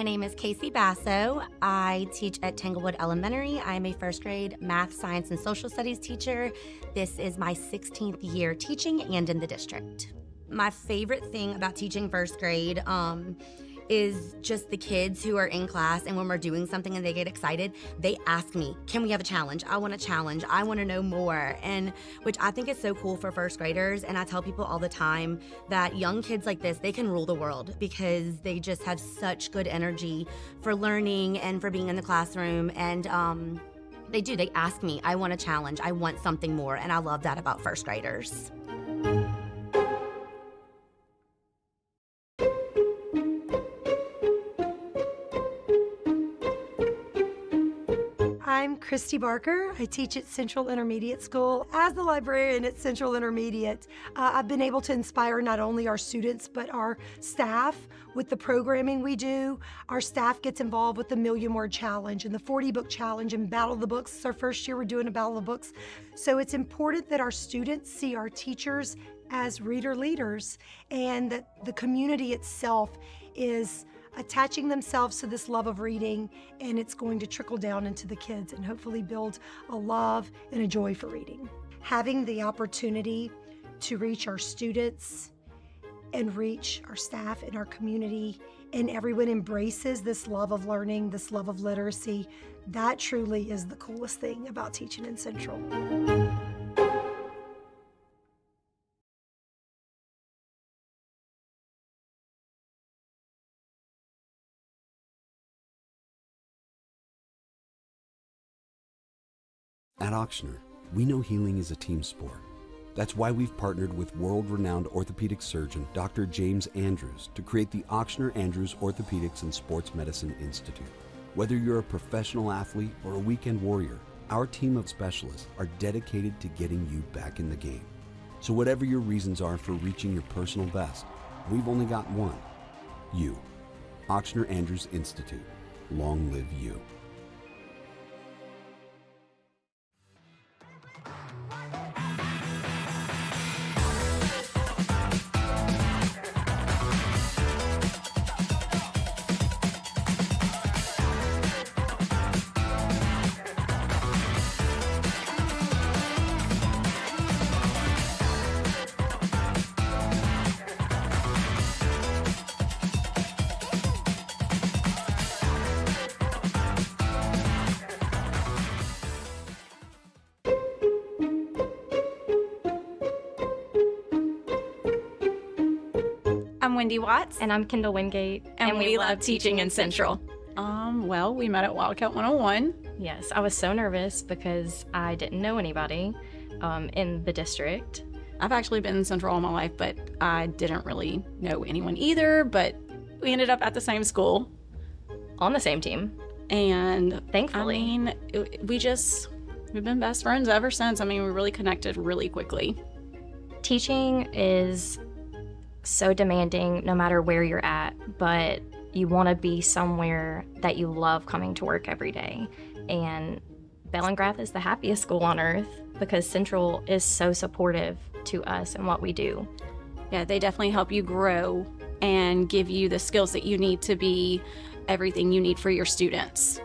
name is Casey Basso. I teach at Tanglewood Elementary. I am a first grade math, science, and social studies teacher. This is my 16th year teaching and in the district. My favorite thing about teaching first grade is just the kids who are in class, and when we're doing something and they get excited, they ask me, can we have a challenge? I want a challenge. I want to know more. And which I think is so cool for first graders. And I tell people all the time that young kids like this, they can rule the world because they just have such good energy for learning and for being in the classroom. And they ask me, I want a challenge. I want something more. And I love that about first graders. I'm Christy Barker. I teach at Central Intermediate School. As the librarian at Central Intermediate, I've been able to inspire not only our students, but our staff with the programming we do. Our staff gets involved with the Million Word Challenge and the 40 Book Challenge and Battle of the Books. It's our first year we're doing a Battle of the Books. So it's important that our students see our teachers as reader leaders and that the community itself is attaching themselves to this love of reading, and it's going to trickle down into the kids and hopefully build a love and a joy for reading. Having the opportunity to reach our students and reach our staff and our community, and everyone embraces this love of learning, this love of literacy, that truly is the coolest thing about teaching in Central. At Ochsner, we know healing is a team sport. That's why we've partnered with world-renowned orthopedic surgeon Dr. James Andrews to create the Ochsner Andrews Orthopedics and Sports Medicine Institute. Whether you're a professional athlete or a weekend warrior, our team of specialists are dedicated to getting you back in the game. So whatever your reasons are for reaching your personal best, we've only got one: you. Ochsner Andrews Institute. Long live you. I'm Wendy Watts. And I'm Kendall Wingate. And we love teaching in Central. Well, we met at Wildcat 101. Yes, I was so nervous because I didn't know anybody in the district. I've actually been in Central all my life, but I didn't really know anyone either. But we ended up at the same school. On the same team. And thankfully. I mean, we've been best friends ever since. I mean, we really connected really quickly. Teaching is so demanding no matter where you're at, but you want to be somewhere that you love coming to work every day. And Bellingrath is the happiest school on earth because Central is so supportive to us and what we do. Yeah, they definitely help you grow and give you the skills that you need to be everything you need for your students.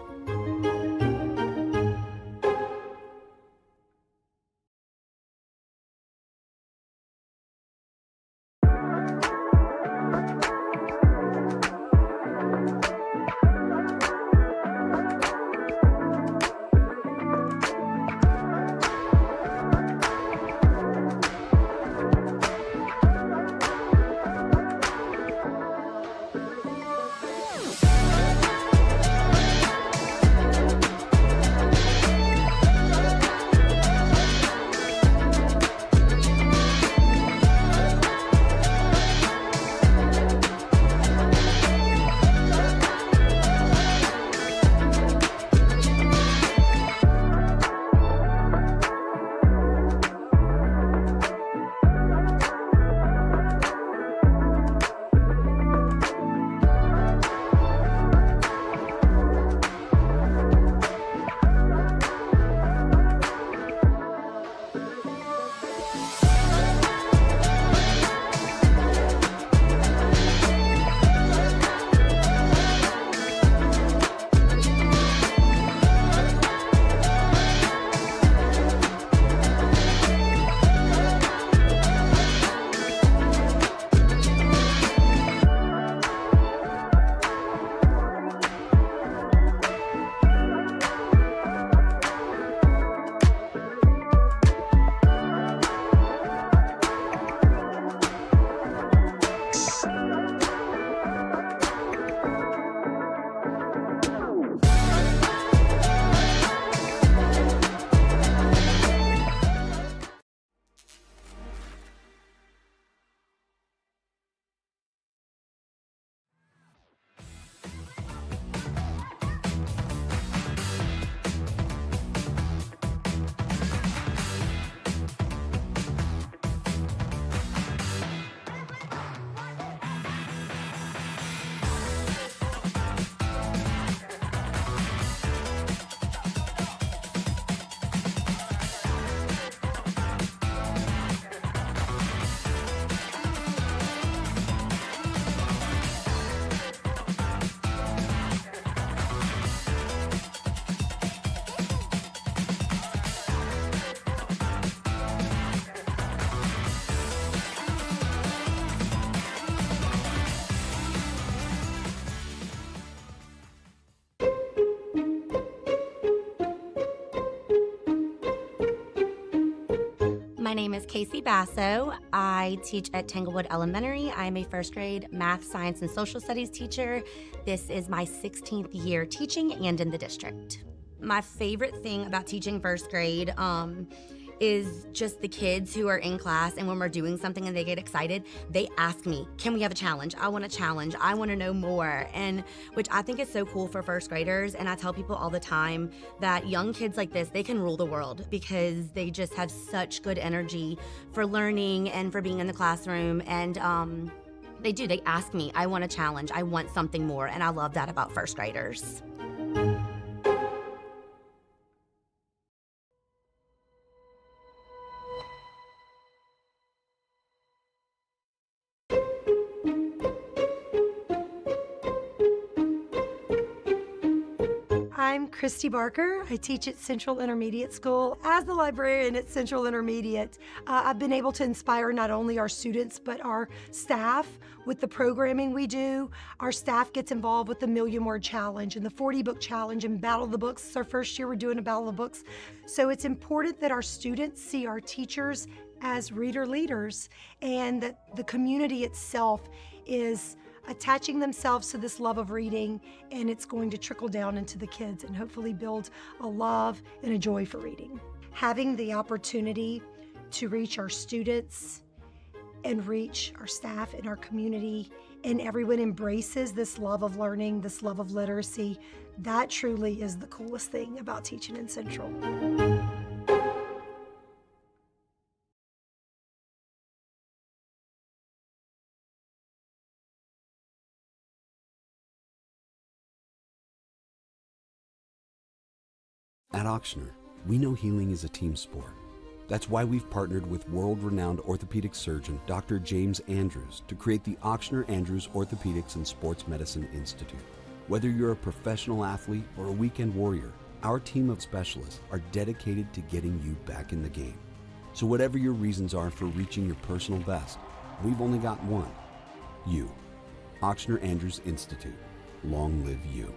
My name is Casey Basso. I teach at Tanglewood Elementary. I am a first grade math, science, and social studies teacher. This is my 16th year teaching and in the district. My favorite thing about teaching first grade is just the kids who are in class, and when we're doing something and they get excited, they ask me, can we have a challenge? I want a challenge. I want to know more. And which I think is so cool for first graders. And I tell people all the time that young kids like this, they can rule the world because they just have such good energy for learning and for being in the classroom. And they ask me, I want a challenge. I want something more. And I love that about first graders. I'm Christy Barker. I teach at Central Intermediate School. As the librarian at Central Intermediate, I've been able to inspire not only our students, but our staff with the programming we do. Our staff gets involved with the Million Word Challenge and the 40 Book Challenge and Battle of the Books. It's our first year we're doing a Battle of the Books. So it's important that our students see our teachers as reader leaders and that the community itself is attaching themselves to this love of reading, and it's going to trickle down into the kids and hopefully build a love and a joy for reading. Having the opportunity to reach our students and reach our staff and our community, and everyone embraces this love of learning, this love of literacy, that truly is the coolest thing about teaching in Central. At Auctioner, we know healing is a team sport. That's why we've partnered with world-renowned orthopedic surgeon Dr. James Andrews to create the Auctioner Andrews Orthopedics and Sports Medicine Institute. Whether you're a professional athlete or a weekend warrior, our team of specialists are dedicated to getting you back in the game. So whatever your reasons are for reaching your personal best, we've only got one: you. Auctioner Andrews Institute. Long live you.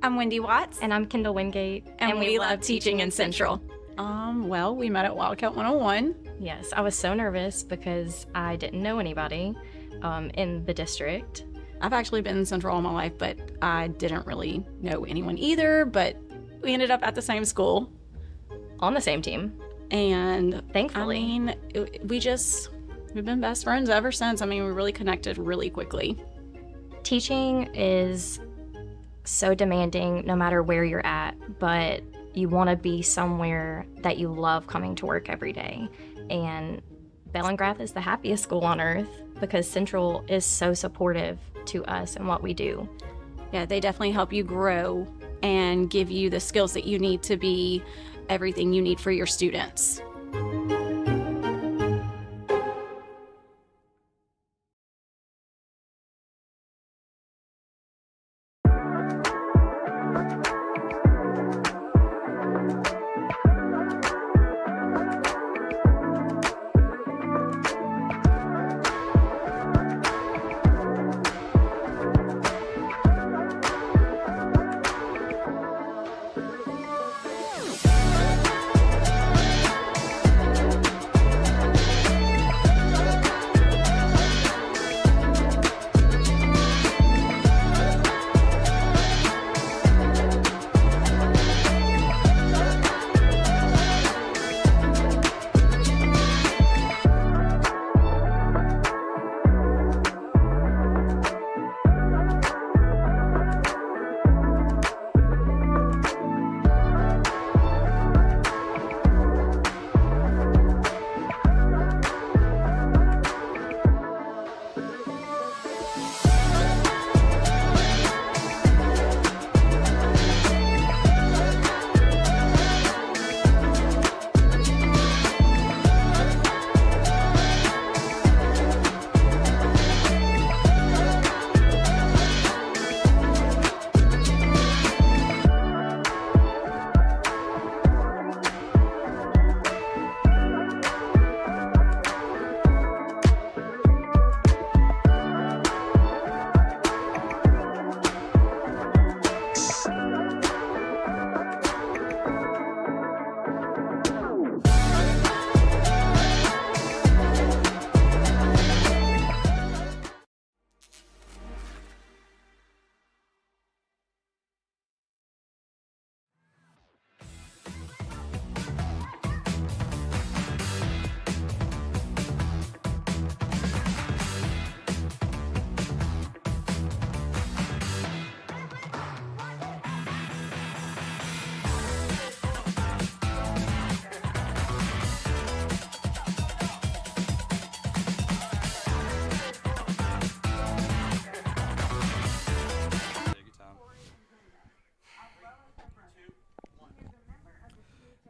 I'm Wendy Watts. And I'm Kendall Wingate. And we love teaching in Central. Well, we met at Wildcat 101. Yes, I was so nervous because I didn't know anybody in the district. I've actually been in Central all my life, but I didn't really know anyone either. But we ended up at the same school. On the same team. And thankfully. I mean, we've been best friends ever since. I mean, we really connected really quickly. Teaching is so demanding no matter where you're at, but you want to be somewhere that you love coming to work every day. And Bellingrath is the happiest school on earth because Central is so supportive to us and what we do. Yeah, they definitely help you grow and give you the skills that you need to be everything you need for your students.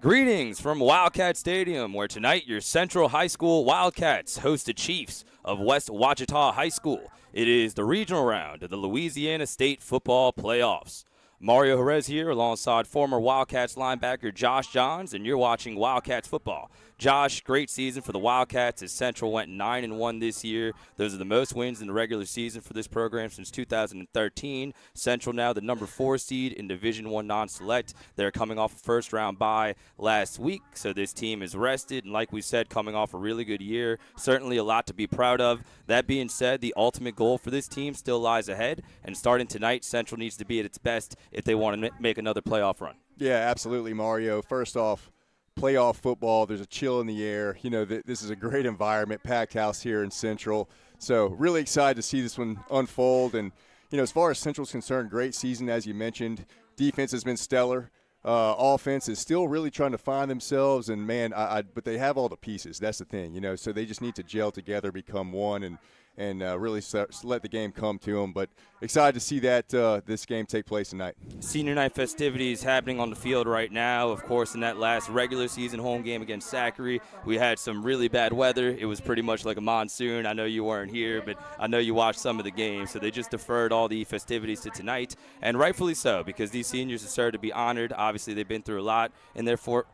Greetings from Wildcat Stadium, where tonight your Central High School Wildcats host the Chiefs of West Ouachita High School. It is the regional round of the Louisiana State Football Playoffs. Mario Jerez here alongside former Wildcats linebacker Josh Johns, and you're watching Wildcats football. Josh, great season for the Wildcats as Central went 9-1 this year. Those are the most wins in the regular season for this program since 2013. Central now the number 4 seed in Division I non-select. They're coming off a first-round bye last week, so this team is rested, and like we said, coming off a really good year. Certainly a lot to be proud of. That being said, the ultimate goal for this team still lies ahead, and starting tonight, Central needs to be at its best if they want to make another playoff run. Yeah, absolutely, Mario. First off, playoff football, there's a chill in the air. You know, this is a great environment, packed house here in Central. So really excited to see this one unfold. And, you know, as far as Central's concerned, great season, as you mentioned. Defense has been stellar. Offense is still really trying to find themselves. And, man, but they have all the pieces. That's the thing, you know. So they just need to gel together, become one, and really let the game come to them. But excited to see that this game take place tonight. Senior night festivities happening on the field right now. Of course, in that last regular season home game against Zachary, we had some really bad weather. It was pretty much like a monsoon. I know you weren't here, but I know you watched some of the games. So they just deferred all the festivities to tonight, and rightfully so, because these seniors deserve to be honored. Obviously, they've been through a lot in their 4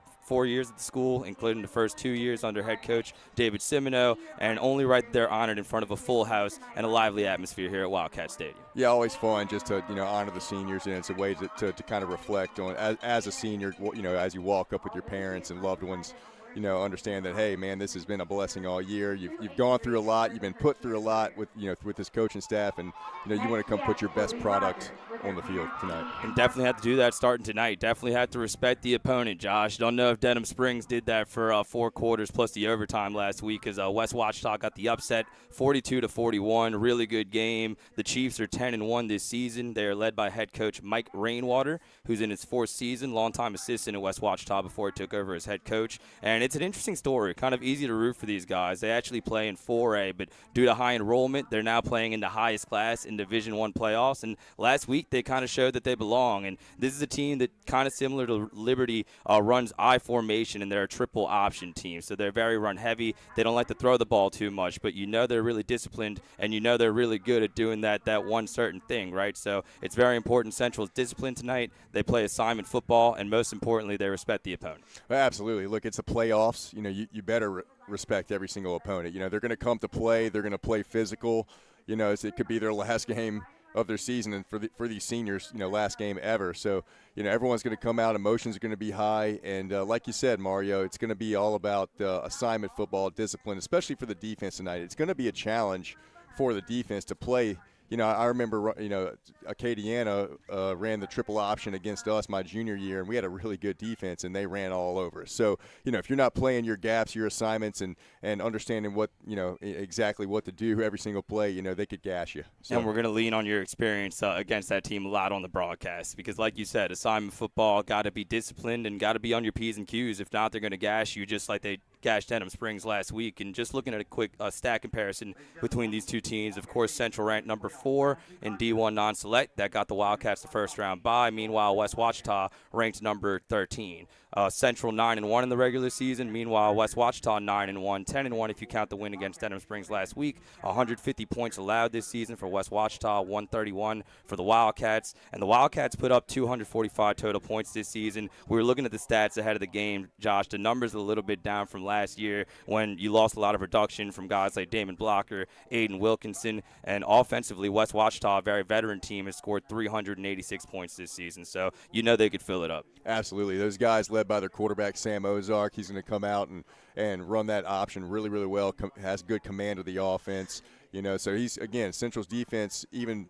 years at the school, including the first 2 years under head coach David Simino, and only right there honored in front of a full house and a lively atmosphere here at Wildcat Stadium. Yeah, always fun just to, you know, honor the seniors, and it's a way to kind of reflect on, as a senior, you know, as you walk up with your parents and loved ones, you know, understand that, hey, man, this has been a blessing all year. You've gone through a lot. You've been put through a lot with, you know, with this coaching staff, and, you know, you want to come put your best product on the field tonight. And definitely have to do that starting tonight. Definitely have to respect the opponent, Josh. Don't know if Denham Springs did that for 4 quarters plus the overtime last week, as West Ouachita got the upset 42-41. Really good game. The Chiefs are 10-1 this season. They are led by head coach Mike Rainwater, who's in his 4th season, longtime assistant at West Ouachita before he took over as head coach. And it's an interesting story. Kind of easy to root for these guys. They actually play in 4A, but due to high enrollment, they're now playing in the highest class in Division I playoffs. And last week, they kind of showed that they belong. And this is a team that, kind of similar to Liberty, runs I formation, and they're a triple option team. So they're very run heavy. They don't like to throw the ball too much, but you know they're really disciplined, and you know they're really good at doing that one certain thing, right? So it's very important. Central's discipline tonight. They play assignment football, and most importantly, they respect the opponent. Well, absolutely. Look, it's a playoffs. You know, you better respect every single opponent. You know, they're going to come to play. They're going to play physical. You know, it could be their last game of their season, and for these seniors, you know, last game ever. So, you know, everyone's going to come out. Emotions are going to be high. And like you said, Mario, it's going to be all about assignment football, discipline, especially for the defense tonight. It's going to be a challenge for the defense to play. You know, I remember, you know, Acadiana ran the triple option against us my junior year, and we had a really good defense, and they ran all over us. So, you know, if you're not playing your gaps, your assignments, and understanding what, you know, exactly what to do every single play, you know, they could gash you. So. And we're going to lean on your experience against that team a lot on the broadcast, because like you said, assignment football, got to be disciplined and got to be on your P's and Q's. If not, they're going to gash you just like they gashed Denham Springs last week. And just looking at a quick stat comparison between these two teams, of course, Central ranked number 4 in D1 non-select. That got the Wildcats the first round bye. Meanwhile, West Ouachita ranked number 13. Central 9-1 in the regular season. Meanwhile, West Ouachita 9-1, 10-1 if you count the win against Denham Springs last week. 150 points allowed this season for West Ouachita, 131 for the Wildcats. And the Wildcats put up 245 total points this season. We were looking at the stats ahead of the game, Josh. The numbers are a little bit down from last year when you lost a lot of production from guys like Damon Blocker, Aiden Wilkinson, and offensively, West Ouachita, a very veteran team, has scored 386 points this season. So you know they could fill it up. Absolutely. Those guys led by their quarterback, Sam Ozark. He's going to come out and run that option really, really well, has good command of the offense. You know, so he's, again, Central's defense, even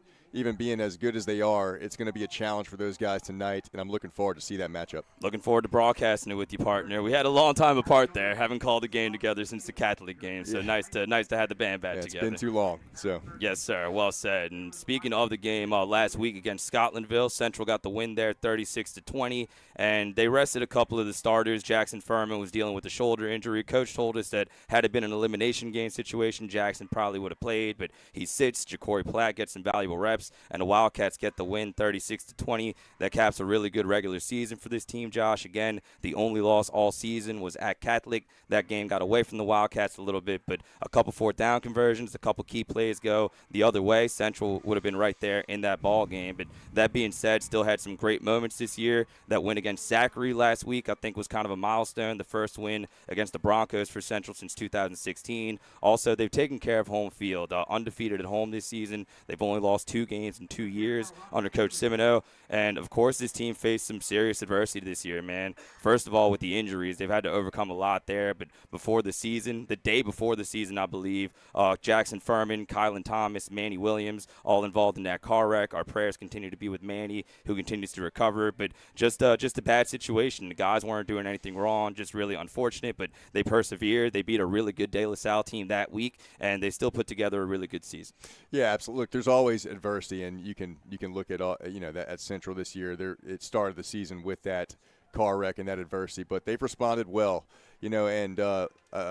being as good as they are, it's going to be a challenge for those guys tonight, and I'm looking forward to see that matchup. Looking forward to broadcasting it with you, partner. We had a long time apart there. Haven't called a game together since the Catholic game, so nice to have the band back together. It's been too long. So yes, sir. Well said. And speaking of the game last week against Scotlandville, Central got the win there, 36-20, and they rested a couple of the starters. Jackson Furman was dealing with a shoulder injury. Coach told us that had it been an elimination game situation, Jackson probably would have played, but he sits. Ja'Cory Platt gets some valuable reps. steps, and the Wildcats get the win 36-20. That caps a really good regular season for this team, Josh. Again, the only loss all season was at Catholic. That game got away from the Wildcats a little bit, but a couple fourth down conversions, a couple key plays go the other way. Central would have been right there in that ball game. But that being said, still had some great moments this year. That win against Zachary last week, I think, was kind of a milestone. The first win against the Broncos for Central since 2016. Also, they've taken care of home field. Undefeated at home this season. They've only lost 2 games in 2 years under Coach Semino. And, of course, this team faced some serious adversity this year, man. First of all, with the injuries, they've had to overcome a lot there. But before the season, the day before the season, I believe, Jackson Furman, Kylan Thomas, Manny Williams, all involved in that car wreck. Our prayers continue to be with Manny, who continues to recover. But just a bad situation. The guys weren't doing anything wrong, just really unfortunate. But they persevered. They beat a really good De La Salle team that week, and they still put together a really good season. Yeah, absolutely. Look, there's always adversity, and you can look at that at Central this year. It started the season with that car wreck and that adversity, but they've responded well. And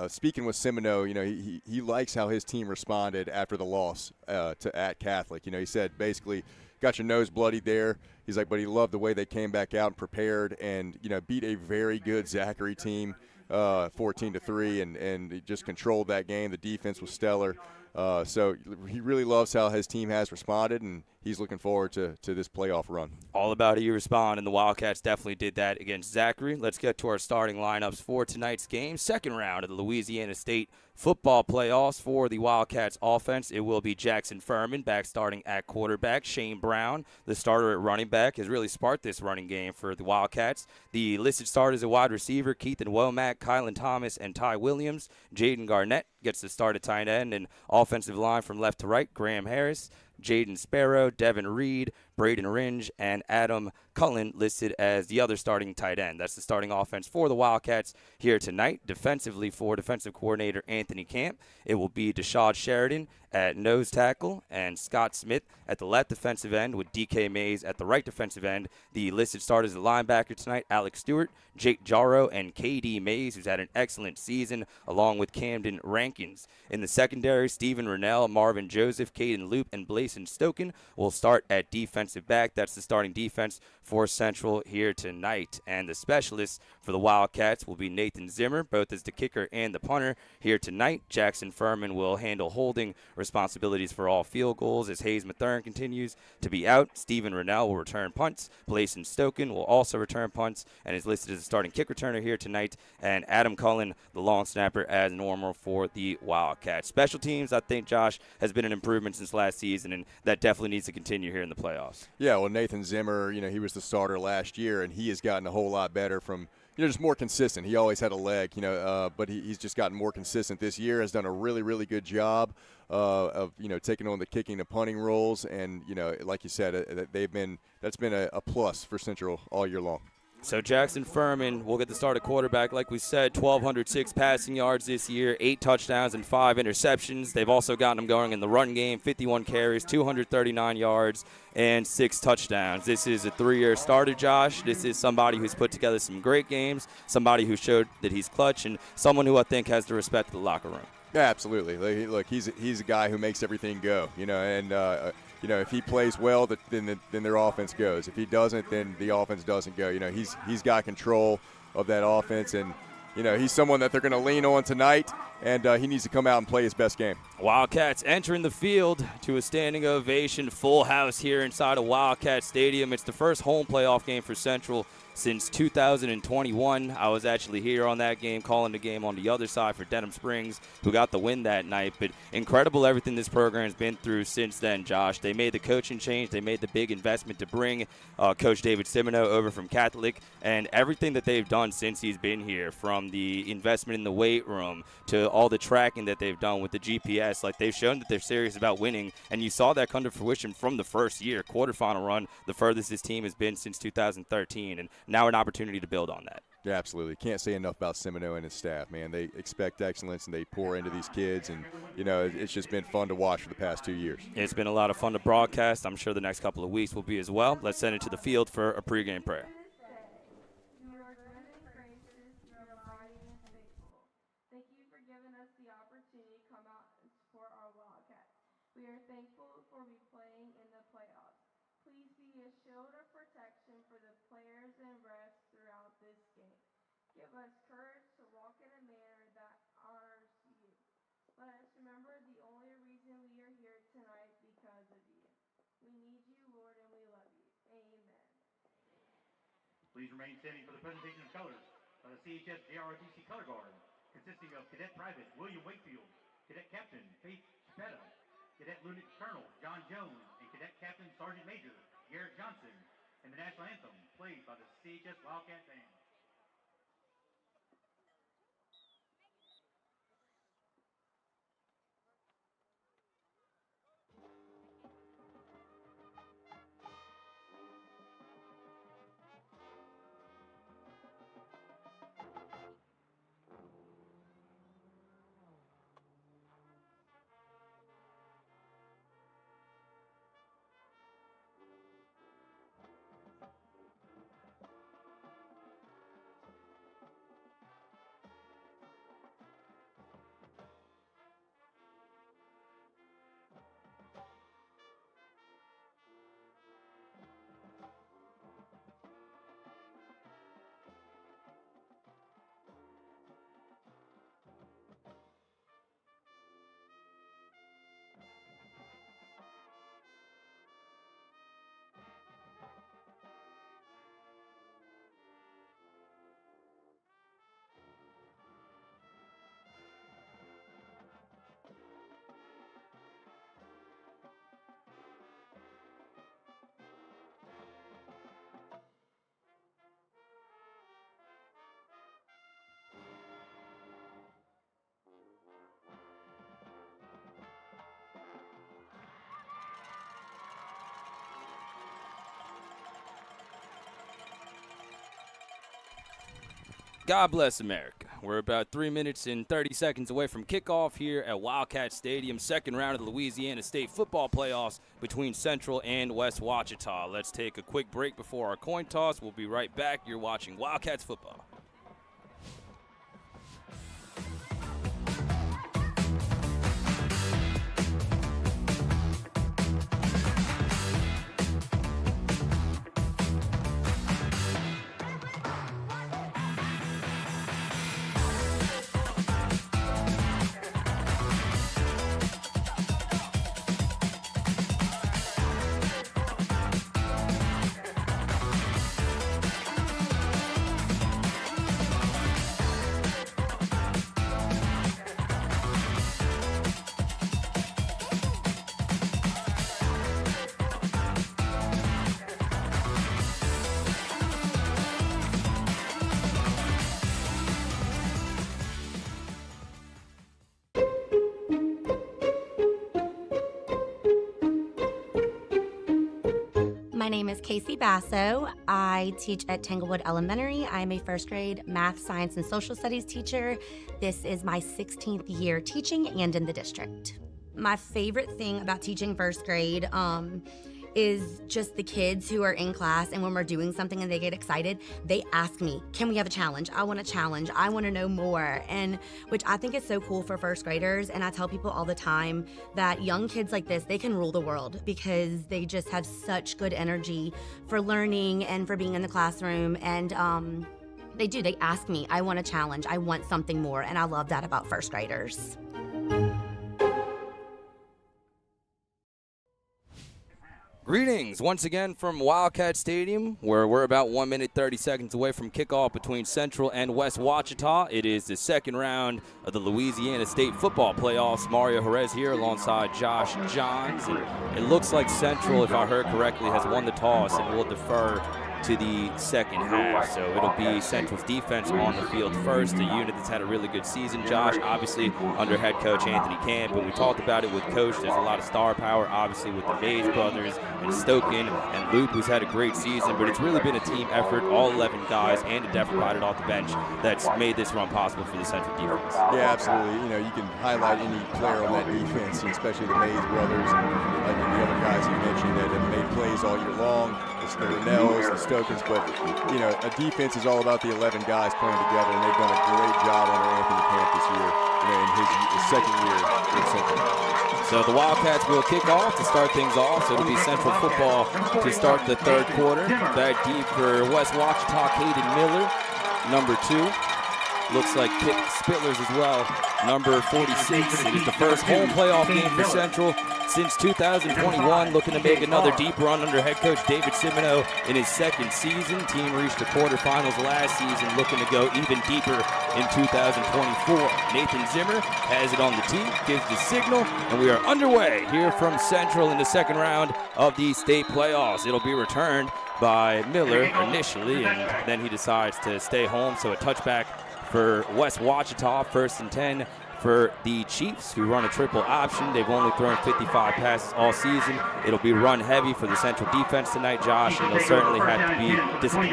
speaking with Semino, he likes how his team responded after the loss at Catholic. He said basically, got your nose bloodied there. He's like, but he loved the way they came back out and prepared and, beat a very good Zachary team 14-3 and he just controlled that game. The defense was stellar. So he really loves how his team has responded, and he's looking forward to this playoff run. All about how you respond, and the Wildcats definitely did that against Zachary. Let's get to our starting lineups for tonight's game. Second round of the Louisiana State football playoffs for the Wildcats offense. It will be Jackson Furman back starting at quarterback. Shane Brown, the starter at running back, has really sparked this running game for the Wildcats. The listed starters at wide receiver, Keithan Womack, Kylan Thomas, and Ty Williams. Jaden Garnett gets the start at tight end, and offensive line from left to right, Graham Harris, Jaden Sparrow, Devin Reed, Braden Ringe, and Adam Cullen listed as the other starting tight end. That's the starting offense for the Wildcats here tonight. Defensively for defensive coordinator Anthony Camp, it will be Deshad Sheridan at nose tackle and Scott Smith at the left defensive end with DK Mays at the right defensive end. The listed starters at linebacker tonight, Alex Stewart, Jake Jarrow, and KD Mays, who's had an excellent season, along with Camden Rankins. In the secondary, Stephen Rennell, Marvin Joseph, Caden Loop, and Blason Stoken will start at defensive back. That's the starting defense for Central here tonight. And the specialists for the Wildcats will be Nathan Zimmer, both as the kicker and the punter here tonight. Jackson Furman will handle holding responsibilities for all field goals as Hayes Mathern continues to be out. Stephen Rennell will return punts. Blason Stoken will also return punts and is listed as a starting kick returner here tonight. And Adam Cullen, the long snapper, as normal for the Wildcats. Special teams, I think, Josh, has been an improvement since last season, and that definitely needs to continue here in the playoffs. Yeah, well, Nathan Zimmer, he was the starter last year, and he has gotten a whole lot better from just more consistent. He always had a leg, but he's just gotten more consistent this year, has done a really, really good job of taking on the kicking and punting roles, and like you said, that's been a plus for Central all year long. So Jackson Furman will get the start at quarterback. Like we said, 1,206 passing yards this year, 8 touchdowns and 5 interceptions. They've also gotten him going in the run game, 51 carries, 239 yards, and 6 touchdowns. This is a 3-year starter, Josh. This is somebody who's put together some great games, somebody who showed that he's clutch, and someone who I think has the respect of the locker room. Yeah, absolutely. Look, he's a guy who makes everything go, and if he plays well, then their offense goes. If he doesn't, then the offense doesn't go. He's got control of that offense, and he's someone that they're going to lean on tonight, and he needs to come out and play his best game. Wildcats entering the field to a standing ovation, full house here inside of Wildcat Stadium. It's the first home playoff game for Central since 2021. I was actually here on that game, calling the game on the other side for Denham Springs, who got the win that night. But incredible everything this program's been through since then, Josh. They made the coaching change. They made the big investment to bring Coach David Semino over from Catholic, and everything that they've done since he's been here, from the investment in the weight room to all the tracking that they've done with the GPS, like they've shown that they're serious about winning, and you saw that come to fruition from the first year, quarterfinal run, the furthest this team has been since 2013, and now an opportunity to build on that. Yeah, absolutely. Can't say enough about Semino and his staff, man. They expect excellence, and they pour into these kids, and, it's just been fun to watch for the past 2 years. It's been a lot of fun to broadcast. I'm sure the next couple of weeks will be as well. Let's send it to the field for a pregame prayer. We are thankful for playing in the playoffs. be a shield of protection for the players and refs throughout this game. Give us courage to walk in a manner that honors you. Let us remember the only reason we are here tonight because of you. We need you, Lord, and we love you. Amen. Please remain standing for the presentation of colors by the CHS JROTC Color Guard, consisting of Cadet Private William Wakefield, Cadet Captain Faith Chapetta, Cadet Lieutenant Colonel John Jones, and Cadet Captain Sergeant Major Garrett Johnson, and the national anthem played by the CHS Wildcat Band. God bless America. We're about 3 minutes and 30 seconds away from kickoff here at Wildcat Stadium, second round of the Louisiana State football playoffs between Central and West Ouachita. Let's take a quick break before our coin toss. We'll be right back. You're watching Wildcats football. My name is Casey Basso. I teach at Tanglewood Elementary. I am a first grade math, science, and social studies teacher. This is my 16th year teaching and in the district. My favorite thing about teaching first grade is just the kids who are in class, and when we're doing something and they get excited, they ask me, can we have a challenge? I want a challenge. I want to know more. And which I think is so cool for first graders. And I tell people all the time that young kids like this, they can rule the world because they just have such good energy for learning and for being in the classroom. And they do. They ask me, I want a challenge. I want something more. And I love that about first graders. Greetings once again from Wildcat Stadium, where we're about 1 minute 30 seconds away from kickoff between Central and West Ouachita. It is the second round of the Louisiana State football playoffs. Mario Jerez here alongside Josh Johns. And it looks like Central, if I heard correctly, has won the toss and will defer to the second half. So it'll be Central's defense on the field first, a unit that's had a really good season, Josh, obviously under head coach Anthony Camp. And we talked about it with Coach. There's a lot of star power, obviously, with the Mays brothers and Stoken and Luke, who's had a great season. But it's really been a team effort, all 11 guys, and a depth provided off the bench that's made this run possible for the Central defense. Yeah, absolutely. You know, you can highlight any player on that defense, especially the Mays brothers and the other guys you mentioned that have made plays all year long. The Linnells, the Stokens, but, you know, a defense is all about the 11 guys playing together, and they've done a great job under Anthony Camp this year. in his second year with Central. So the Wildcats will kick off to start things off. So it'll be Central football to start the third quarter. Back deep for West Ouachita, Caden Miller, number 2. Looks like Kip Spitlers as well, number 46. It is the first home playoff game for Central since 2021, looking to make another deep run under head coach David Simino in his second season. Team reached the quarterfinals last season, looking to go even deeper in 2024. Nathan Zimmer has it on the tee, gives the signal, and we are underway here from Central in the second round of the state playoffs. It'll be returned by Miller initially, and then he decides to stay home, so a touchback for West Ouachita, 1st and 10 for the Chiefs, who run a triple option. They've only thrown 55 passes all season. It'll be run heavy for the Central defense tonight, Josh, and they'll certainly have to be disciplined.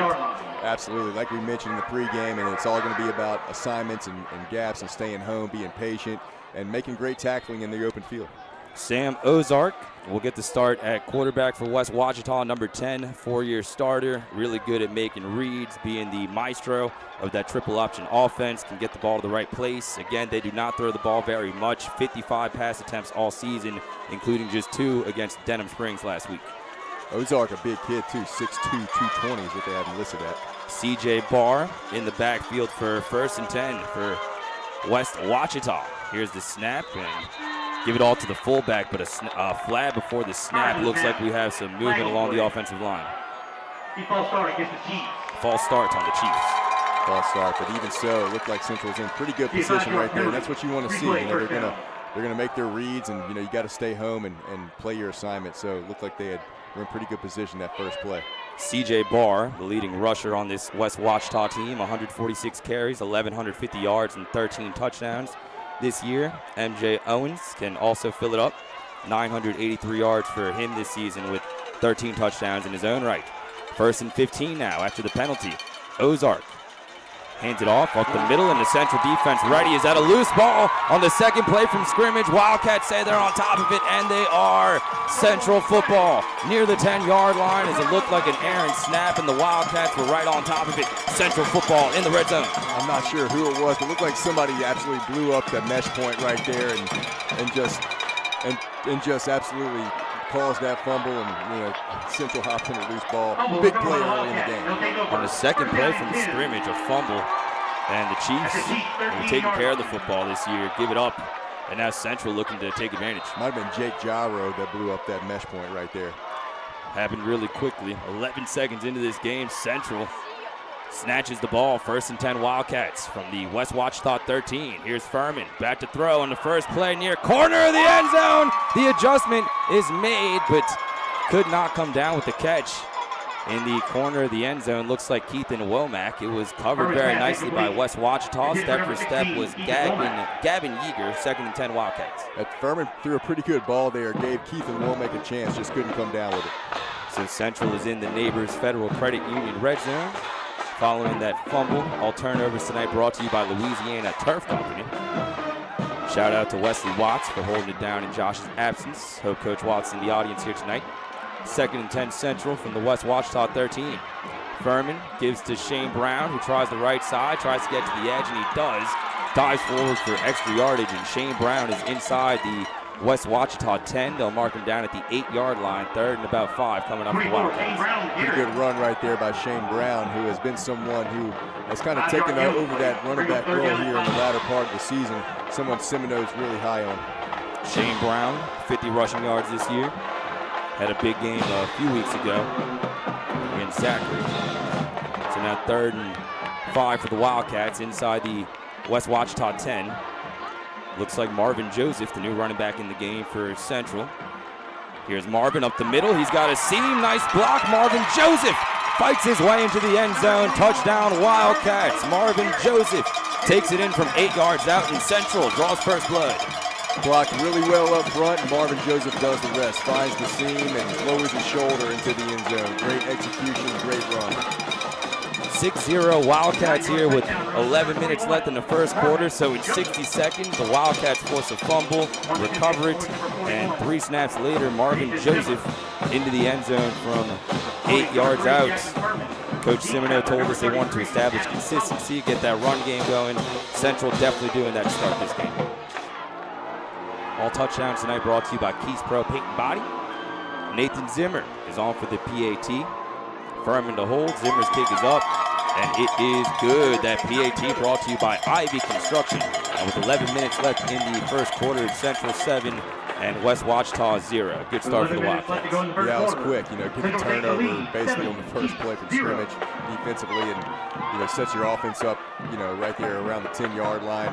Absolutely, like we mentioned in the pregame, and it's all going to be about assignments and gaps and staying home, being patient, and making great tackling in the open field. Sam Ozark will get the start at quarterback for West Ouachita, number 10, 4-year starter, really good at making reads, being the maestro of that triple option offense, can get the ball to the right place. Again, they do not throw the ball very much, 55 pass attempts all season, including just 2 against Denham Springs last week. Ozark, a big kid too, 6'2", 220 is what they have him listed at. CJ Barr in the backfield for 1st and 10 for West Ouachita. Here's the snap, and give it all to the fullback, but a flag before the snap. Looks like we have some movement along the offensive line. False start against the Chiefs. False start on the Chiefs. False start, but even so, it looked like Central's in pretty good position right there, and that's what you want to see. You know, they're gonna make their reads, and you got to stay home and play your assignment. So it looked like were in pretty good position that first play. CJ Barr, the leading rusher on this West Ouachita team, 146 carries, 1,150 yards, and 13 touchdowns this year. MJ Owens can also fill it up, 983 yards for him this season with 13 touchdowns in his own right. 1st and 15 now after the penalty. Ozark hands it off up the middle, and the Central defense ready. Is that a loose ball on the second play from scrimmage? Wildcats say they're on top of it, and they are. Central football near the 10-yard line as it looked like an errant snap, and the Wildcats were right on top of it. Central football in the red zone. I'm not sure who it was, but it looked like somebody absolutely blew up the mesh point right there and just absolutely caused that fumble, and Central hopped in a loose ball. Big play early in the game. On the second play from scrimmage, a fumble, and the Chiefs are taking care of the football this year. Give it up, and now Central looking to take advantage. Might have been Jake Gyro that blew up that mesh point right there. Happened really quickly. 11 seconds into this game, Central snatches the ball. 1st and 10 Wildcats from the West Ouachita 13. Here's Furman, back to throw on the first play near corner of the end zone. The adjustment is made, but could not come down with the catch in the corner of the end zone. Looks like Keithan Womack. It was covered very nicely by West Ouachita. Step for step was Gavin Yeager. 2nd and 10 Wildcats. Furman threw a pretty good ball there, gave Keithan Womack a chance, just couldn't come down with it. So Central is in the Neighbors Federal Credit Union red zone. Following that fumble, all turnovers tonight brought to you by Louisiana Turf Company. Shout out to Wesley Watts for holding it down in Josh's absence. Hope Coach Watts in the audience here tonight. 2nd and 10 Central from the West Ouachita 13. Furman gives to Shane Brown, who tries the right side, tries to get to the edge, and he does. Dives forward for extra yardage, and Shane Brown is inside the West Ouachita 10. They'll mark him down at the 8-yard line. 3rd and about 5 coming up for the Wildcats. Pretty good run right there by Shane Brown, who has been someone who has kind of taken over that running back role here in the latter part of the season. Someone Semino's really high on. Shane Brown, 50 rushing yards this year. Had a big game a few weeks ago against Zachary. So now 3rd and 5 for the Wildcats inside the West Ouachita 10. Looks like Marvin Joseph, the new running back in the game for Central. Here's Marvin up the middle. He's got a seam. Nice block. Marvin Joseph fights his way into the end zone. Touchdown Wildcats. Marvin Joseph takes it in from 8 yards out, and Central draws first blood. Blocked really well up front, and Marvin Joseph does the rest. Finds the seam and lowers his shoulder into the end zone. Great execution, great run. 6-0 Wildcats here with 11 minutes left in the first quarter, so in 60 seconds, the Wildcats force a fumble, recover it, and 3 snaps later, Marvin Joseph into the end zone from 8 yards out. Coach Simoneau told us they wanted to establish consistency, get that run game going. Central definitely doing that to start this game. All touchdowns tonight brought to you by Keys Pro Paint and Body. Nathan Zimmer is on for the PAT. Furman to hold. Zimmer's kick is up, and it is good. That PAT brought to you by Ivy Construction. And with 11 minutes left in the first quarter, it's Central 7 and West Ouachita 0. Good start for the Wildcats. Yeah, it was quick. Get the turnover basically on the first play from scrimmage defensively, and sets your offense up, right there around the 10-yard line.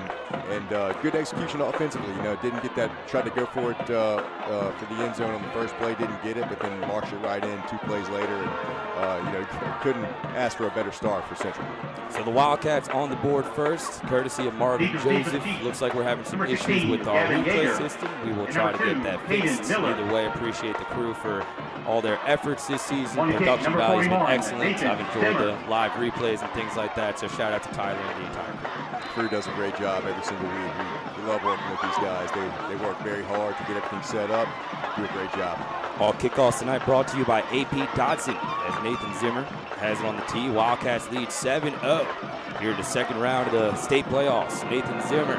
And good execution offensively. Didn't get that. Tried to go for it for the end zone on the first play, didn't get it, but then marched it right in 2 plays later, and couldn't ask for a better start for Central. So the Wildcats on the board first, courtesy of Marvin Joseph. Looks like we're having some issues with our replay system. We will try to get that fixed. Either way, appreciate the crew for all their efforts this season. Production value's been excellent. I've enjoyed the live replays and things like that, so shout out to Tyler and the entire crew. The crew does a great job every single week. We love working with these guys. They work very hard to get everything set up, do a great job. All kickoffs tonight brought to you by AP Dodson, as Nathan Zimmer has it on the tee. Wildcats lead 7-0 here in the second round of the state playoffs. Nathan Zimmer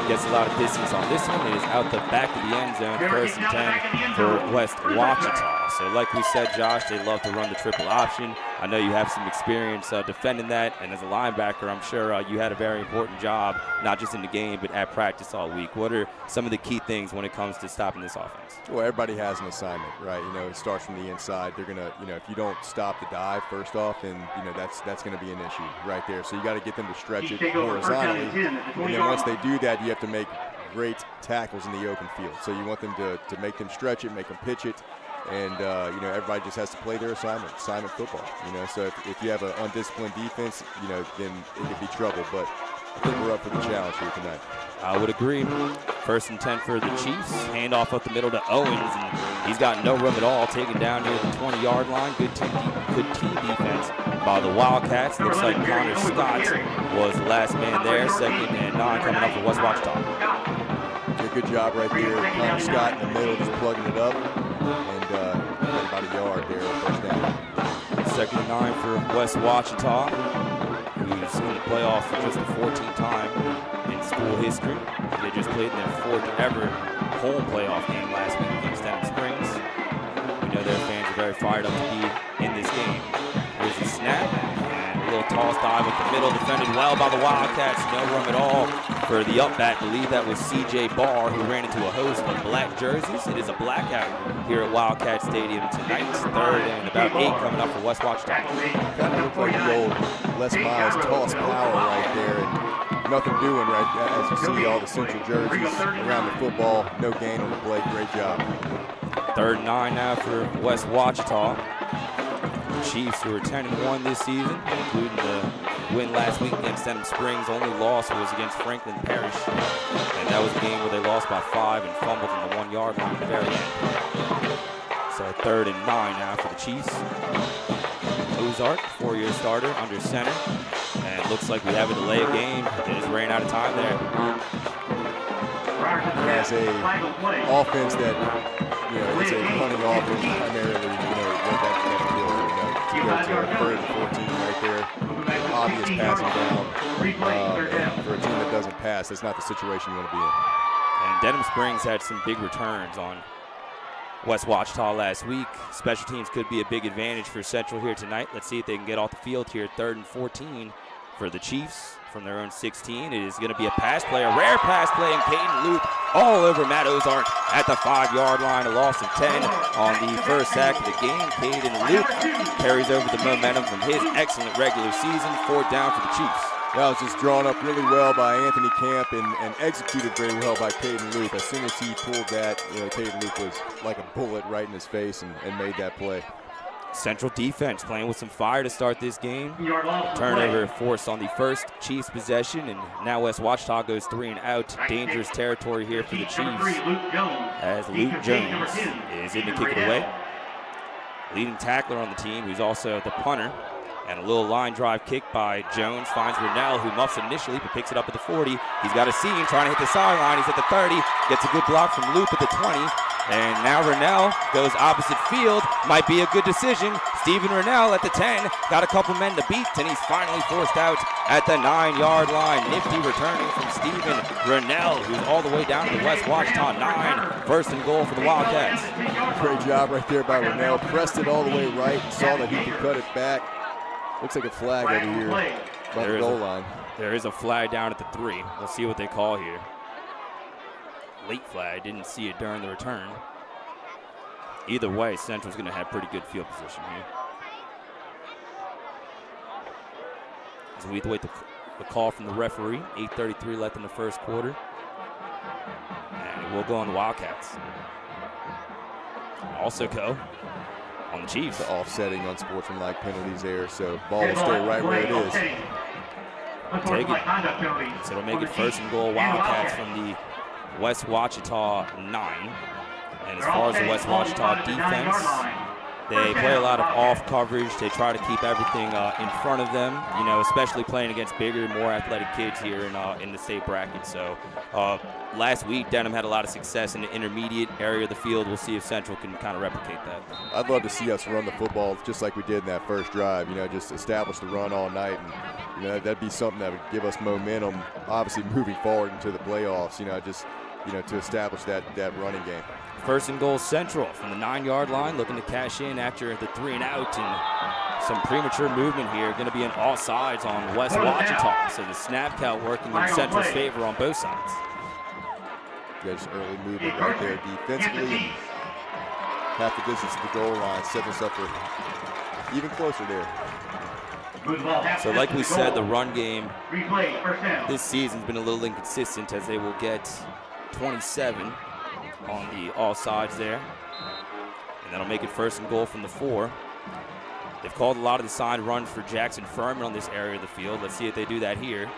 gets a lot of distance on this one. It is out the back of the end zone, 1st and 10 for West Ouachita. So like we said, Josh, they love to run the triple option. I know you have some experience defending that, and as a linebacker, I'm sure you had a very important job, not just in the game, but at practice all week. What are some of the key things when it comes to stopping this offense? Well, everybody has an assignment, right? It starts from the inside. They're gonna, if you don't stop the dive first off, then that's gonna be an issue right there. So you got to get them to stretch it horizontally, and then once they do that, you have to make great tackles in the open field. So you want them to make them stretch it, make them pitch it. And, everybody just has to play their assignment football, So if you have an undisciplined defense, then it could be trouble. But I think we're up for the challenge here tonight. I would agree. 1st and 10 for the Chiefs. Handoff up the middle to Owens, and he's got no room at all. Taken down near the 20-yard line. Good team defense by the Wildcats. Looks like Connor Scott was the last man there. 2nd and 9 coming up for West Ouachita. Yeah, good job right there. Connor Scott in the middle just plugging it up. And about a yard there, 1st down. 2nd and 9 for West Ouachita, who's in the playoffs for just the 14th time in school history. They just played in their 4th ever home playoff game last week against Denham Springs. We know their fans are very fired up to be in this game. Here's the snap, and a little toss dive up the middle, defended well by the Wildcats. No room at all for the up bat. I believe that was C.J. Barr, who ran into a host of black jerseys. It is a blackout here at Wildcat Stadium tonight. 3rd and about 8 coming up for West Ouachita. Kind of looked like the old Les Miles toss power right there, and nothing doing right as you see all the Central jerseys around the football. No gain on the play. Great job. 3rd and 9 now for West Ouachita. Chiefs, who are 10-1 this season, including the win last week against Denham Springs. Only loss was against Franklin Parish, and that was a game where they lost by 5 and fumbled from the 1-yard line at the very end. So 3rd and 9 now for the Chiefs. Ozark, 4-year starter, under center, and looks like we have a delay of game. They just ran out of time there. As a offense that, it's a running offense primarily, what that feels, to go to 3rd and 14 right there, obvious passing down. For a team that doesn't pass, that's not the situation you want to be in. And Denham Springs had some big returns on West Ouachita last week. Special teams could be a big advantage for Central here tonight. Let's see if they can get off the field here. 3rd and 14 for the Chiefs from their own 16. It is going to be a pass play, a rare pass play, and Caden Loop all over Matt Ozark at the 5-yard line. A loss of 10 on the first sack of the game. Caden Loop carries over the momentum from his excellent regular season. 4th down for the Chiefs. That was just drawn up really well by Anthony Camp and executed very well by Caden Loop. As soon as he pulled that, Caden Loop was like a bullet right in his face and made that play. Central defense playing with some fire to start this game. Turnover forced on the first Chiefs possession, and now West Ouachita goes 3 and out. Dangerous territory here for the Chiefs as Luke Jones is in to kick it away. Leading tackler on the team, who's also the punter. And a little line drive kick by Jones finds Rennell, who muffs it initially but picks it up at the 40. He's got a seam trying to hit the sideline. He's at the 30, gets a good block from Loop at the 20, And now Rennell goes opposite field. Might be a good decision. Stephen Rennell at the 10. Got a couple men to beat, and he's finally forced out at the 9-yard line. Nifty returning from Stephen Rennell, who's all the way down to the West Ouachita 9. First and goal for the Wildcats. Great job right there by Rennell. Pressed it all the way right and saw that he could cut it back. Looks like a flag over here by the goal line. There is a flag down at the 3. We'll see what they call here. Late flag, didn't see it during the return. Either way, Central's going to have pretty good field position here. As we wait the call from the referee, 8:33 left in the first quarter. And it will go on the Wildcats. Also go on the Chiefs. The offsetting unsportsmanlike penalties there, so ball will stay right where it is. Take it. So it'll make it first and goal Wildcats from the West Ouachita 9. And as far as the West Ouachita defense, they play a lot of off coverage. They try to keep everything in front of them, you know, especially playing against bigger, more athletic kids here in the state bracket. So last week, Denham had a lot of success in the intermediate area of the field. We'll see if Central can kind of replicate that. I'd love to see us run the football just like we did in that first drive, you know, just establish the run all night. And, you know, that'd be something that would give us momentum, obviously moving forward into the playoffs, you know, just, you know, to establish that running game. First and goal Central from the 9-yard line, looking to cash in after the 3 and out, and some premature movement here. Going to be an all sides on West Ouachita, so the snap count working in Central's favor on both sides. Just early movement right there defensively. Half the distance to the goal line, setting us up for even closer there. So like we said, the run game this season's been a little inconsistent, as they will get 27 on the all sides there. And that'll make it first and goal from the 4. They've called a lot of the side runs for Jackson Furman on this area of the field. Let's see if they do that here.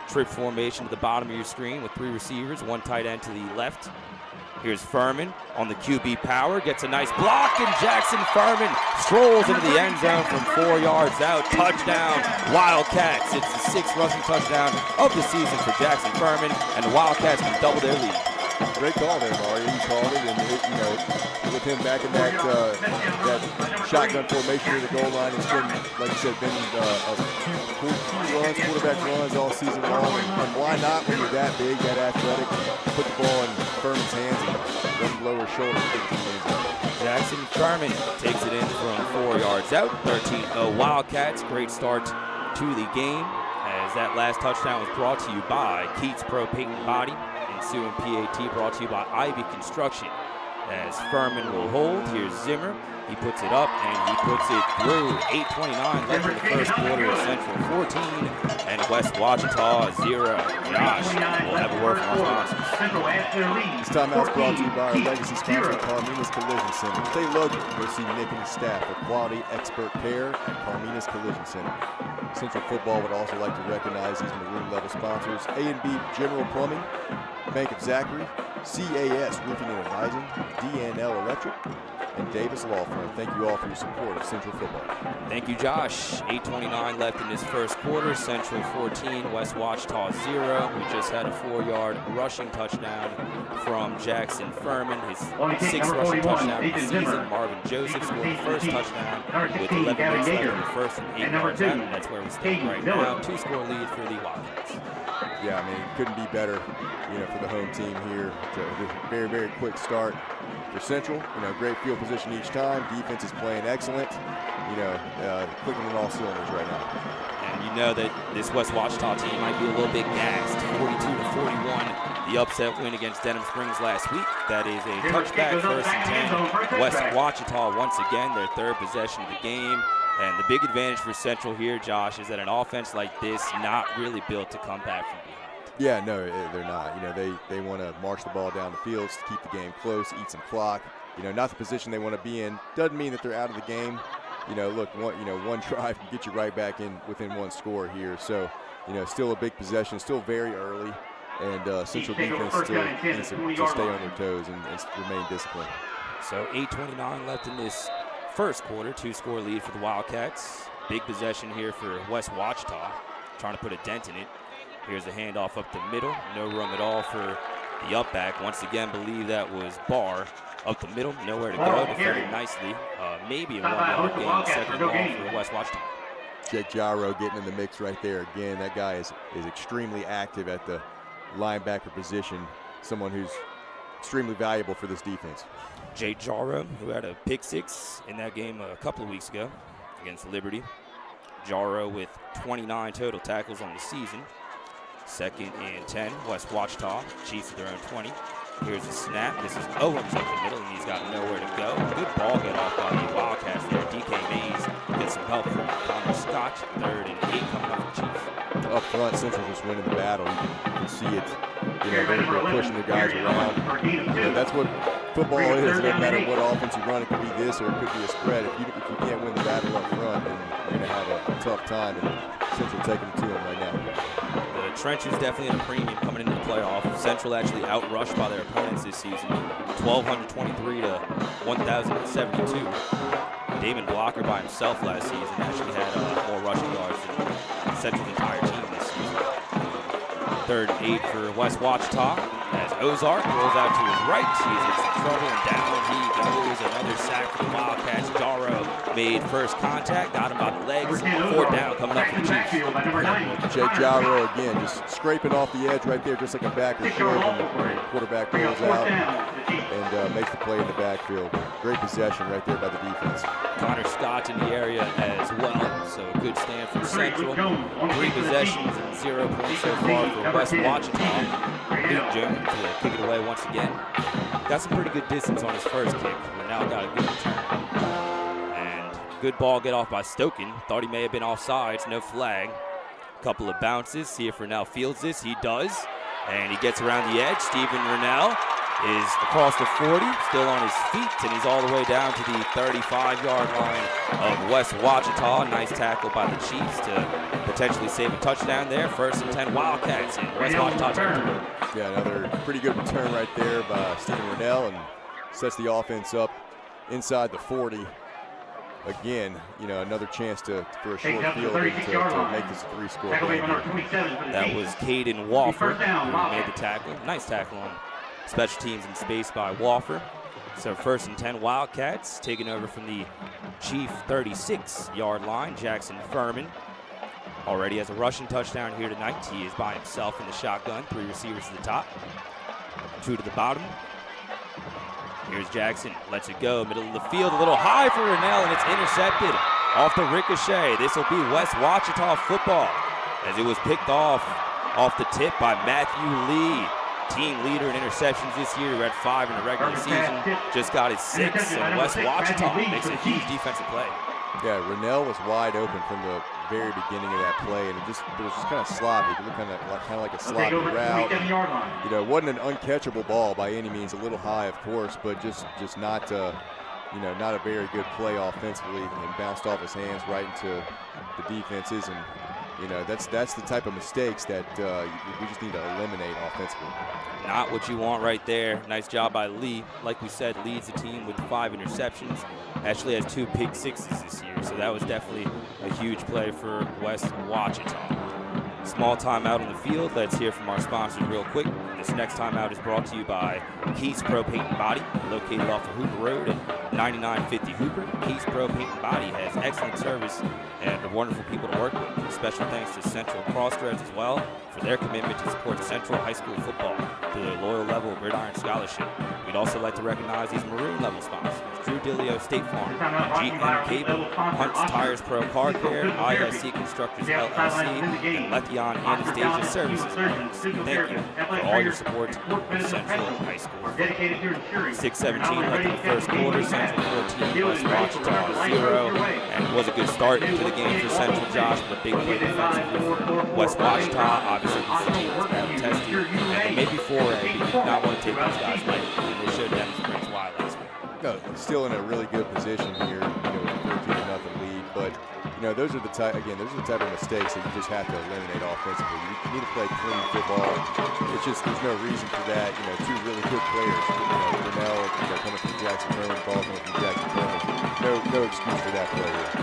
Trip formation to the bottom of your screen with 3 receivers, 1 tight end to the left. Here's Furman on the QB power, gets a nice block, and Jackson Furman strolls into the end zone from 4 yards out. Touchdown, Wildcats. It's the 6th rushing touchdown of the season for Jackson Furman, and the Wildcats can double their lead. Great call there, Mario. You called it, and you know, with him back in that shotgun formation near the goal line, it's been, like you said, been quarterback runs all season long. And why not when you're that big, that athletic? Put the ball in Furman's hands and run below his shoulder. Jackson Furman takes it in from 4 yards out. 13-0 Wildcats. Great start to the game, as that last touchdown was brought to you by Keats Pro Paint and Body. Sue and PAT, brought to you by Ivy Construction. As Furman will hold, here's Zimmer. He puts it up and he puts it through. 8:29 left in the first quarter. Central 14 and West Ouachita 0. Josh, we'll have a word from our sponsors. This timeout's brought to you by our legacy sponsor, Carmina's Collision Center. Stay local. Go see Nick and his staff for quality expert care at Carmina's Collision Center. Central Football would also like to recognize these maroon level sponsors: A&B General Plumbing, Bank of Zachary, CAS Roofing and Advising, DNL Electric, and Davis Law Firm. Thank you all for your support of Central Football. Thank you, Josh. 8:29 left in this first quarter. Central 14, West Ouachita 0. We just had a 4-yard rushing touchdown from Jackson Furman, his 6th rushing touchdown of the season. Marvin Joseph scored the first touchdown with 11 minutes left in the first and 8 yards out, and that's where we stand right now. 2-score lead for the Wildcats. Yeah, I mean, it couldn't be better, you know, for the home team here. Very, very quick start for Central. You know, great field position each time. Defense is playing excellent. You know, clicking on all cylinders right now. And you know that this West Ouachita team might be a little bit gassed. 42-41, the upset win against Denham Springs last week. That is a touchback, first and 10. West Ouachita once again, their 3rd possession of the game. And the big advantage for Central here, Josh, is that an offense like this not really built to come back from behind. Yeah, no, they're not. You know, they want to march the ball down the field to keep the game close, eat some clock. You know, not the position they want to be in. Doesn't mean that they're out of the game. You know, look, one drive can get you right back in within 1 score here. So, you know, still a big possession, still very early, and Central defense still needs to stay on their toes and remain disciplined. So 8:29 left in this first quarter, 2-score lead for the Wildcats. Big possession here for West Ouachita, trying to put a dent in it. Here's the handoff up the middle. No room at all for The up back, once again, believe that was Barr. Up the middle, nowhere to go, defended nicely. Maybe a 1 yard gain, second and long for West Ouachita. Jake Gyro getting in the mix right there. Again, that guy is extremely active at the linebacker position, someone who's extremely valuable for this defense. Jake Gyro, who had a pick six in that game a couple of weeks ago against Liberty. Gyro with 29 total tackles on the season. Second and 10, West Ouachita, Chiefs at their own 20. Here's the snap. This is Owens up the middle, and he's got nowhere to go. Good ball get off by the Wildcats there. DK Mays gets some help from Connor Scott. 3rd and 8 coming up for Chiefs. Up front, Central just winning the battle. You can see it. They're pushing the guys around. That's what football is. It doesn't matter what offense you run. It could be this or it could be a spread. If you can't win the battle up front, then you're going to have a tough time. And Central taking it to them right now. The trench is definitely at a premium coming into the playoff. Central actually outrushed by their opponents this season, 1,223 to 1,072. Damon Blocker by himself last season actually had more rushing yards than Central's entire team this season. 3rd and 8 for West Ouachita as Ozark rolls out to his right. He's in some trouble and down he goes. Another sack for the Wildcats. Jaro made first contact, got him by the legs. 4th down coming up for the Chiefs. Jake Gyro again, just scraping off the edge right there, just like a backer should. And the quarterback rolls out and makes the play in the backfield. Great possession right there by the defense. Connor Scott in the area as well, so a good stand for Central. 3 possessions and 0 points so far for West Ouachita. Luke Jones will kick it away once again. Got some pretty good distance on his first kick, but now got a good return. And good ball get off by Stoken. Thought he may have been offsides, no flag. Couple of bounces, see if Rennell fields this. He does, and he gets around the edge. Stephen Rennell is across the 40, still on his feet, and he's all the way down to the 35-yard line of West Ouachita. Nice tackle by the Chiefs to potentially save a touchdown there. 1st and 10 Wildcats in West Ouachita territory. Yeah, another pretty good return right there by Stephen Rennell, and sets the offense up inside the 40. Again, another chance for a short field and to make this a 3-score game here. That was Caden Walfer who made the tackle. Nice tackle on special teams in space by Walfer. So 1st and 10 Wildcats taking over from the Chief 36-yard line. Jackson Furman already has a rushing touchdown here tonight. He is by himself in the shotgun. 3 receivers to the top, 2 to the bottom. Here's Jackson, lets it go, middle of the field, a little high for Rennell, and it's intercepted off the ricochet. This will be West Ouachita football as it was picked off the tip by Matthew Lee. Team leader in interceptions this year. He had 5 in the regular season, just got his 6th, and West Ouachita makes a huge defensive play. Yeah, Rennell was wide open from the very beginning of that play, and it was just kind of sloppy. It looked kind of like a sloppy route. It wasn't an uncatchable ball by any means. A little high, of course, but just not not a very good play offensively, and bounced off his hands right into the defenses. And that's the type of mistakes that we just need to eliminate offensively. Not what you want right there. Nice job by Lee. Like we said, leads the team with 5 interceptions. Actually has 2 pick sixes this year, so that was definitely a huge play for West Ouachita. Small timeout on the field. Let's hear from our sponsors real quick. This next timeout is brought to you by Keys Pro Paint and Body, located off of Hooper Road at 9950 Hooper. Keys Pro Paint and Body has excellent service and are wonderful people to work with. Special thanks to Central Crossroads as well for their commitment to support Central High School football through their loyal level of Gridiron Scholarship. We'd also like to recognize these maroon level sponsors: Drew Dillio State Farm, GM Cable, Hunt's Tires Pro Car Care, ISC Constructors LLC, and Letheon Anastasia Services. Thank you for all your support of Central High School. 6:17 left in the first quarter. Central 14, West Ouachita 0. And it was a good start to the game for Central, Josh, but a big play defensively for West Ouachita. Obviously, this team was battle tested, and maybe 4A, but you did not want to take these guys lightly, and they showed Dennis Springs why last week. No, still in a really good position here, with a 14-0 lead, but those are the type of mistakes that you just have to eliminate offensively. You need to play clean football. It's just there's no reason for that. 2 really good players. Rennell, coming from Jackson Furman, ball coming from Jackson Furman. No excuse for that play here.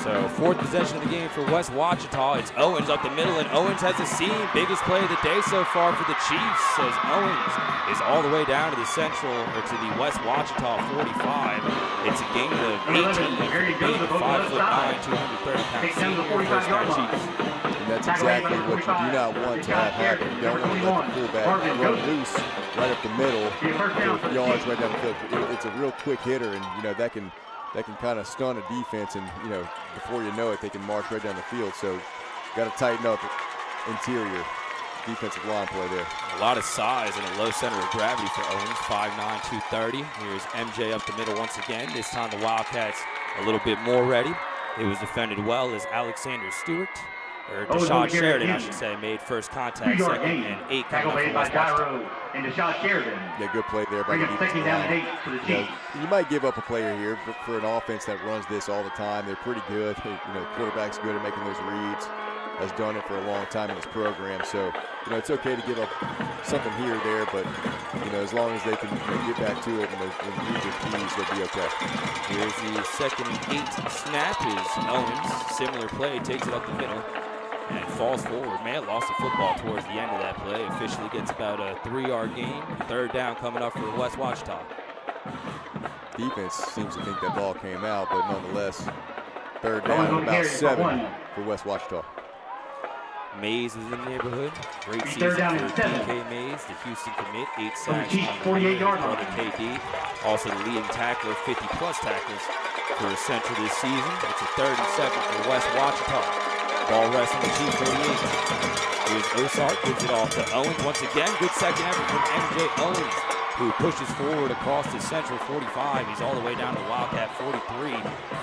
So 4th possession of the game for West Ouachita. It's Owens up the middle, and Owens has a seam. Biggest play of the day so far for the Chiefs, as Owens is all the way down to the the West Ouachita 45. It's a gain of 18 for the big 5'9", 230-pound senior first-down Chiefs. And that's exactly what you do not want to have happen. You don't want to let the fullback run loose right up the middle for yards right down the field. It's a real quick hitter, and that can kind of stun a defense, and before you know it, they can march right down the field. So got to tighten up interior defensive line play there. A lot of size and a low center of gravity for Owens, 5'9", 230. Here's MJ up the middle once again. This time the Wildcats a little bit more ready. It was defended well as Alexander Stewart, or Deshaun Sheridan, I should say, made first contact, 2nd and 8 coming up from West Ouachita. And Deshaun Sheridan. Yeah, good play there by the defensive line. You might give up a player here for an offense that runs this all the time. They're pretty good. Quarterback's good at making those reads. Has done it for a long time in his program. So, it's okay to give up something here or there, but, as long as they can get back to it and read their keys, they'll be okay. Here's the 2nd and 8 snap is Owens. Similar play, takes it up the middle and falls forward. Man, lost the football towards the end of that play. Officially gets about a 3-yard gain. 3rd down coming up for West Ouachita. Defense seems to think that ball came out, but nonetheless, 3rd down, about 7 for West Ouachita. Mays is in the neighborhood. Great season for DK Mays, the Houston commit. 8 sacks on the 48-yard brother KD. Also the leading tackler, 50-plus tackles for Central this season. It's a 3rd and 7 for West Ouachita. Ball rests on the Chief 38. Here's Osart, gives it off to Owens once again. Good second effort from MJ Owens, who pushes forward across the Central 45. He's all the way down to Wildcat 43.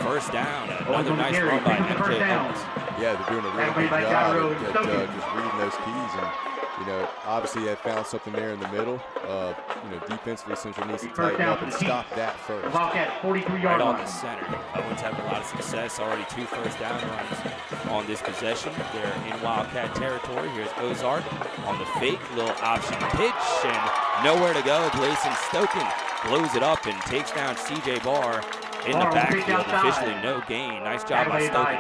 1st down. Another nice run by MJ Owens. Yeah, they're doing a really good job at just reading those keys, and obviously they found something there in the middle. Defensively, Central needs to tighten up and stop that first. Right on the center. Owens having a lot of success. Already 2 first-down runs on this possession. They're in Wildcat territory. Here's Ozark on the fake, little option pitch, and nowhere to go. Blayson Stoken blows it up and takes down C.J. Barr in the backfield. Officially no gain. Nice job by Stoken.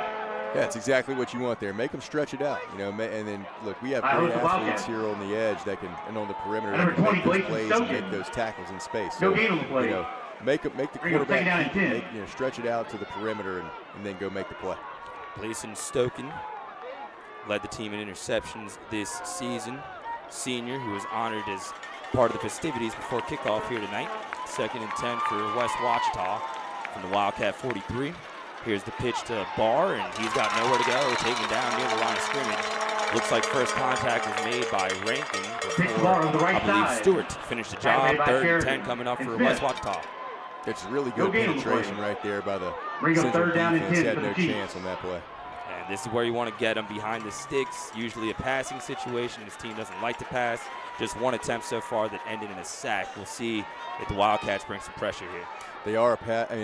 Yeah, it's exactly what you want there. Make them stretch it out, and then look, we have great athletes here on the edge and on the perimeter that can make those plays and make those tackles in space. So, make the quarterback stretch it out to the perimeter and then go make the play. Blayson Stoken led the team in interceptions this season. Senior, who was honored as part of the festivities before kickoff here tonight. 2nd and 10 for West Ouachita from the Wildcat 43. Here's the pitch to Barr, and he's got nowhere to go, taken down near the line of scrimmage. Looks like first contact was made by Rankin before, I believe, Stewart finished the job. 3rd and 10 coming up for West Ouachita. It's really good penetration right there by the Central defense. Had no chance on that play. And this is where you want to get them behind the sticks. Usually a passing situation. This team doesn't like to pass. Just 1 attempt so far that ended in a sack. We'll see if the Wildcats bring some pressure here. They are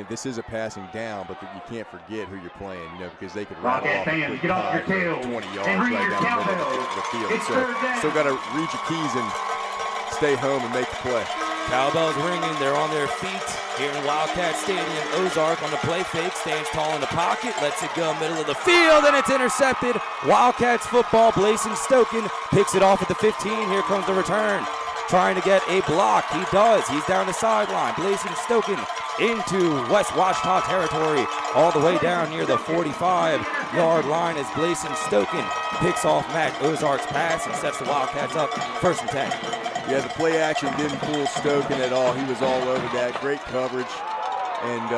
this is a passing down, but you can't forget who you're playing, because they could rattle off a quick drive for 20 yards right down the middle of the field. So still got to read your keys and stay home and make the play. Cowbells ringing. They're on their feet here in Wildcat Stadium. Ozark on the play fake, stands tall in the pocket, lets it go middle of the field, and it's intercepted. Wildcats football. Blayson Stoken picks it off at the 15. Here comes the return. Trying to get a block. He does. He's down the sideline. Blayson Stoken into West Ouachita territory, all the way down near the 45-yard line as Blayson Stoken picks off Mac Ozark's pass and sets the Wildcats up 1st and 10. Yeah, the play action didn't fool Stoken at all. He was all over that. Great coverage, and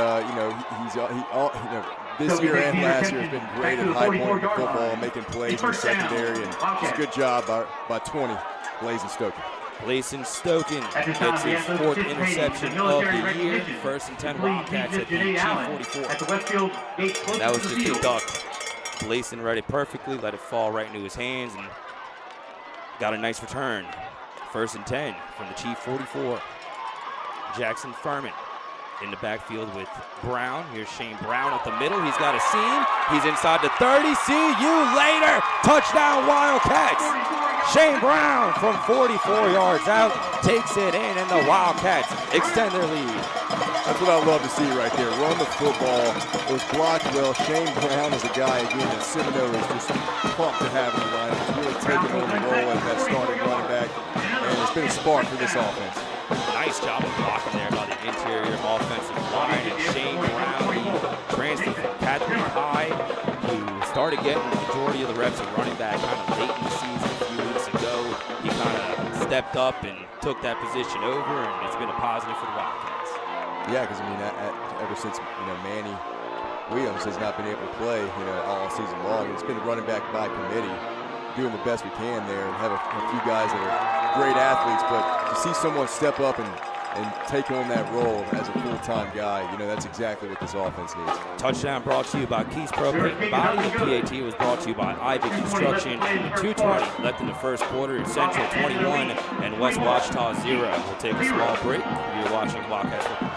this year and last year has been great at high point football, making plays in the secondary, and it's a good job by 20, Blayson Stoken. Blayson Stoken gets his 4th interception of the year. 1st and 10 Wildcats at the G44. That was just a duck. Blayson read it perfectly, let it fall right into his hands, and got a nice return. 1st and 10 from the Chief 44. Jackson Furman in the backfield with Brown. Here's Shane Brown up the middle. He's got a seam. He's inside the 30. See you later. Touchdown Wildcats. Shane Brown from 44 yards out takes it in, and the Wildcats extend their lead. That's what I love to see right there. Run the football. It was blocked well. Shane Brown is a guy, again, that Cimino is just pumped to have in the lineup. He's really taking over the role as that starting running back, and it's been a spark for this offense. Nice job of blocking there by the interior offensive line. And Shane Brown, the transfer from Catholic High, who started getting the majority of the reps at running back kind of late in the season a few weeks ago. He kind of stepped up and took that position over, and it's been a positive for the Wildcats. Yeah, because, I mean, ever since, Manny Williams has not been able to play, all season long, it's been running back by committee, doing the best we can there, and have a few guys that are great athletes, but to see someone step up and take on that role as a full-time guy, that's exactly what this offense needs. Touchdown brought to you by Keys Pro Paint and Body. PAT was brought to you by Ivy Construction. 2:20 left in the first quarter. It's Central 21 and West Ouachita 0. We'll take a small break. You're watching Wildcats Football.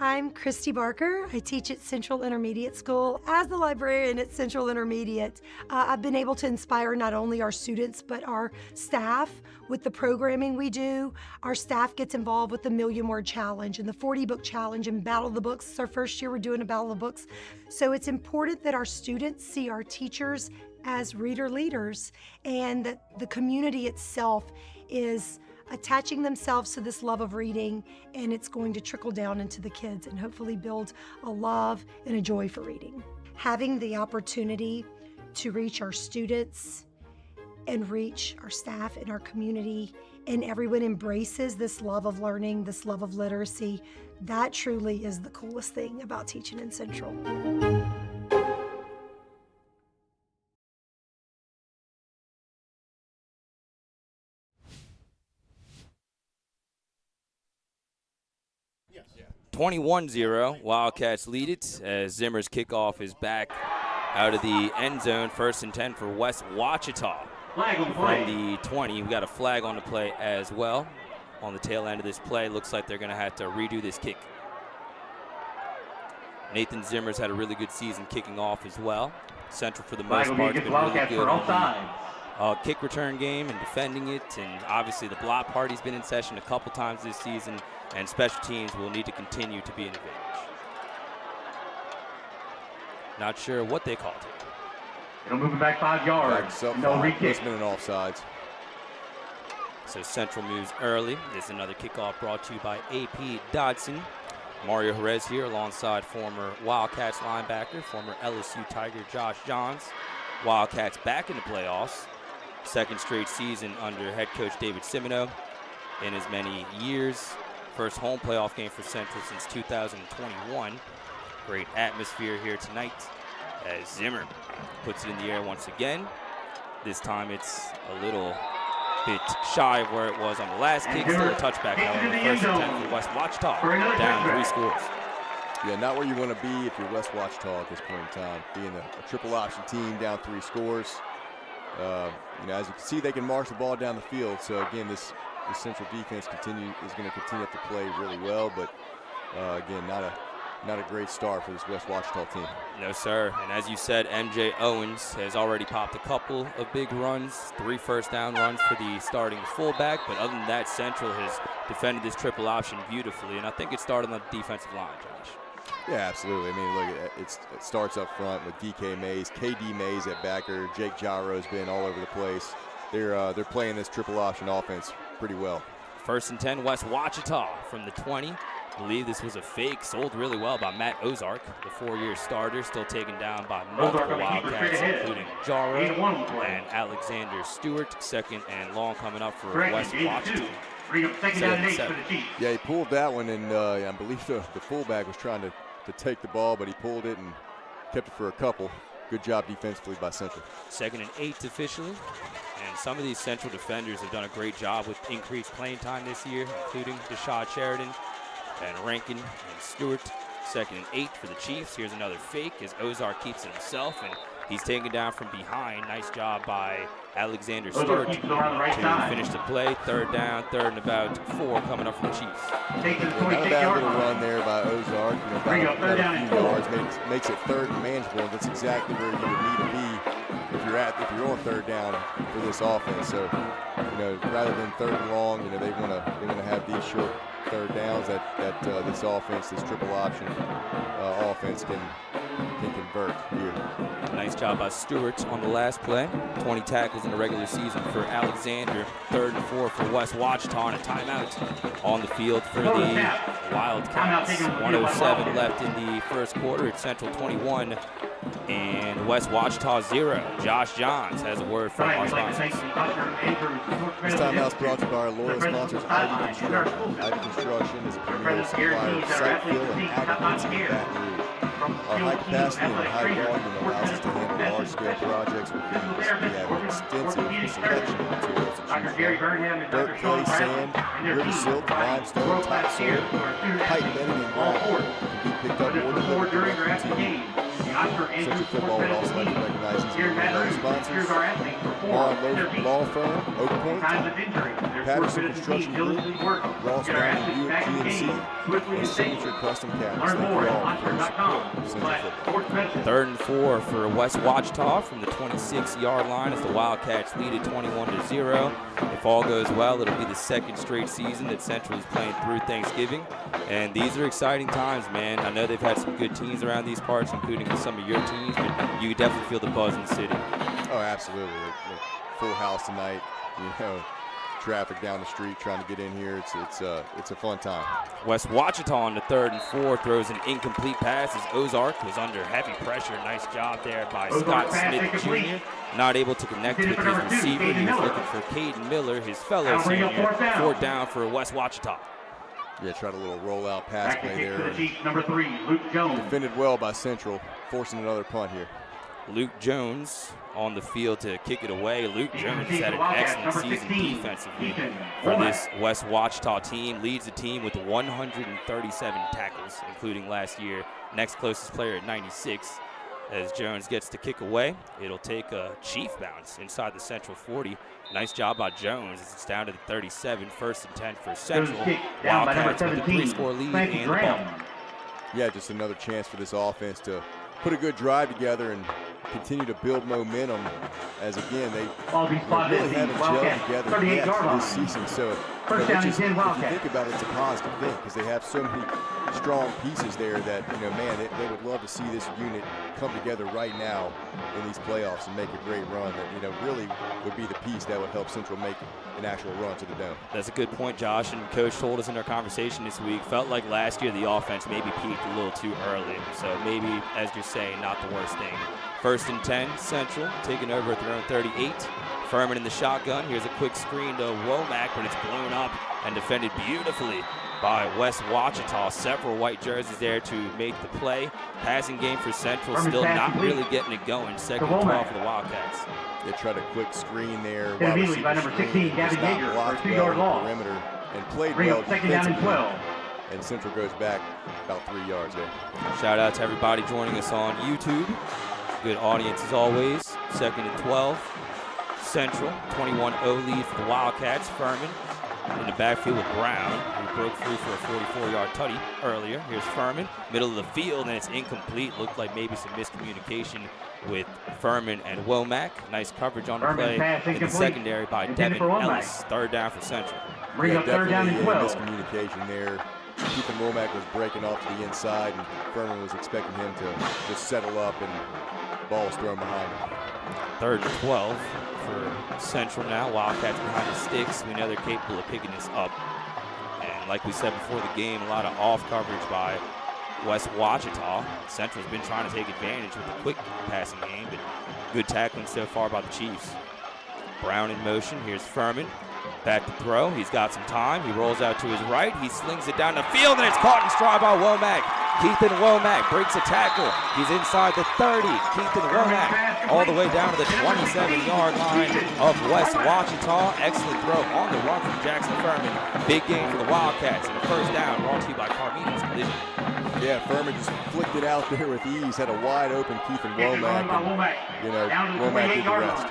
I'm Christy Barker. I teach at Central Intermediate School. As the librarian at Central Intermediate, I've been able to inspire not only our students, but our staff with the programming we do. Our staff gets involved with the Million-Word Challenge and the 40-Book Challenge and Battle of the Books. It's our first year we're doing a Battle of the Books. So it's important that our students see our teachers as reader leaders, and that the community itself is attaching themselves to this love of reading, and it's going to trickle down into the kids and hopefully build a love and a joy for reading. Having the opportunity to reach our students and reach our staff and our community, and everyone embraces this love of learning, this love of literacy, that truly is the coolest thing about teaching in Central. 21-0, Wildcats lead it as Zimmer's kickoff is back out of the end zone. 1st and 10 for West Ouachita. From the 20, we got a flag on the play as well. On the tail end of this play, looks like they're going to have to redo this kick. Nathan Zimmer's had a really good season kicking off as well. Central, for the most part, has been really good on the kick return game and defending it, and obviously the block party's been in session a couple times this season, and special teams will need to continue to be an advantage. Not sure what they called it. It'll move it back 5 yards. No re-kick. And offsides. So Central moves early. This is another kickoff brought to you by AP Dodson. Mario Jerez here alongside former Wildcats linebacker, former LSU Tiger Josh Johns. Wildcats back in the playoffs. 2nd straight season under head coach David Cimino in as many years. First home playoff game for Central since 2021. Great atmosphere here tonight as Zimmer puts it in the air once again. This time it's a little bit shy of where it was on the last kick. Still a touchback, however. 1st and 10 for West Ouachita, down 3 scores. Yeah, not where you want to be if you're West Ouachita at this point in time. Being a triple option team, down 3 scores. As you can see, they can march the ball down the field. So again, this Central defense is going to continue to play really well, but again, not a great start for this West Ouachita team. No, sir. And as you said, MJ Owens has already popped a couple of big runs, 3 first down runs for the starting fullback. But other than that, Central has defended this triple option beautifully, and I think it started on the defensive line, Josh. Yeah, absolutely. I mean, look, it starts up front with DK Mays, KD Mays at backer. Jake Gyro's been all over the place. They're playing this triple option offense pretty well. 1st and 10, West Ouachita from the 20. I believe this was a fake, sold really well by Matt Ozark, the 4-year starter, still taken down by multiple Wildcats, including Jaro and Alexander Stewart. 2nd and long coming up for West Ouachita. 7-7. Yeah, he pulled that one, and I believe the fullback was trying to take the ball, but he pulled it and kept it for a couple. Good job defensively by Central. 2nd and 8 officially. And some of these Central defenders have done a great job with increased playing time this year, including Deshaun Sheridan and Rankin and Stewart. 2nd and 8 for the Chiefs. Here's another fake as Ozark keeps it himself, and he's taken down from behind. Nice job by Alexander Stewart to finish the play. 3rd down, 3rd and about 4 coming up from the Chiefs. Not a bad little run there by Ozark. Got a few yards, makes it 3rd and manageable. That's exactly where you would need to be if you're on 3rd down for this offense. So, rather than 3rd and long, they want to have these short 3rd downs that this offense, this triple option offense can convert here. Nice job by Stewart on the last play. 20 tackles in the regular season for Alexander. 3rd and 4 for West Ouachita, and a timeout on the field for the Wildcats. 1:07 left in the first quarter. It's Central 21 and West Ouachita 0. Josh Johns has a word from our sponsors. This timeout's brought to you by our loyal sponsors, Ivy Construction. Ivy Construction is a premier supplier of site fill and aggregates in Baton Rouge. Our high capacity and high volume allows us to handle large-scale projects with ease. We have an extensive selection of materials to choose from: dirt, clay, sand, river silt, limestone, topsoil, pipe bedding, and gravel. Can be picked up or delivered directly to you. Central Football would also like to recognize these loyal sponsors: Law Firm, Oak Point, Patterson Construction Group, Ross Downey Buick GMC, and Signature Custom Cabinets. Thank you all for your support of Central Football. 3rd and 4 for West Ouachita from the 26-yard line as the Wildcats lead at 21-0. If all goes well, it'll be the 2nd straight season that Central is playing through Thanksgiving. And these are exciting times, man. I know they've had some good teams around these parts, including some of your teams, but you definitely feel the buzz in the city. Oh, absolutely. Full house tonight, traffic down the street trying to get in here. It's a fun time. West Ouachita on the 3rd and 4 throws an incomplete pass as Ozark was under heavy pressure. Nice job there by Scott Smith Jr. Not able to connect with his receiver. He was looking for Caden Miller, his fellow senior. 4th down for West Ouachita. Yeah, tried a little rollout pass play there. Number 3, Luke Jones. Defended well by Central, forcing another punt here. Luke Jones on the field to kick it away. Luke Jones has had an excellent season defensively for this West Ouachita team. Leads the team with 137 tackles, including last year. Next closest player at 96. As Jones gets to kick away, it'll take a Chief bounce inside the Central 40. Nice job by Jones as it's down to the 37. 1st and 10 for Central. Wildcats with a 3-score lead and the ball. Yeah, just another chance for this offense to put a good drive together and continue to build momentum, as again they really haven't gelled together yet this season. So if you think about it, it's a positive thing because they have so many strong pieces there that they would love to see this unit come together right now in these playoffs and make a great run that really would be the piece that would help Central make an actual run to the Dome. That's a good point, Josh, and Coach told us in our conversation this week, felt like last year the offense maybe peaked a little too early, so maybe, as you're saying, not the worst thing. 1st and 10, Central taking over at their own 38. Furman in the shotgun. Here's a quick screen to Womack, but it's blown up and defended beautifully by West Ouachita. Several white jerseys there to make the play. Passing game for Central, still not really getting it going. 2nd and 12 for the Wildcats. They tried a quick screen there. Immediately by number 16, Gavin Yeager for a 2-yard loss. Perimeter and played well 2nd down and 12. And Central goes back about 3 yards there. Shout out to everybody joining us on YouTube. Good audience as always. 2nd and 12. Central, 21-0 lead for the Wildcats. Furman in the backfield with Brown, who broke free for a 44-yard tutty earlier. Here's Furman, middle of the field, and it's incomplete. Looked like maybe some miscommunication with Furman and Womack. Nice coverage on the play in the secondary by Devin Ellis. 3rd down for Central. Yeah, definitely miscommunication there. Ethan Womack was breaking off to the inside, and Furman was expecting him to just settle up, and the ball was thrown behind him. 3rd and 12 for Central now. Wildcats behind the sticks. We know they're capable of picking this up. And like we said before the game, a lot of off coverage by West Ouachita. Central's been trying to take advantage with a quick passing game, but good tackling so far by the Chiefs. Brown in motion. Here's Furman. Back to throw. He's got some time. He rolls out to his right. He slings it down the field, and it's caught in stride by Womack. Keithan Womack breaks a tackle. He's inside the 30. Keithan Womack all the way down to the 27-yard line of West Ouachita. Excellent throw on the run from Jackson Furman. Big game for the Wildcats, and the 1st down brought to you by Carmina's Collision. Yeah, Furman just flicked it out there with ease, had a wide open Keith and Womack, and Womack did the rest.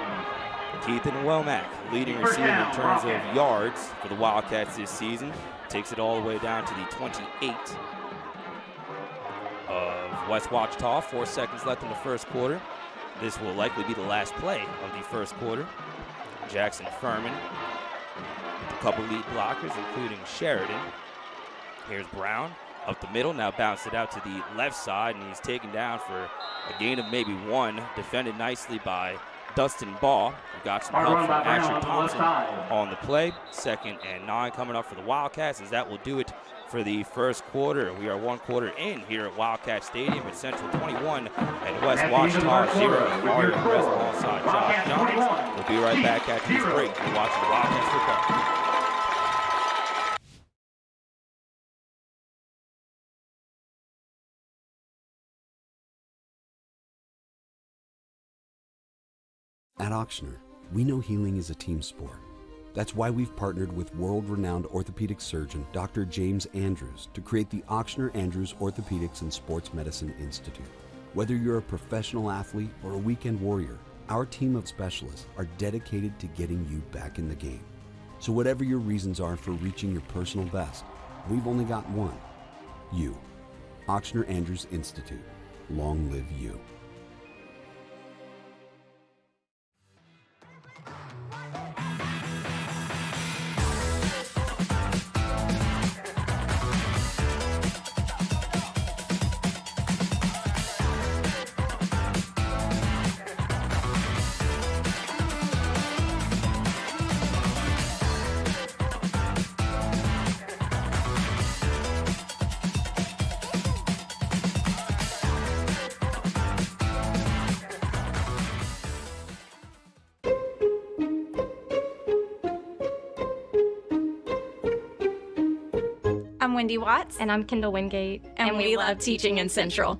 Keith and Womack, leading receiver in terms of yards for the Wildcats this season, takes it all the way down to the 28 of West Ouachita. 4 seconds left in the first quarter. This will likely be the last play of the first quarter. Jackson Furman with a couple lead blockers, including Sheridan. Here's Brown up the middle, now bounced it out to the left side, and he's taken down for a gain of maybe 1, defended nicely by Dustin Ball, who got some help from Asher Thompson on the play. 2nd and 9 coming up for the Wildcats, as that will do it for the first quarter. We are 1 quarter in here at Wildcat Stadium at Central 21 and West Ouachita 0. Mario Perez alongside Josh Jones. We'll be right back after this break. You're watching Wildcats football. At Auctioner, we know healing is a team sport. That's why we've partnered with world-renowned orthopedic surgeon Dr. James Andrews to create the Auctioner Andrews Orthopedics and Sports Medicine Institute. Whether you're a professional athlete or a weekend warrior, our team of specialists are dedicated to getting you back in the game. So whatever your reasons are for reaching your personal best, we've only got one: you. Auctioner Andrews Institute. Long live you. I'm Wendy Watts. And I'm Kendall Wingate. And we love teaching in Central.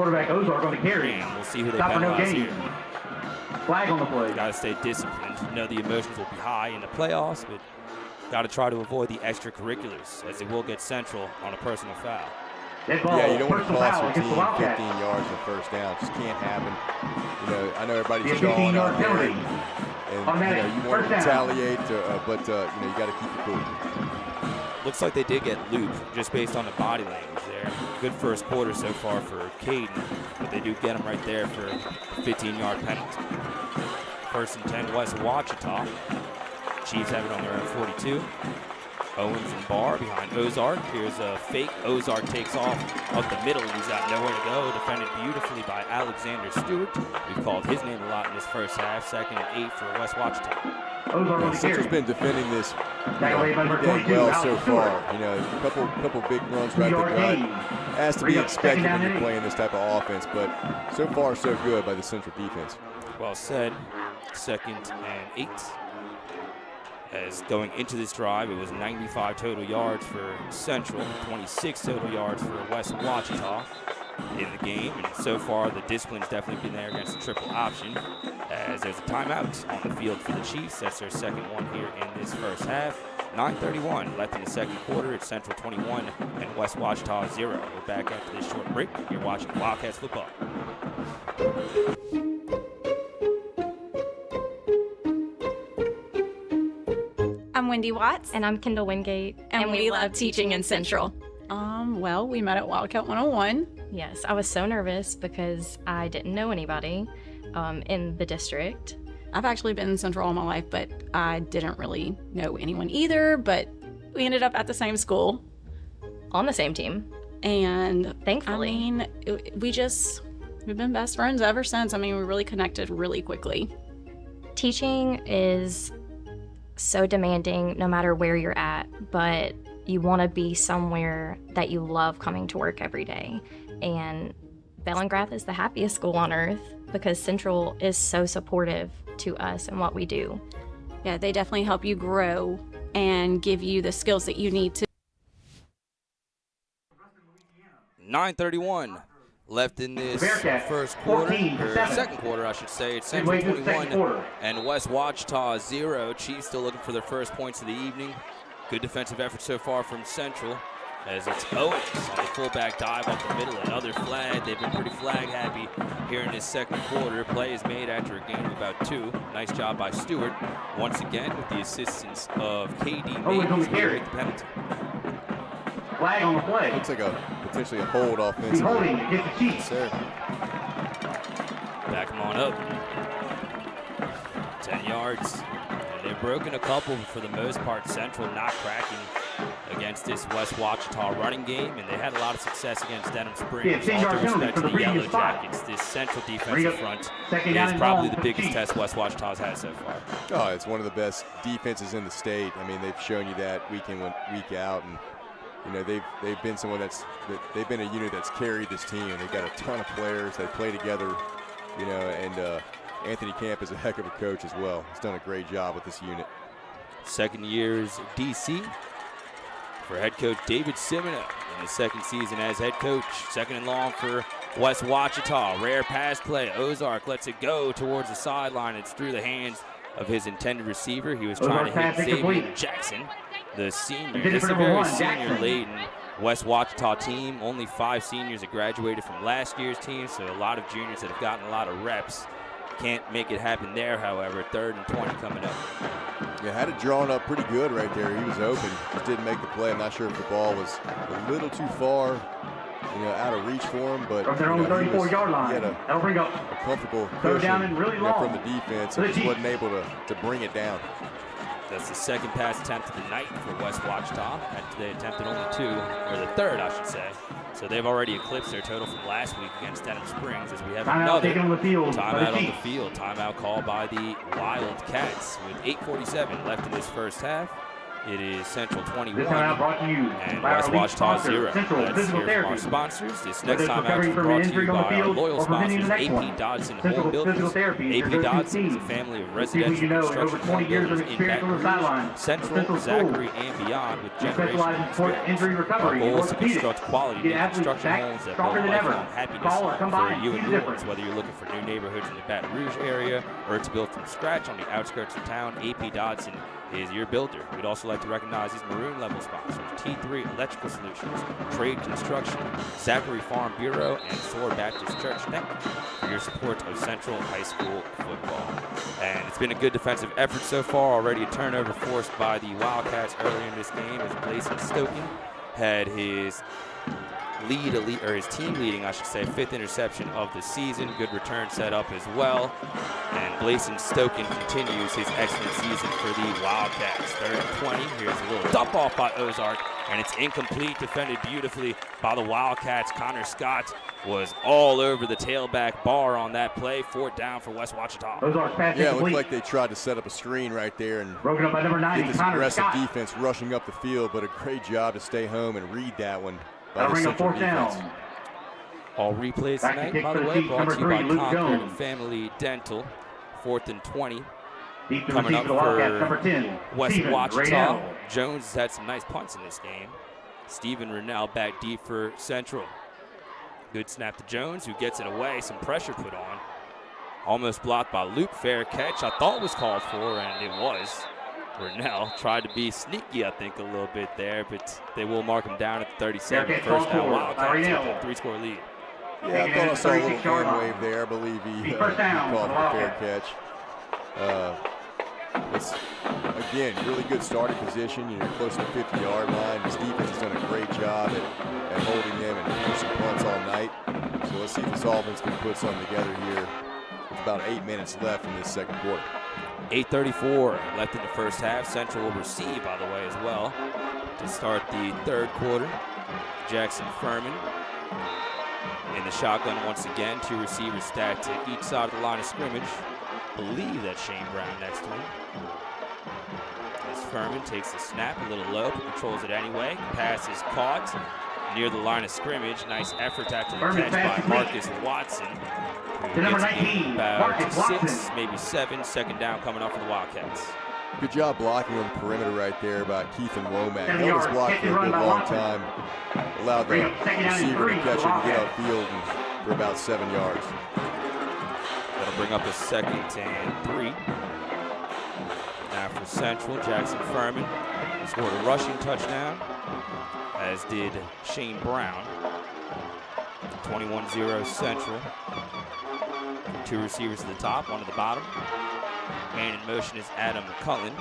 Quarterback Ozark on the carry. And we'll see who they Stop for no penalize gain. here. Flag on the play. Got to stay disciplined. Know the emotions will be high in the playoffs, but got to try to avoid the extracurriculars, as they will get Central on a personal foul. Dead ball. Yeah, you don't want to Personal cost foul your against team the Wildcats. 15 yards in the first down. It just can't happen. You know, I know everybody's Be a jawing 15-yard out there, penalty. and Automatic. you want First to down. retaliate, but you know, you got to keep it cool. Looks like they did get looped just based on the body language there. Good first quarter so far for Caden, but they do get him right there for a 15-yard penalty. First and 10, West Ouachita. Chiefs have it on their own 42. Owens and Barr behind Ozark. Here's a fake. Ozark takes off up the middle, and he's got nowhere to go. Defended beautifully by Alexander Stewart. We've called his name a lot in this first half. Second and 8 for West Ouachita. Ozark on the Central's carry. been defending this Back away by number pretty 22, well so Alex far. Stewart. You know, a couple big runs right Yard there. gain. Has to Bring be up second expected down when you're and 8. playing this type of offense, but so far so good by the Central defense. Well said. Second and 8. As going into this drive, it was 95 total yards for Central, 26 total yards for West Ouachita in the game. And so far, the discipline's definitely been there against the triple option, as there's a timeout on the field for the Chiefs. That's their second one here in this first half. 9:31 left in the second quarter. It's Central 21 and West Ouachita 0. We're back after this short break. You're watching Wildcats football. I'm Wendy Watts, And I'm Kendall Wingate. and we love teaching in Central. Well, we met at Wildcat 101. Yes, I was so nervous because I didn't know anybody in the district. I've actually been in Central all my life, but I didn't really know anyone either, but we ended up at the same school. On the same team, And thankfully. I mean, we've been best friends ever since. I mean, we really connected really quickly. Teaching is so demanding no matter where you're at, but you want to be somewhere that you love coming to work every day. And Bellingrath is the happiest school on earth because Central is so supportive to us and what we do. Yeah, they definitely help you grow and give you the skills that you need to. 9:31 left in this Bearcats, first quarter, 14-7. or second quarter, I should say. It's Central Midway through the second 21 quarter. and West Ouachita 0. Chiefs still looking for their first points of the evening. Good defensive effort so far from Central, as it's Owens on the fullback dive up the middle. Another flag. They've been pretty flag happy here in this second quarter. Play is made after a gain of about 2. Nice job by Stewart. Once again, with the assistance of KD Owens on the Mays, who carry. make the penalty. Flag on the play. Looks like potentially a hold Be offensively. holding against the Chiefs. Sir. Back him on up. 10 yards. And they've broken a couple, but for the most part, Central not cracking against this West Ouachita running game, and they had a lot of success against Denham Springs. Yeah, 10-yard All due penalty respect for to the the Yellow previous spot. Jackets, this Central Bring defensive up front second down is and probably long the for the biggest Chiefs. test West Ouachita's had so far. Oh, it's one of the best defenses in the state. I mean, they've shown you that week in, week out, and you know they've been they've been a unit that's carried this team. They've got a ton of players that play together, you know, and Anthony Camp is a heck of a coach as well. He's done a great job with this unit. Second year's DC for head coach David Simino in his second season as head coach. Second and long for West Ouachita. Rare pass play. Ozark lets it go towards the sideline. It's through the hands of his intended receiver. He was trying to Ozark pass hit Xavier incomplete. Jackson, the senior. Intended This is for a number very 1, senior-laden West Ouachita team. Only 5 seniors that graduated from last year's team, so a lot of juniors that have gotten a lot of reps. Can't make it happen there, however. 3rd and 20 coming up. Yeah, had it drawn up pretty good right there. He was open, just didn't make the play. I'm not sure if the ball was a little too far, you know, out of reach for him, but From their you own know, he 34-yard line. had That'll bring up a comfortable third down cushion, and really you know, from long the defense, for the and just Chiefs. wasn't able to bring it down. That's the second pass attempt of the night for West Ouachita. They attempted only 2, or the third, I should say. So they've already eclipsed their total from last week against Denham Springs, as we have timeout another taken on the field by timeout the on the Chiefs. field. Timeout called by the Wildcats with 8:47 left in this first half. It is Central 21 This time out brought to you and by West our lead Ouachita sponsor, 0. Central Let's Physical hear from our Therapy. sponsors. This Whether next it's time out recovering is from brought an to injury you on the by our field loyal or preventing sponsors, the next AP one. Dodson Central Home Builders. Physical Therapy is your AP go-to Dodson is a team. family of The people residential you know and construction over 20 home years of builders in experience on the Baton Rouge, sidelines. Central, Zachary, and beyond with We specialize generational in sports injury experience. Our recovery and goal is to orthopedics. construct quality Get new athletes construction back homes that stronger build than ever. lifelong happiness Call or come by for and you see and the yours. difference. Whether you're looking for new neighborhoods in the Baton Rouge area or to build from scratch on the outskirts of town, AP Dodson is your builder. We'd also like to recognize these maroon level sponsors: T3 Electrical Solutions, Trade Construction, Zachary Farm Bureau, and Thor Baptist Church. Thank you for your support of Central High School football. And it's been a good defensive effort so far. Already a turnover forced by the Wildcats earlier in this game as Blason Stoken had his his team leading, I should say, 5th interception of the season. Good return set up as well. And Blason Stoken continues his excellent season for the Wildcats. 3rd and 20. Here's a little dump off by Ozark, and it's incomplete, defended beautifully by the Wildcats. Connor Scott was all over the tailback bar on that play. 4th down for West Ouachita. Ozark's pass Yeah, it incomplete. looked like they tried to set up a screen right there and Broken up by number 90, get this Connor aggressive Scott. defense rushing up the field, but a great job to stay home and read that one by That'll the bring up Central 4th defense. down. All replays Back to tonight, kick by for the the way, Chiefs, brought number to you by 3, Luke Concord Jones. Family Dental. 4th and 20. Deep to Coming receive up for the Wildcats, for number 10, West Steven Ouachita. Raynell. Jones has had some nice punts in this game. Stephen Rennell back deep for Central. Good snap to Jones, who gets it away. Some pressure put on. Almost blocked by Luke. Fair catch. I thought was called for, and it was. Rennell tried to be sneaky, I think, a little bit there, but they will mark him down at the 37. Fair catch First called down, for Wildcats by with Rennell. a 3-score lead. Yeah, I thought I saw a little 36-yard hand line. wave there. I believe he First down called for for the a fair Wildcats. catch. It's, again, really good starting position. You're close to the 50-yard line. This defense has done a great job at holding them and forcing punts all night. So let's see if this offense can put something together here. With about 8 minutes left in this second quarter. 8:34 left in the first half. Central will receive, by the way, as well, to start the 3rd quarter. Jackson Furman in the shotgun once again. 2 receivers stacked to each side of the line of scrimmage. Believe that's Shane Brown next to him. As Furman takes the snap a little low, but controls it anyway. Pass is caught near the line of scrimmage. Nice effort after the Furman catch by pass Marcus Watson. To number Gets 19, about Marcus 6, Watson. maybe 7. 2nd down coming up for the Wildcats. Good job blocking on the perimeter right there by Keith and Womack. 7 Held his yards, block catch for a and run good by long Watson. time. Allowed the Bring up 2nd down and receiver 3 to for catch the it and get Wildcats. outfield for about 7 yards. That'll bring up a 2nd and 3. Now for Central, Jackson Furman scored a rushing touchdown, as did Shane Brown. 21-0 Central. 2 receivers at the top, 1 at the bottom. Man in motion is Adam McCullen.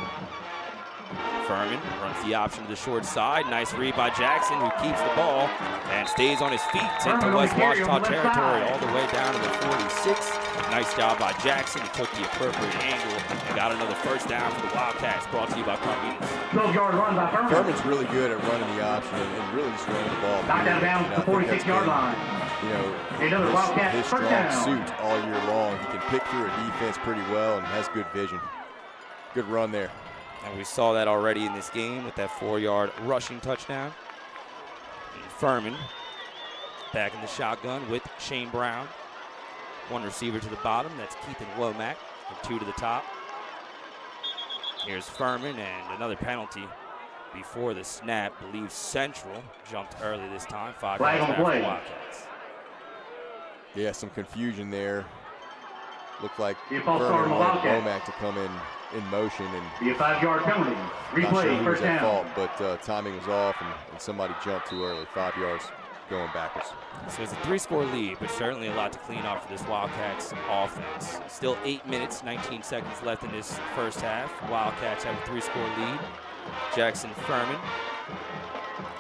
Furman runs the option to the short side. Nice read by Jackson, who keeps the ball and stays on his feet into Furman West on the carry Ouachita on the left territory, side. all the way down to the 46. Nice job by Jackson. He took the appropriate angle and got another 1st down for the Wildcats, brought to you by Carminas. 12-yard run by Furman. Furman's really good at running the option and really just running the ball. Knocked out of bounds And to I think that's 46-yard been, line. You know, Another Wildcat his first strong down. suit all year long. He can pick through a defense pretty well and has good vision. Good run there. And we saw that already in this game with that 4-yard rushing touchdown. And Furman back in the shotgun with Shane Brown. 1 receiver to the bottom, that's Keith and Womack, and 2 to the top. Here's Furman, and another penalty before the snap. Believe Central jumped early this time. 5 Flag yards on back for play. the Wildcats. Yeah, some confusion there. Looked like Be a false start Furman on the wanted Wildcats. Womack to come in motion, and Be a 5-yard penalty. not sure Replay, who was first at down. fault, but timing was off, and somebody jumped too early. 5 yards going backwards. So it's a 3-score lead, but certainly a lot to clean up for this Wildcats offense. Still 8 minutes, 19 seconds left in this first half. Wildcats have a 3-score lead. Jackson Furman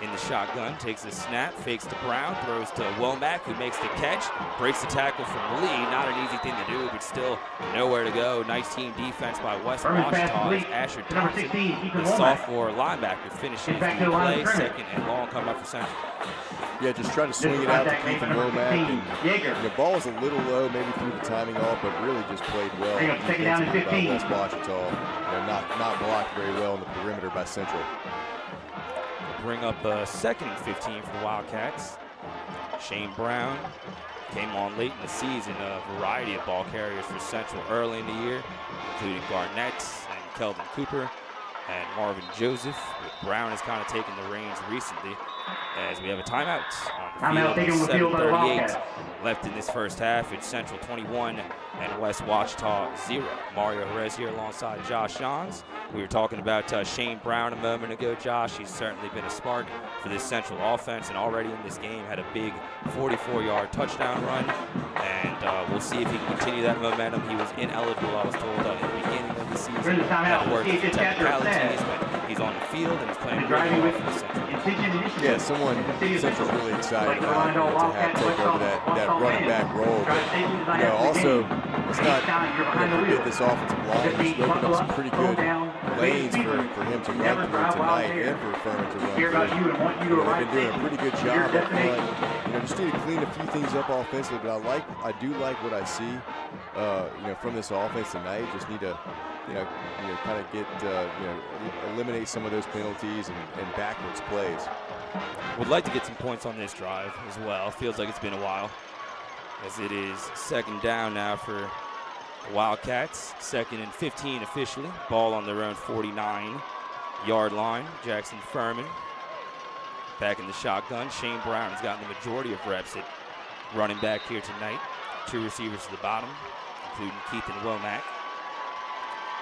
in the shotgun, takes the snap, fakes to Brown, throws to Womack, who makes the catch, breaks the tackle from Lee. Not an easy thing to do, but still nowhere to go. Nice team defense by West Ouachita as Asher Thompson, the sophomore linebacker, finishes the play. Second and long coming up for Central. Yeah, just try to swing it out to Keith and Womack. And the ball was a little low, maybe threw the timing off, but really just played well defensively by West Ouachita. Not blocked very well on the perimeter by Central. We'll bring up second and 15 for the Wildcats. Shane Brown came on late in the season. A variety of ball carriers for Central early in the year, including Garnett and Kelvin Cooper and Marvin Joseph. Brown has kind of taken the reins recently as we have a timeout on the field. 7:38 left in this first half. It's Central 21 and West Ouachita 0. Mario Jerez here alongside Josh Johns. We were talking about Shane Brown a moment ago, Josh. He's certainly been a spark for this Central offense, and already in this game had a big 44-yard touchdown run. And we'll see if he can continue that momentum. He was ineligible, I was told, in the beginning of the season. Had to work with the technicalities, but he's on the field and he's playing really well for the Central. Yeah, Central's really excited about to have take over that running back role. But also, let's not forget this offensive line. He's opened up some pretty good lanes for him to run through tonight and for Furman to run through. They've been doing a pretty good job up front. Just need to clean a few things up offensively, but I do like what I see, from this offense tonight. Just need to, kind of get, eliminate some of those penalties and backwards plays. Would like to get some points on this drive as well. Feels like it's been a while, as it is second down now for the Wildcats. 2nd and 15 officially. Ball on their own 49-yard line. Jackson Furman back in the shotgun. Shane Brown has gotten the majority of reps at running back here tonight. 2 receivers to the bottom, including Keith and Womack.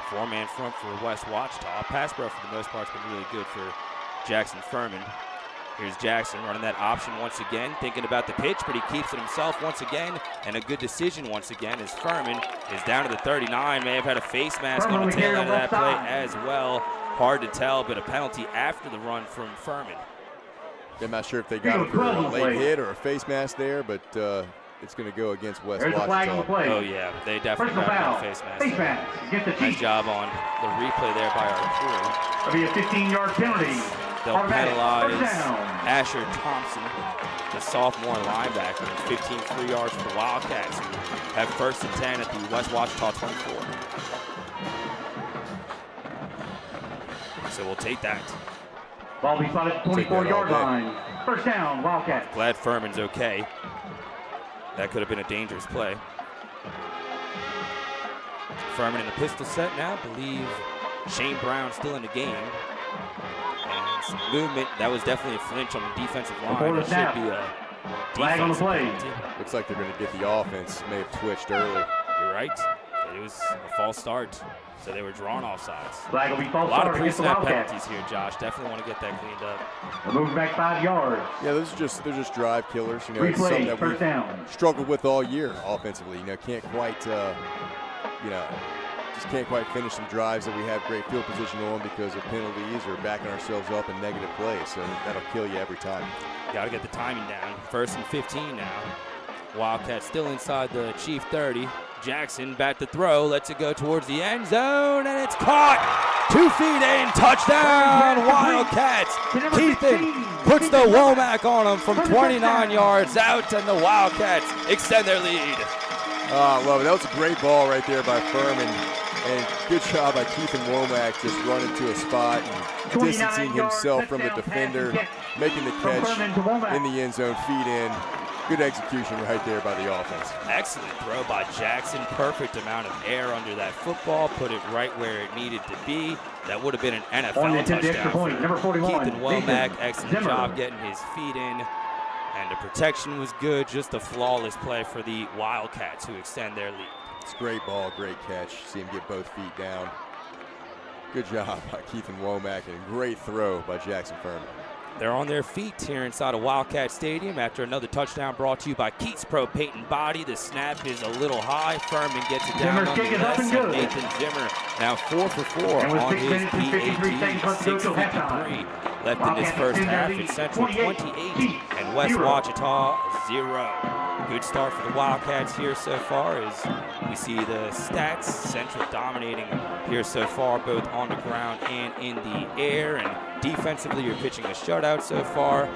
4-man front for West Ouachita. Pass pro for the most part has been really good for Jackson Furman. Here's Jackson running that option once again, thinking about the pitch, but he keeps it himself once again, and a good decision once again as Furman is down to the 39. May have had a face mask on the tail end of that play as well. Hard to tell, but a penalty after the run from Furman. I'm not sure if they got it for a late hit or a face mask there, but it's going to go against West Ouachita. Oh, yeah, they definitely got a face mask. Nice job on the replay there by our crew. That'll be a 15-yard penalty. They'll penalize Asher Thompson, the sophomore linebacker. 15 free yards for the Wildcats, who have 1st and 10 at the West Ouachita 24. So we'll take that. Ball be spotted at the 24-yard line. First down, Wildcats. Glad Furman's okay. That could have been a dangerous play. Furman in the pistol set now. Believe Shane Brown still in the game. And some movement. That was definitely a flinch on the defensive line. It should be a flag on the play. Looks like they're going to get the offense. May have twitched early. You're right. It was a false start, so they were drawn offsides. Flag will be false a lot start of against the pre-snap Wildcats. penalties here, Josh. Definitely want to get that cleaned up. We're moving back 5 yards. Yeah, they're just drive killers. It's Replay, something that first we've down. struggled with all year offensively. Can't quite, just can't quite finish some drives that we have great field position on because of penalties or backing ourselves up in negative plays. So that'll kill you every time. Got to get the timing down. 1st and 15 now. Wildcats still inside the Chief 30. Jackson back to throw, lets it go towards the end zone, and it's caught. 2 feet in, touchdown, Wildcats. Keithan puts the Womack on him from 29 yards out, and the Wildcats extend their lead. I love it. That was a great ball right there by Furman. And good job by Keithan Womack just running to a spot and distancing himself from the defender, making the catch in the end zone, feet in. Good execution right there by the offense. Excellent throw by Jackson. Perfect amount of air under that football. Put it right where it needed to be. That would have been an NFL touchdown for Keithan Womack. Excellent job getting his feet in. And the protection was good. Just a flawless play for the Wildcats, who extend their lead. It's a great ball, great catch. See him get both feet down. Good job by Keithan Womack, and a great throw by Jackson Furman. They're on their feet here inside of Wildcat Stadium after another touchdown brought to you by Keats Pro Paint and Body. The snap is a little high. Furman gets it down nonetheless. And Nathan Zimmer now 4 for 4 on his PAT, 6 for 3. left in this first half. It's Central 28 and West Ouachita 0. Good start for the Wildcats here so far as we see the stats. Central dominating here so far, both on the ground and in the air. And defensively, you're pitching a shutout so far.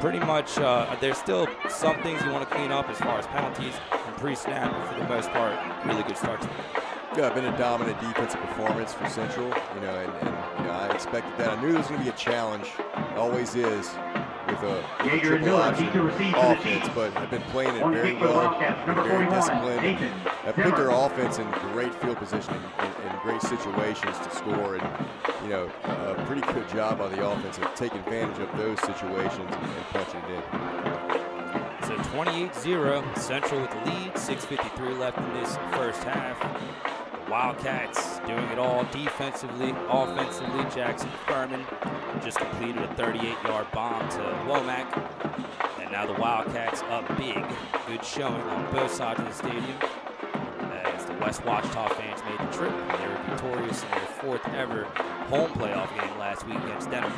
Pretty much, there's still some things you want to clean up as far as penalties and pre-snap, but for the most part, really good start to the game. Yeah, been a dominant defensive performance for Central, and I expected that. I knew there was going to be a challenge. It always is with a triple option offense, but have been playing it very well, very disciplined. Have put their offense in great field positioning in great situations to score, and a pretty good job by the offense of taking advantage of those situations and punching it in. So 28-0, Central with the lead, 6:53 left in this first half. Wildcats doing it all defensively, offensively. Jackson Furman just completed a 38-yard bomb to Womack. And now the Wildcats up big. Good showing on both sides of the stadium as the West Ouachita fans made the trip. They were victorious in their 4th ever home playoff game last week against Denham.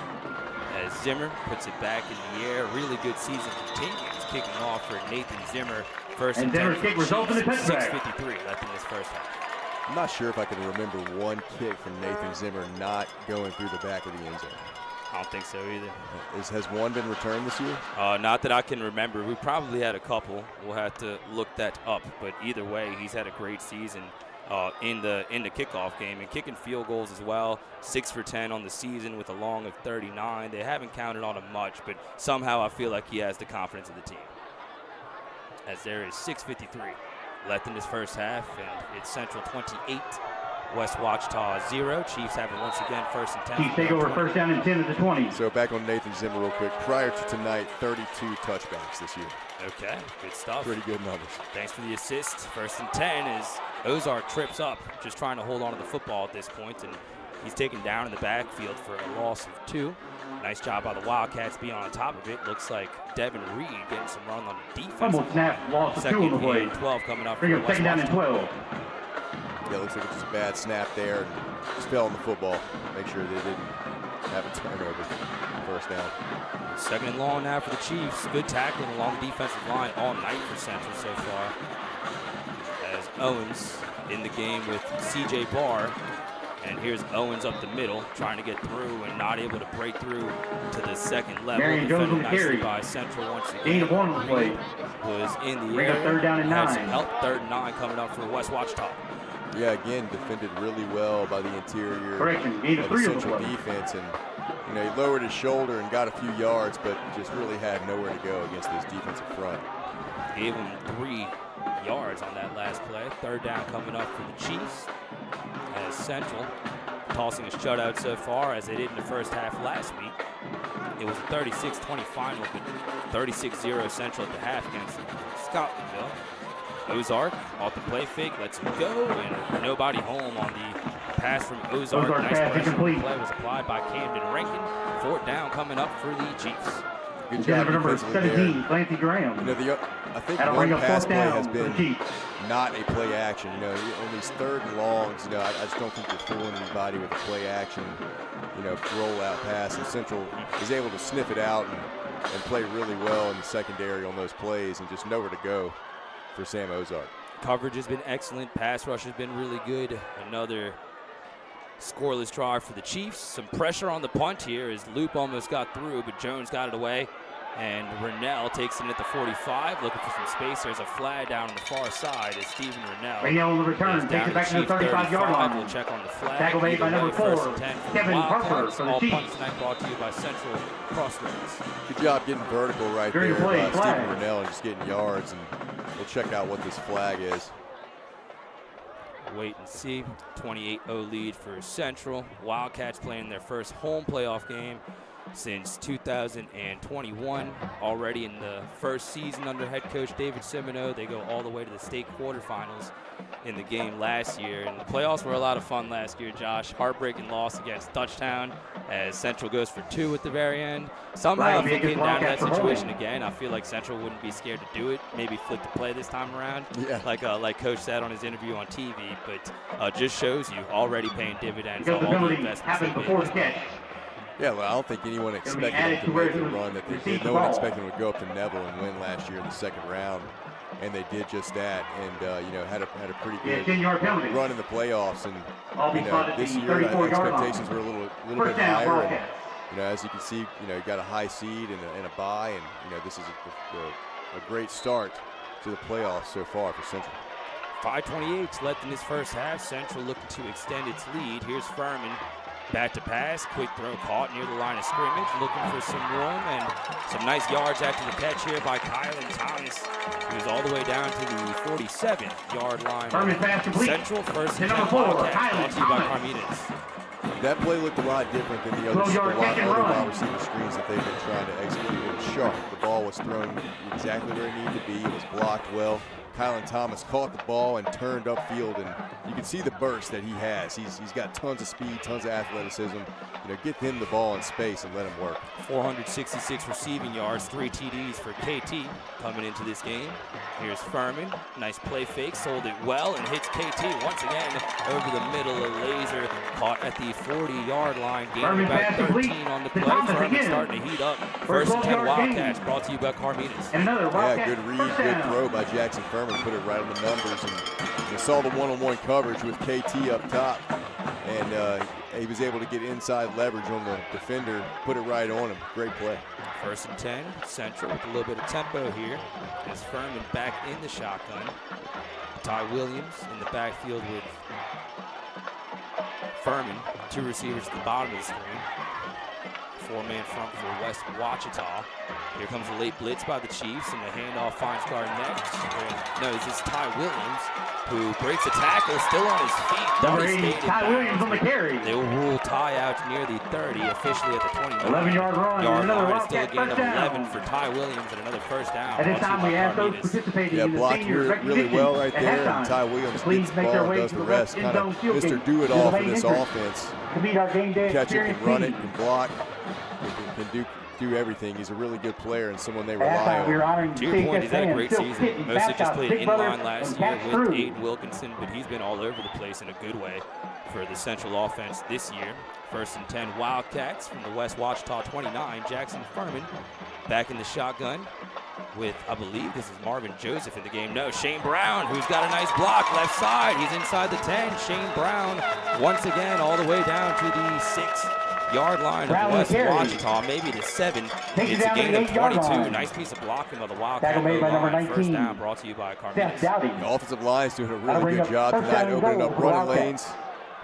As Zimmer puts it back in the air. Really good season continues. Kicking off for Nathan Zimmer. First and 10 for the Chiefs. 6:53 left in this first half. I'm not sure if I can remember one kick from Nathan Zimmer not going through the back of the end zone. I don't think so either. Has one been returned this year? Not that I can remember. We probably had a couple. We'll have to look that up. But either way, he's had a great season in the kickoff game and kicking field goals as well. 6 for 10 on the season with a long of 39. They haven't counted on him much, but somehow I feel like he has the confidence of the team. As there is 6:53 left in this first half, and it's Central 28, West Ouachita 0. Chiefs have it once again, 1st and 10. Chiefs take over 1st down and 10 at the 20. So back on Nathan Zimmer real quick. Prior to tonight, 32 touchbacks this year. Okay, good stuff. Pretty good numbers. Thanks for the assist. 1st and 10 as Ozark trips up, just trying to hold on to the football at this point, and he's taken down in the backfield for a loss of 2. Nice job by the Wildcats being on top of it. Looks like Devin Reed getting some run on the defense. Fumble snap, loss of 2 on the play. 12 coming up. Bring up 2nd down and 12. Yeah, looks like it's just a bad snap there and just fell on the football. Make sure they didn't have a turnover. 1st down. 2nd and long now for the Chiefs. Good tackling along the defensive line all night for Central so far. As Owens in the game with C.J. Barr. And here's Owens up the middle, trying to get through and not able to break through to the 2nd level. Marion Jones on the carry by Central once again. Gain of 1 on the play. Was in the Bring air. up 3rd down and 9. Had some help. 3rd and 9 coming up for West Ouachita. Yeah, again, defended really well by the interior Correction, gain of of the 3 on the Central play. defense. And, he lowered his shoulder and got a few yards, but just really had nowhere to go against this defensive front. Gave him 3 yards on that last play. 3rd down coming up for the Chiefs. As Central tossing a shutout so far as they did in the first half last week. It was a 36-20 final, but 36-0 Central at the half against Scotlandville. Ozark off the play fake, lets him go, and nobody home on the pass from Ozark. Ozark Nice pass pressure incomplete. play was applied by Camden Rankin. 4th down coming up for the Chiefs. Good job Number defensively 17, there. Clancy Graham. I think That'll one bring up pass 4th play has down for the been Chiefs. not a play action. On these 3rd and longs, I just don't think they're fooling anybody with a play action, rollout pass. And Central is able to sniff it out and play really well in the secondary on those plays and just nowhere to go for Sam Ozark. Coverage has been excellent. Pass rush has been really good. Another scoreless drive for the Chiefs. Some pressure on the punt here as Loop almost got through, but Jones got it away. And Rennell takes it at the 45, looking for some space. There's a flag down on the far side as Stephen Rennell. Rennell on the return, takes it back to the 35-yard line. We'll check on the flag. Tackle made by number 4, Kevin Harper for the All Chiefs. punts tonight brought to you by Central Crossroads. Good job getting vertical right Very there play, by flag. Stephen Rennell and just getting yards. And we'll check out what this flag is. Wait and see. 28-0 lead for Central. Wildcats playing their first home playoff game since 2021. Already in the first season under head coach David Semino. They go all the way to the state quarterfinals in the game last year. And the playoffs were a lot of fun last year, Josh. Heartbreaking loss against Dutchtown as Central goes for 2 at the very end. Somehow, if they get down to that situation again, I feel like Central wouldn't be scared to do it. Maybe flip the play this time around, like Coach said on his interview on TV. But just shows you already paying dividends. Because the all the penalty investments happened they made. before the catch. Yeah, well, I don't think anyone expected them to make the run that they did. No one expected them to go up to Neville and win last year in the second round, and they did just that. And had a pretty good run in the playoffs. And this year expectations were a little bit higher. And, as you can see, you got a high seed and a bye, and this is a great start to the playoffs so far for Central. 5:28 left in this first half. Central looking to extend its lead. Here's Furman. Back to pass, quick throw caught near the line of scrimmage, looking for some room and some nice yards after the catch here by Kylan Thomas, who's all the way down to the 47-yard line. Central first and 10 Wildcats, brought to you by Carmitas. That play looked a lot different than the other wide receiver screens that they've been trying to execute. It was sharp. The ball was thrown exactly where it needed to be. It was blocked well. Kylan Thomas caught the ball and turned upfield, and you can see the burst that he has. He's got tons of speed, tons of athleticism. Get him the ball in space and let him work. 466 receiving yards, 3 TDs for KT coming into this game. Here's Furman, nice play fake, sold it well and hits KT once again over the middle. A laser caught at the 40-yard line, gaining about 13 on the play. Furman starting to heat up. First and 10 Wildcats, brought to you by Carmitas. Yeah, good read, good throw by Jackson Furman. Put it right on the numbers, and you saw the one-on-one coverage with KT up top, and he was able to get inside leverage on the defender, put it right on him. Great play. First and 10, Central with a little bit of tempo here as Furman back in the shotgun. Ty Williams in the backfield with Furman, 2 receivers at the bottom of the screen. 4-man front for West Ouachita. Here comes a late blitz by the Chiefs, and the handoff finds Garnett. No, this is Ty Williams, who breaks a tackle, still on his feet. Number 80, Ty Williams on the carry. They will rule Ty out near the 30, officially at the 29. 11-yard run, another line. Still a Wildcat gain of first down. 11 for Ty Williams and another first down. At this time, we ask those participating in the blocked senior really well right there, and Ty Williams gets the ball and does the rest. Kind of Mr. Do-It-All for this offense. Catch it, can run it, can block, can do everything. He's a really good player and someone they rely on. To your point, he's had a great season. Mostly just played in-line last year with Aiden Wilkinson, but he's been all over the place in a good way for the Central offense this year. First and 10 Wildcats from the West Ouachita 29. Jackson Furman back in the shotgun with, I believe this is Marvin Joseph in the game. No, Shane Brown, who's got a nice block left side. He's inside the 10. Shane Brown once again all the way down to the 6-yard line of West Ouachita, maybe the 7. It's a gain of 22. Nice piece of blocking by the Wildcat line. First down brought to you by Carmitas. The offensive line is doing a really good job tonight, opening up running lanes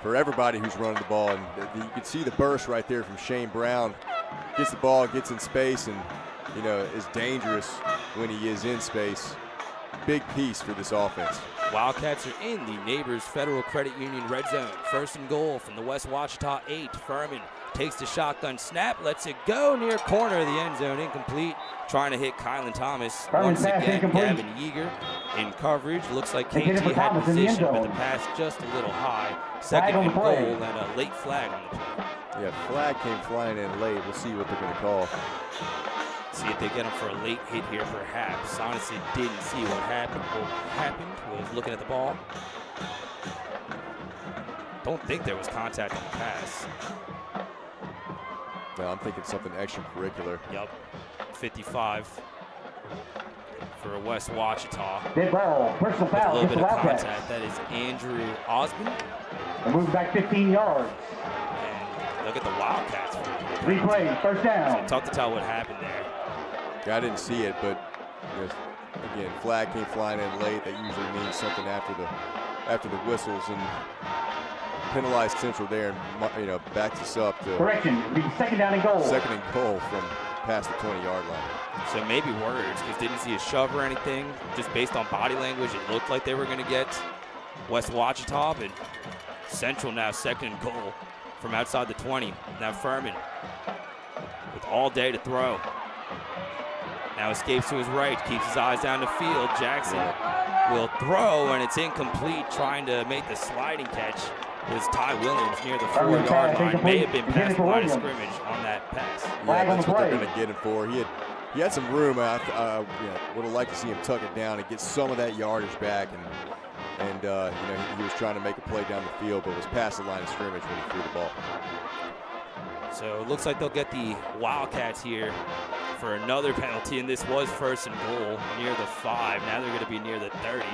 for everybody who's running the ball. And you can see the burst right there from Shane Brown. Gets the ball, gets in space, and is dangerous when he is in space. Big piece for this offense. Wildcats are in the Neighbors Federal Credit Union red zone. First and goal from the West Ouachita 8. Furman takes the shotgun snap, lets it go near corner of the end zone, incomplete. Trying to hit Kylan Thomas once again. Gavin Yeager in coverage. Looks like KT had position, but the pass just a little high. Second and goal, and a late flag on the play. Yeah, flag came flying in late. We'll see what they're going to call. See if they get him for a late hit here, perhaps. Honestly, didn't see what happened. What happened was looking at the ball. Don't think there was contact on the pass. No, I'm thinking something extracurricular. Yep. 55 for West Ouachita. Dead ball, personal foul. A little bit of contact. That is Andrew Osmond. And moves back 15 yards. And look at the Wildcats. 3 plays, first down. Tough to tell what happened there. Yeah, I didn't see it, but again, flag came flying in late. That usually means something after the whistles, and penalized Central there, and backs us up to correction. It'll be second down and goal. Second and goal from past the 20-yard line. So maybe words, because didn't see a shove or anything. Just based on body language, it looked like they were going to get West Ouachita, but Central now second and goal from outside the 20. Now Furman with all day to throw. Now escapes to his right, keeps his eyes down the field. Jackson will throw, and it's incomplete. Trying to make the sliding catch was Ty Williams near the 4-yard line. May have been past the line of scrimmage on that pass. Yeah, that's what they're going to get him for. He had some room. I would have liked to see him tuck it down and get some of that yardage back. And he was trying to make a play down the field, but was past the line of scrimmage when he threw the ball. So it looks like they'll get the Wildcats here for another penalty, and this was first and goal near the 5. Now they're going to be near the 30.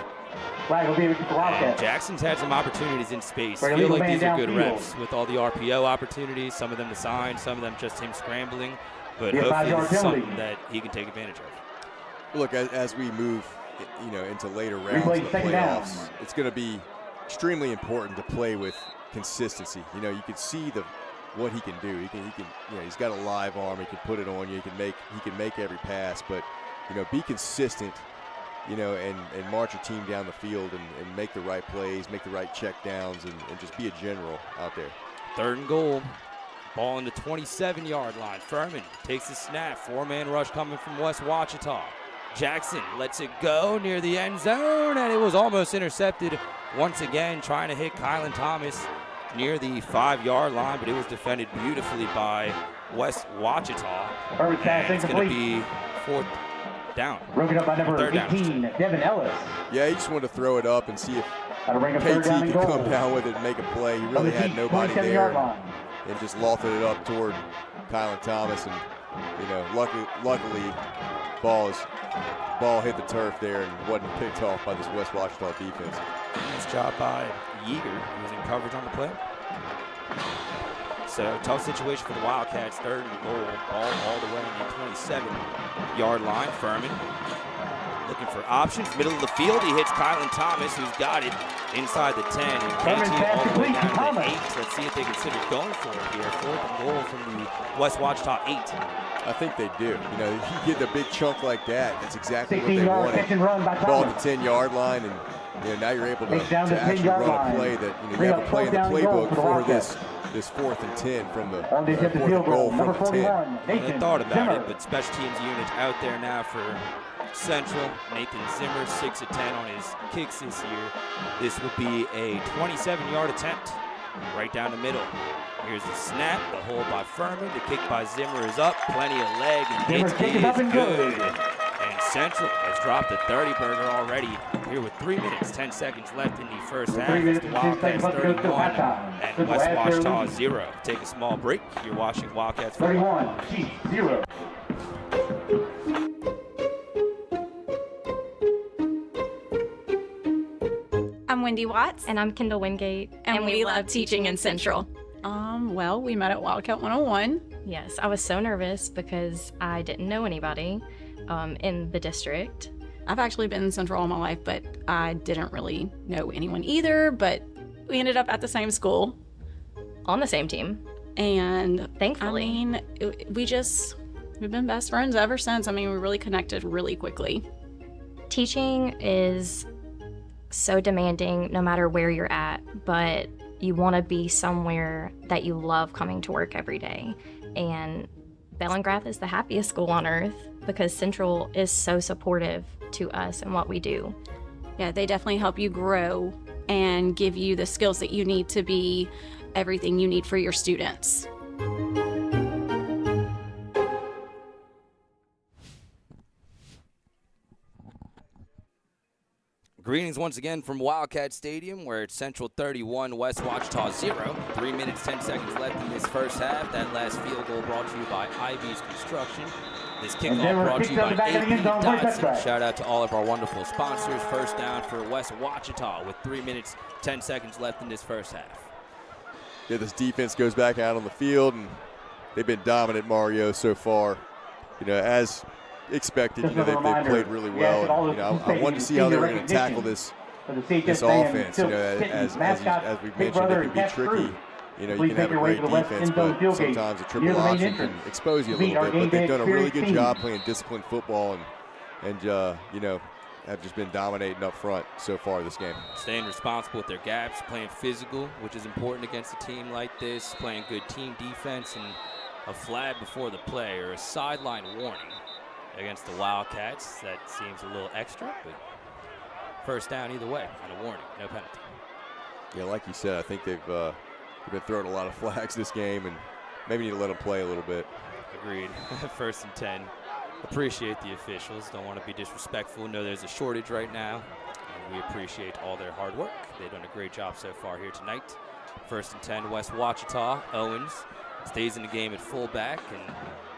Flag will be with the And Wildcats. Jackson's had some opportunities in space. For I an feel illegal like these man are good downfield. reps with all the RPO opportunities, some of them to sign, some of them just him scrambling. But Be a hopefully 5-yard this is penalty. something that he can take advantage of. Look, as we move, into later rounds Replay, of the second down. playoffs, it's going to be extremely important to play with consistency. You can see what he can do. He can, he's got a live arm. He can put it on you. He can make every pass. But, be consistent, and march your team down the field and make the right plays, make the right check downs, and just be a general out there. 3rd and goal. Ball in the 27-yard line. Furman takes the snap. 4-man rush coming from West Ouachita. Jackson lets it go near the end zone, and it was almost intercepted once again, trying to hit Kylan Thomas near the 5-yard line, but it was defended beautifully by West Ouachita. And it's going to be 4th down. Broken up by number Third down. 18, Devin Ellis. Yeah, he just wanted to throw it up and see if That'll bring up KT 3rd down and could goal. come down with it and make a play. He really had nobody 27 there. yard line. And just lofted it up toward Kylan Thomas, and luckily, ball hit the turf there and wasn't picked off by this West Ouachita defense. Nice job by Yeager, who was in coverage on the play. So tough situation for the Wildcats. 3rd and goal, ball all the way on the 27-yard line. Furman looking for options, middle of the field. He hits Kylan Thomas, who's got it inside the 10, and Furman's KT pass all the way complete to down to Thomas. the 8. Let's see if they consider going for it here. 4th and goal from the West Ouachita 8. I think they do. You get a big chunk like that. That's exactly what they 16-yard wanted. catch and run by Ball Thomas. at the 10-yard line, and now you're able to Takes down the actually 10-yard run line. a play that you Bring have up a play in the 4th down and goal playbook for the for Wildcats. this 4th and 10 from the On the attempted 4th field and goal goal, number from the 10. 41, They Nathan thought about Zimmer. it, but special teams unit out there now for Central. Nathan Zimmer, 6 of 10 on his kicks this year. This will be a 27-yard attempt right down the middle. Here's the snap, the hold by Furman, the kick by Zimmer is up, plenty of leg, and Zimmer's it kick is is up and good. good. And Central has dropped the 30-burger already here with 3 minutes, 10 seconds left in the first half. 3 minutes The and 10 Wildcats seconds left to go to 31 halftime. and Central West has their Ouachita lead. 0. Take a small break. You're watching Wildcats football. 31, Chiefs 0. I'm Wendy Watts, And I'm Kendall Wingate. and we love teaching in Central. Well, we met at Wildcat 101. Yes, I was so nervous because I didn't know anybody in the district. I've actually been in Central all my life, but I didn't really know anyone either. But we ended up at the same school, On the same team, and thankfully. I mean, we've been best friends ever since. I mean, we really connected really quickly. Teaching is so demanding no matter where you're at, but you want to be somewhere that you love coming to work every day. And Bellingrath is the happiest school on earth because Central is so supportive to us and what we do. Yeah, they definitely help you grow and give you the skills that you need to be everything you need for your students. Greetings once again from Wildcat Stadium, where it's Central 31, West Ouachita 0. 3 minutes, 10 seconds left in this first half. That last field goal brought to you by Ivy's Construction. This kickoff brought to you by AP Dodson. Shout out to all of our wonderful sponsors. First down for West Ouachita with 3 minutes, 10 seconds left in this first half. Yeah, this defense goes back out on the field, and they've been dominant, Mario, so far. As expected, they've played really well. And, I wanted to see how they were going to tackle this offense. As we've mentioned, it can be tricky. You can have a great defense, but sometimes a triple option can expose you a little bit. But they've done a really good job playing disciplined football, and have just been dominating up front so far this game. Staying responsible with their gaps, playing physical, which is important against a team like this, playing good team defense, and a flag before the play or a sideline warning against the Wildcats. That seems a little extra, but first down either way and a warning, no penalty. Yeah, like you said, I think they've been throwing a lot of flags this game, and maybe need to let them play a little bit. Agreed. First and 10. Appreciate the officials. Don't want to be disrespectful. Know there's a shortage right now, and we appreciate all their hard work. They've done a great job so far here tonight. First and 10, West Ouachita. Owens stays in the game at fullback, and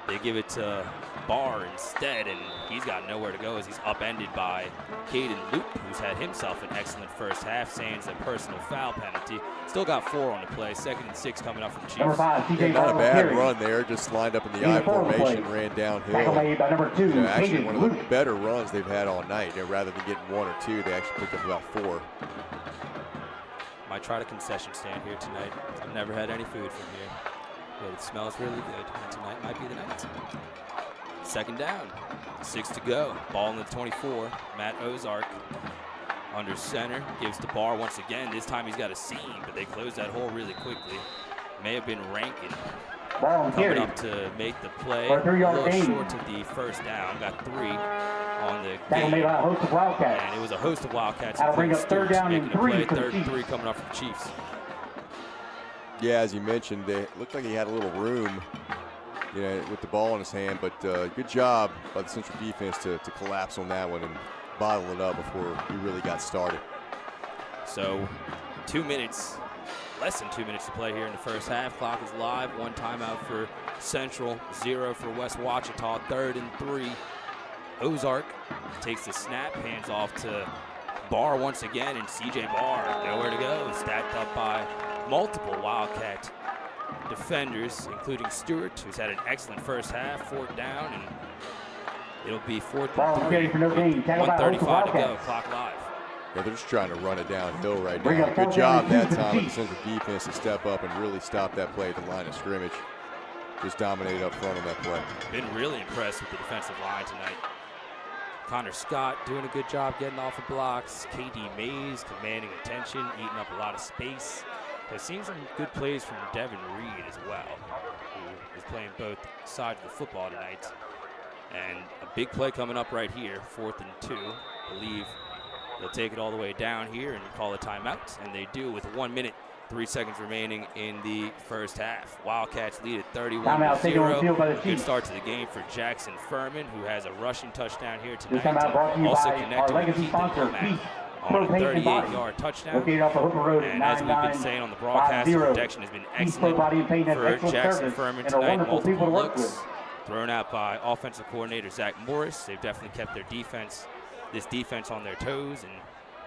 they give it to Barr instead, and he's got nowhere to go as he's upended by Caden Luke, who's had himself an excellent first half, sans a personal foul penalty. Still got 4 on the play. 2nd and 6 coming up from the Chiefs. Not a bad run there, just lined up in the I formation, ran downhill. Actually one of the better runs they've had all night. Rather than getting 1 or 2, they actually picked up about 4. Might try the concession stand here tonight. I've never had any food from here, but it smells really good, and tonight might be the night. 2nd down, 6 to go. Ball in the 24. Matt Ozark under center, gives to Barr once again. This time he's got a seam, but they close that hole really quickly. May have been Rankin coming up to make the play. A little short of the first down. Got 3 on the game. And it was a host of Wildcats. Bring up 3rd down and 3. 3rd and 3 coming up from the Chiefs. Yeah, as you mentioned, it looked like he had a little room, with the ball in his hand, but good job by the Central defense to collapse on that one and bottle it up before he really got started. So 2 minutes, less than 2 minutes to play here in the first half. Clock is live. 1 timeout for Central, 0 for West Ouachita. 3rd and 3. Ozark takes the snap, hands off to Barr once again, and CJ Barr nowhere to go. Stacked up by multiple Wildcat defenders, including Stewart, who's had an excellent first half. 4th down, and it'll be 4th and 3. 1:35 to go. Clock live. Yeah, they're just trying to run it downhill right now. Good job that time of the Central defense to step up and really stop that play at the line of scrimmage. Just dominated up front on that play. Been really impressed with the defensive line tonight. Connor Scott doing a good job getting off of blocks. KD Mays commanding attention, eating up a lot of space. I've seen some good plays from Devin Reed as well, who is playing both sides of the football tonight. And a big play coming up right here, 4th and 2. I believe they'll take it all the way down here and call a timeout, and they do with 1 minute, 3 seconds remaining in the first half. Wildcats lead at 31-0. Good start to the game for Jackson Furman, who has a rushing touchdown here tonight. Also connected with Ethan Womack on a 38-yard touchdown. And as we've been saying on the broadcast, the protection has been excellent for Jackson Furman tonight. Multiple looks thrown out by offensive coordinator Zach Morris. They've definitely kept their defense on their toes, and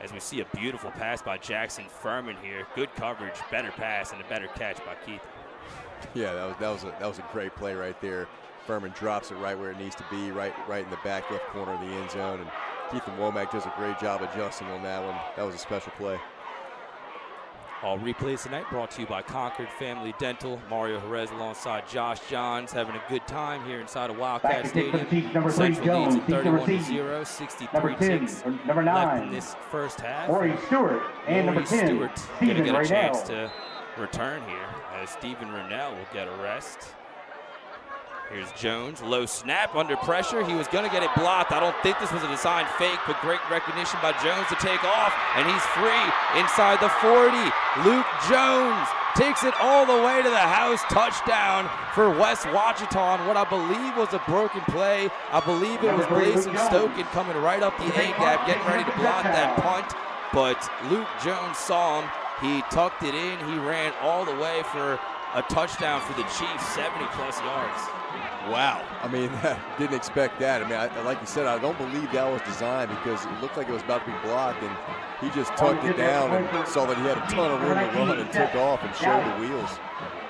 as we see a beautiful pass by Jackson Furman here. Good coverage, better pass, and a better catch by Keith. Yeah, that was a great play right there. Furman drops it right where it needs to be, right in the back left corner of the end zone, and Keith Womack does a great job adjusting on that one. That was a special play. All replays tonight brought to you by Concord Family Dental. Mario Jerez alongside Josh Johns having a good time here inside of Wildcat Stadium. Central leads at 31-0, 63 ticks left in this first half. Rory Stewart and number 10, Stewart going to get a chance to return here as Stephen Rennell will get a rest. Here's Jones, low snap, under pressure. He was going to get it blocked. I don't think this was a designed fake, but great recognition by Jones to take off, and he's free inside the 40. Luke Jones takes it all the way to the house. Touchdown for West Ouachita on what I believe was a broken play. I believe it was Blazing Stokin coming right up the A-gap, getting ready to block that punt, but Luke Jones saw him. He tucked it in. He ran all the way for a touchdown for the Chiefs, 70-plus yards. Wow. I mean, didn't expect that. I mean, like you said, I don't believe that was designed because it looked like it was about to be blocked, and he just tucked it down and saw that he had a ton of room to run and took off and showed the wheels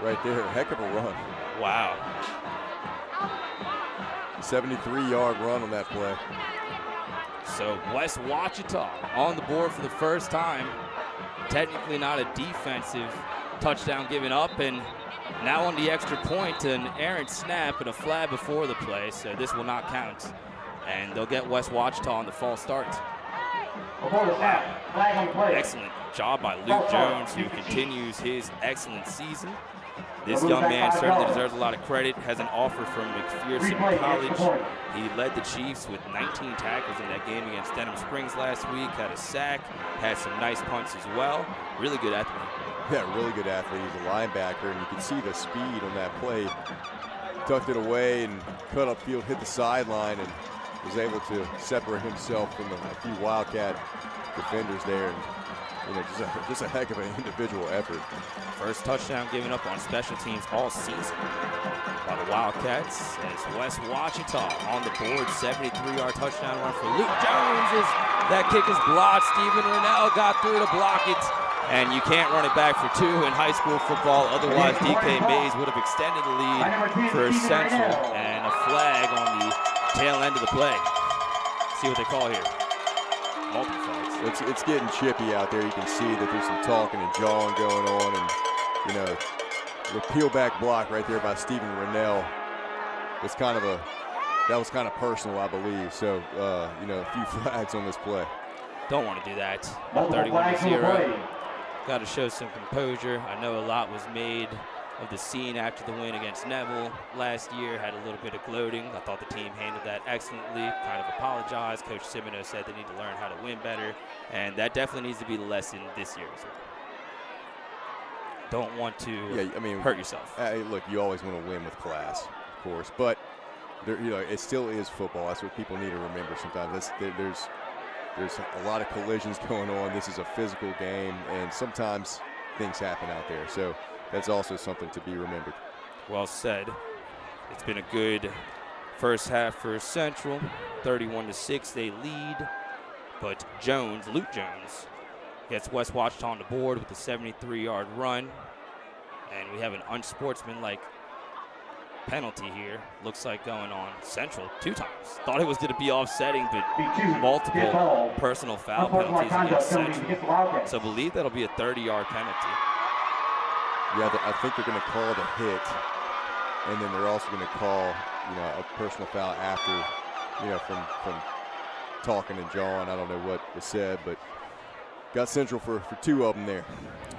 right there. Heck of a run. Wow. 73-yard run on that play. So West Ouachita on the board for the first time. Technically not a defensive touchdown given up, and now on the extra point, an errant snap and a flag before the play, so this will not count. And they'll get West Ouachita on the false start. Excellent job by Luke Jones, who continues his excellent season. This young man certainly deserves a lot of credit, has an offer from McPherson College. He led the Chiefs with 19 tackles in that game against Denham Springs last week, had a sack, had some nice punts as well. Really good athlete. Yeah, really good athlete. He's a linebacker, and you can see the speed on that play. Tucked it away and cut upfield, hit the sideline, and was able to separate himself from a few Wildcat defenders there and just a heck of an individual effort. First touchdown given up on special teams all season by the Wildcats as West Ouachita on the board. 73-yard touchdown run for Luke Jones. That kick is blocked. Stephen Rennell got through to block it. And you can't run it back for 2 in high school football. Otherwise, DK Mays would have extended the lead for Central. And a flag on the tail end of the play. See what they call here. Multiple flags. It's getting chippy out there. You can see that there's some talking and jawing going on. And, the peel back block right there by Stephen Rennell was kind of personal, I believe. So, a few flags on this play. Don't want to do that. 31-0. Got to show some composure. I know a lot was made of the scene after the win against Neville last year. Had a little bit of gloating. I thought the team handled that excellently. Kind of apologized. Coach Simino said they need to learn how to win better, and that definitely needs to be the lesson this year as well. Don't want to hurt yourself. Look, you always want to win with class, of course, but it still is football. That's what people need to remember sometimes. There's a lot of collisions going on. This is a physical game, and sometimes things happen out there. So that's also something to be remembered. Well said. It's been a good first half for Central. 31-6, they lead. But Luke Jones, gets West Ouachita on the board with a 73-yard run. And we have an unsportsmanlike penalty here. Looks like going on Central 2 times. Thought it was going to be offsetting, but multiple personal foul penalties against Central. So believe that'll be a 30-yard penalty. Yeah, I think they're going to call the hit, and then they're also going to call, a personal foul after, from talking and jawing. I don't know what was said, but got Central for 2 of them there.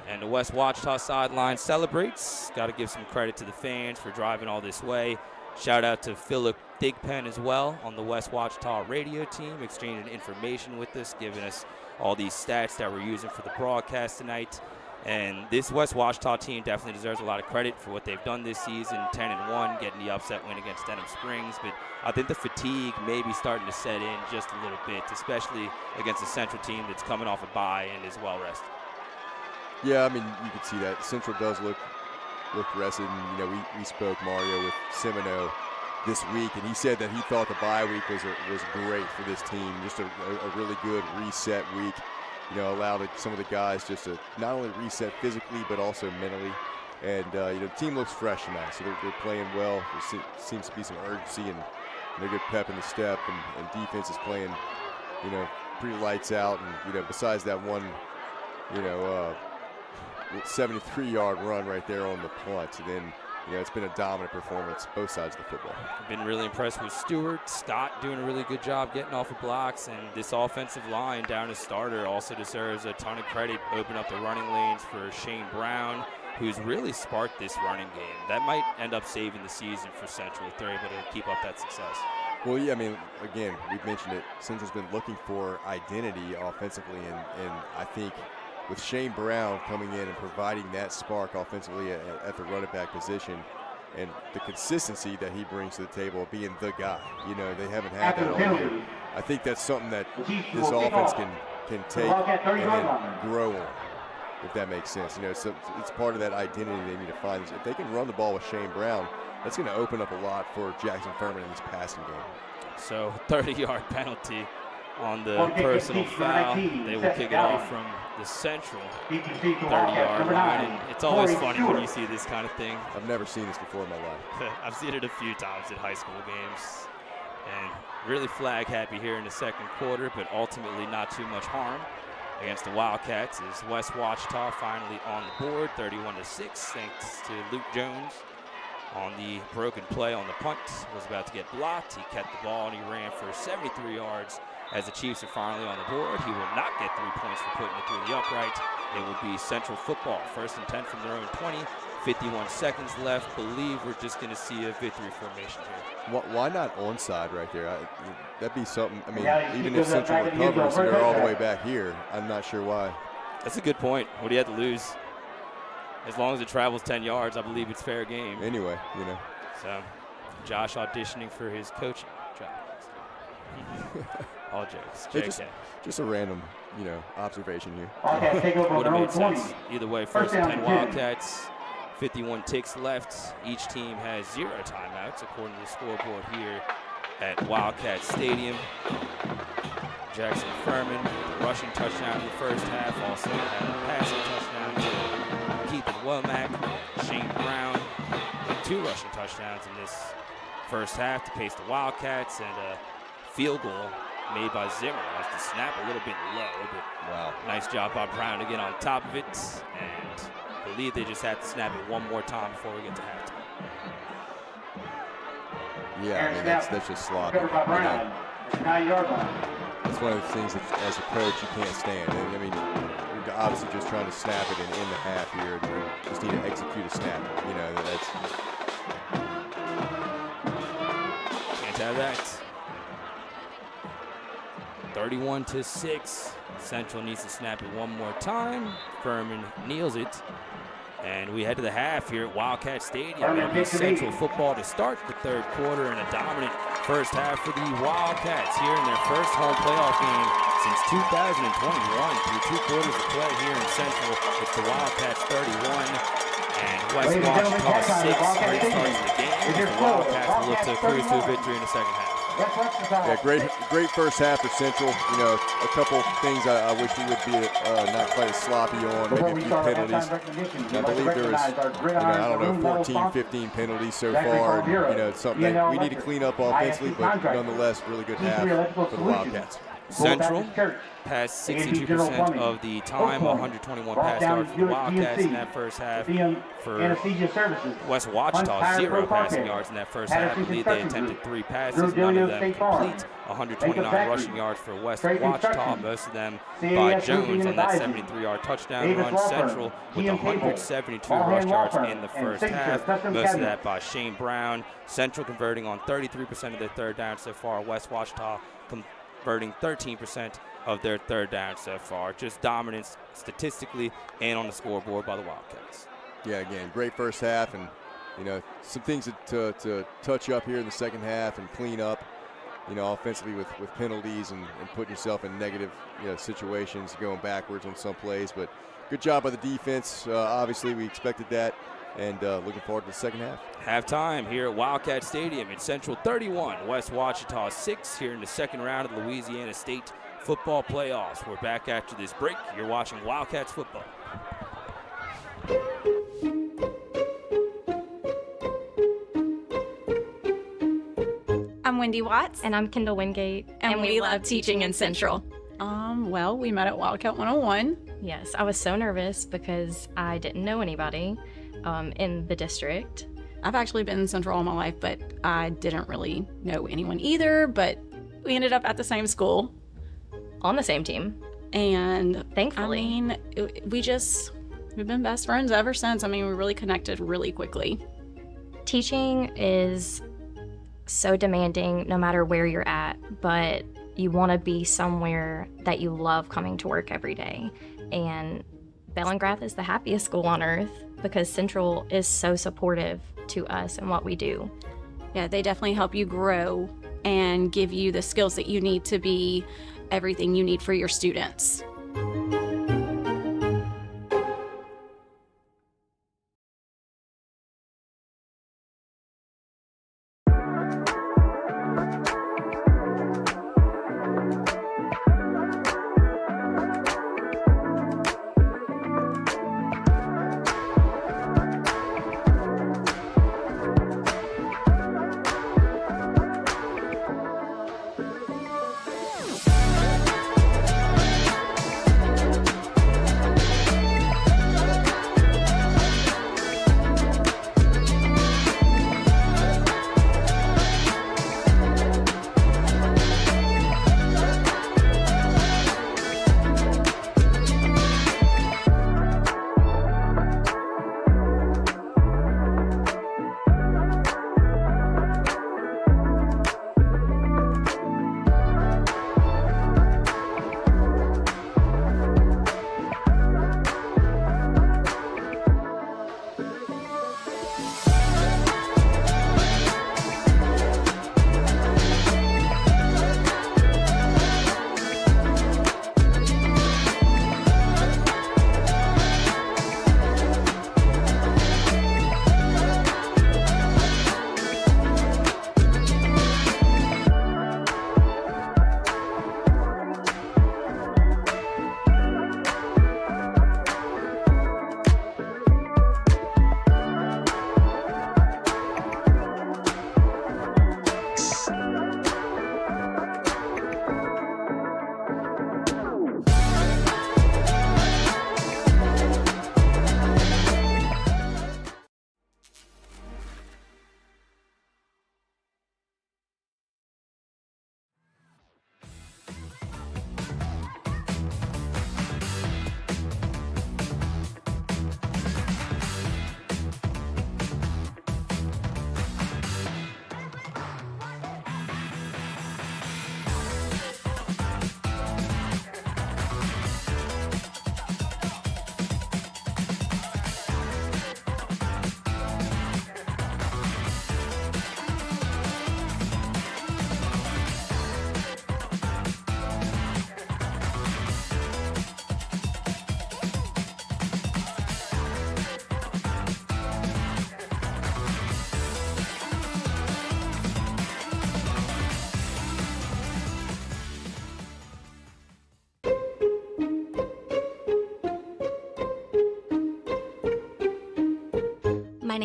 And the West Ouachita sideline celebrates. Got to give some credit to the fans for driving all this way. Shout out to Philip Thigpen as well on the West Ouachita radio team, exchanging information with us, giving us all these stats that we're using for the broadcast tonight. And this West Ouachita team definitely deserves a lot of credit for what they've done this season, 10-1, getting the upset win against Denham Springs. But I think the fatigue may be starting to set in just a little bit, especially against a Central team that's coming off a bye and is well rested. Yeah, you can see that. Central does look rested. And, we spoke, Mario, with Simino this week, and he said that he thought the bye week was great for this team. Just a really good reset week. Allowed some of the guys just to not only reset physically but also mentally. And, the team looks fresh tonight, so they're playing well. There seems to be some urgency and a good pep in the step, and defense is playing, pretty lights out. And, besides that one, 73-yard run right there on the punt, and then, it's been a dominant performance, both sides of the football. I've been really impressed with Stewart. Scott doing a really good job getting off of blocks, and this offensive line down to starter also deserves a ton of credit. Open up the running lanes for Shane Brown, who's really sparked this running game. That might end up saving the season for Central if they're able to keep up that success. Well, yeah, again, we've mentioned it. Central's been looking for identity offensively, and I think with Shane Brown coming in and providing that spark offensively at the running back position, and the consistency that he brings to the table of being the guy. They haven't had that all year. I think that's something that this offense can take and then grow on, if that makes sense. It's part of that identity they need to find. If they can run the ball with Shane Brown, that's going to open up a lot for Jackson Furman in this passing game. So 30-yard penalty on the personal foul. They will kick it off from the Central 30-yard line. And it's always funny when you see this kind of thing. I've never seen this before in my life. I've seen it a few times at high school games. And really flag happy here in the second quarter, but ultimately not too much harm against the Wildcats as West Ouachita finally on the board, 31-6, thanks to Luke Jones on the broken play on the punt. Was about to get blocked. He kept the ball and he ran for 73 yards. As the Chiefs are finally on the board, he will not get 3 points for putting it through the upright. It will be Central football. 1st and 10 from their own 20. 51 seconds left. Believe we're just going to see a victory formation here. Why not onside right there? That'd be something. Even if Central recovers and they're all the way back here, I'm not sure why. That's a good point. What do you have to lose? As long as it travels 10 yards, I believe it's fair game. Anyway, So, Josh auditioning for his coaching job. All jokes. Just a random observation here. Would have made sense. Either way, first and 10 Wildcats, 51 ticks left. Each team has 0 timeouts according to the scoreboard here at Wildcat Stadium. Jackson Furman with a rushing touchdown in the first half. Also had a passing touchdown to Keith Womack. Shane Brown with 2 rushing touchdowns in this first half to pace the Wildcats, and a field goal made by Zimmer as the snap a little bit low, but Wow. nice job by Brown to get on top of it, and I believe they just have to snap it one more time before we get to halftime. Yeah, I mean, that's just sloppy. That's one of the things that, as a coach, you can't stand. I mean, you're obviously just trying to snap it in the half here, and you just need to execute a snap. That's can't have that. 31-6. Central needs to snap it one more time. Furman kneels it. And we head to the half here at Wildcat Stadium. It'll be Central football to start the third quarter, and a dominant first half for the Wildcats here in their first home playoff game since 2021. Through 2 quarters of play here in Central, it's the Wildcats 31 and West Ouachita 6. Great starts to the game. The Wildcats will look to cruise to a victory in the second half. Yeah, great first half for Central. A couple things I wish we would be not quite as sloppy on, maybe a few penalties. I believe there was, 14, 15 penalties so far. It's something that we need to clean up offensively, but nonetheless, really good half for the Wildcats. Central passed 62% of the time, 121 pass yards for the Wildcats in that first half. For West Ouachita, 0 passing yards in that first half. I believe they attempted 3 passes, none of them complete. 129 rushing yards for West Ouachita, most of them by Jones on that 73-yard touchdown run. Central with 172 rush yards in the first half, most of that by Shane Brown. Central converting on 33% of their third down so far. West Ouachita converting 13% of their third down so far. Just dominance statistically and on the scoreboard by the Wildcats. Yeah, again, great first half, and some things to touch up here in the second half and clean up, offensively with penalties and putting yourself in negative situations, going backwards on some plays. But good job by the defense. Obviously, we expected that, and looking forward to the second half. Halftime here at Wildcat Stadium. It's Central 31, West Ouachita 6 here in the second round of the Louisiana State football playoffs. We're back after this break. You're watching Wildcats football. I'm Wendy Watts. And I'm Kendall Wingate. And we love teaching in Central. Well, we met at Wildcat 101. Yes, I was so nervous because I didn't know anybody in the district. I've actually been in Central all my life, but I didn't really know anyone either. But we ended up at the same school. On the same team. And thankfully. I mean, we've been best friends ever since. I mean, we really connected really quickly. Teaching is so demanding no matter where you're at, but you want to be somewhere that you love coming to work every day. And Bellingrath is the happiest school on earth because Central is so supportive to us and what we do. Yeah, they definitely help you grow and give you the skills that you need to be everything you need for your students.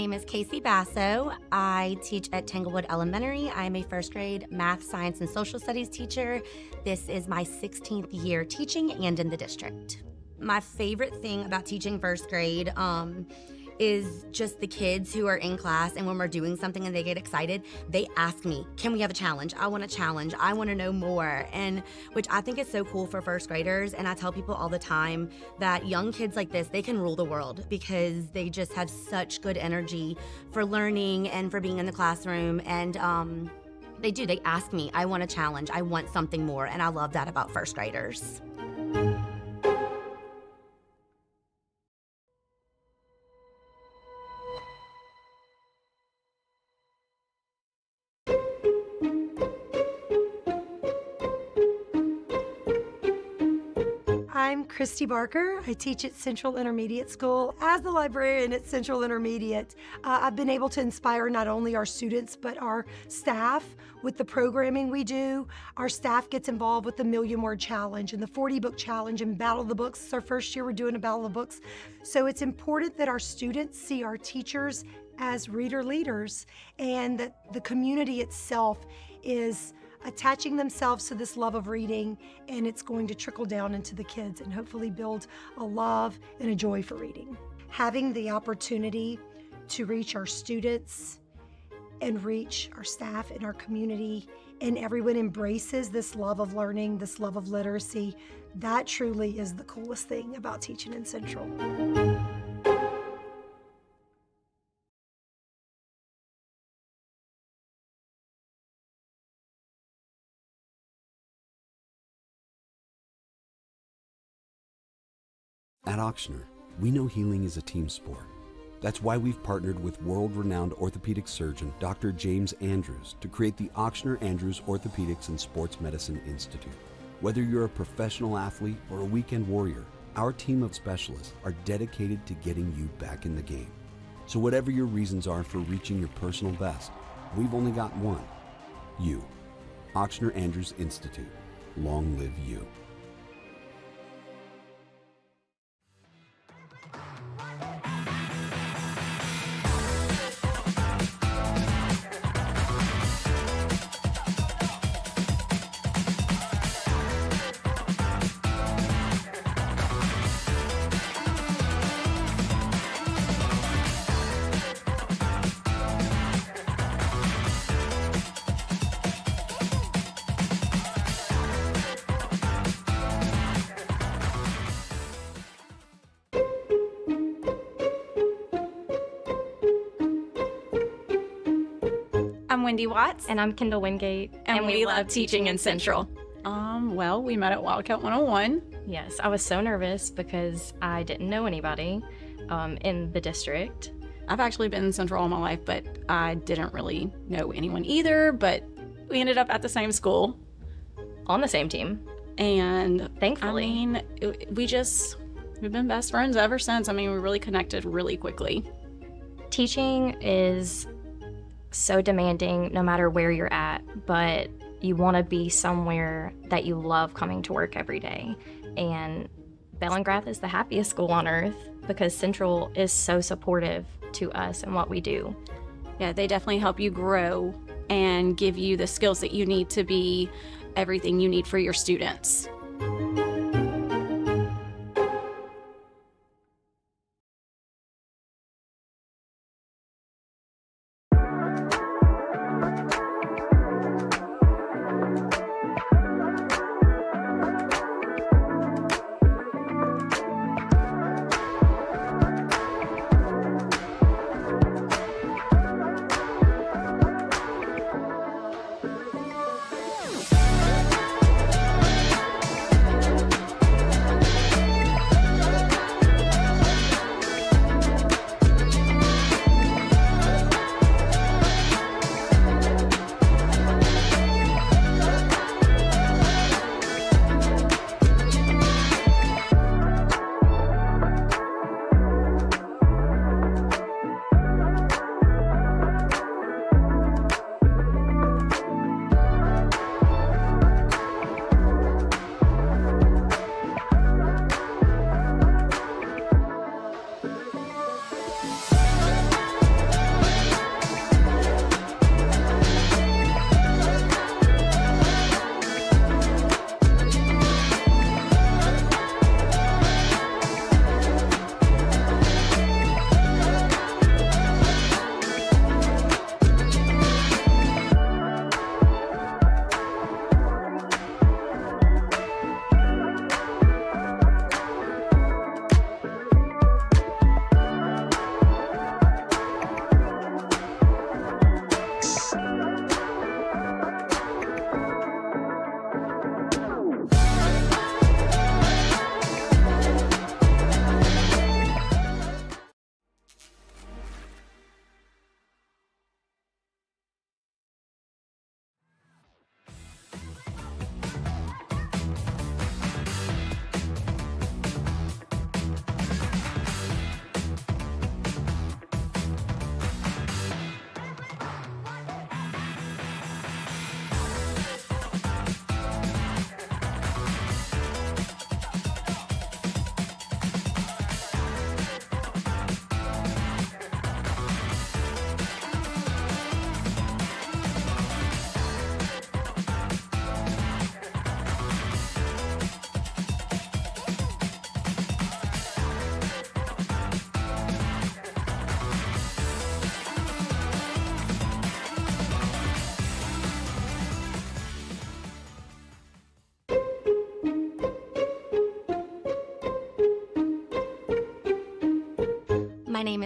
name is Casey Basso. I teach at Tanglewood Elementary. I am a first grade math, science, and social studies teacher. This is my 16th year teaching and in the district. My favorite thing about teaching first grade is just the kids who are in class, and when we're doing something and they get excited, they ask me, can we have a challenge? I want a challenge. I want to know more. And which I think is so cool for first graders. And I tell people all the time that young kids like this, they can rule the world because they just have such good energy for learning and for being in the classroom. And they ask me, I want a challenge. I want something more. And I love that about first graders. I'm Christy Barker. I teach at Central Intermediate School. As the librarian at Central Intermediate, I've been able to inspire not only our students, but our staff with the programming we do. Our staff gets involved with the Million Word Challenge and the 40 Book Challenge and Battle of the Books. It's our first year we're doing a Battle of the Books. So it's important that our students see our teachers as reader leaders, and that the community itself is attaching themselves to this love of reading, and it's going to trickle down into the kids and hopefully build a love and a joy for reading. Having the opportunity to reach our students and reach our staff and our community, and everyone embraces this love of learning, this love of literacy, that truly is the coolest thing about teaching in Central. At Ochsner, we know healing is a team sport. That's why we've partnered with world-renowned orthopedic surgeon Dr. James Andrews to create the Ochsner Andrews Orthopedics and Sports Medicine Institute. Whether you're a professional athlete or a weekend warrior, our team of specialists are dedicated to getting you back in the game. So whatever your reasons are for reaching your personal best, we've only got one: you. Ochsner Andrews Institute. Long live you. I'm Wendy Watts. And I'm Kendall Wingate. And we love teaching in Central. Well, we met at Wildcat 101. Yes, I was so nervous because I didn't know anybody in the district. I've actually been in Central all my life, but I didn't really know anyone either. But we ended up at the same school. On the same team. And thankfully. I mean, we've been best friends ever since. I mean, we really connected really quickly. Teaching is so demanding no matter where you're at, but you want to be somewhere that you love coming to work every day. And Bellingrath is the happiest school on earth because Central is so supportive to us and what we do. Yeah, they definitely help you grow and give you the skills that you need to be everything you need for your students.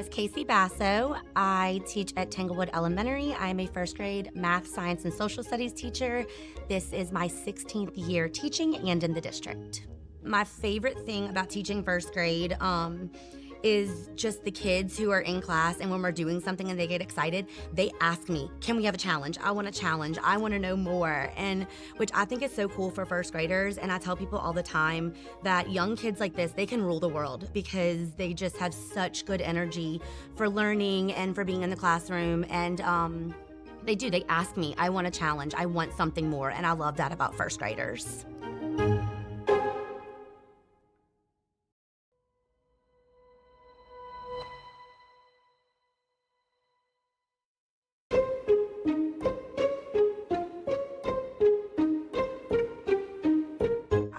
is Casey Basso. I teach at Tanglewood Elementary. I am a first grade math, science, and social studies teacher. This is my 16th year teaching and in the district. My favorite thing about teaching first grade is just the kids who are in class, and when we're doing something and they get excited, they ask me, can we have a challenge? I want a challenge. I want to know more. And which I think is so cool for first graders. And I tell people all the time that young kids like this, they can rule the world because they just have such good energy for learning and for being in the classroom. And they ask me, I want a challenge. I want something more. And I love that about first graders.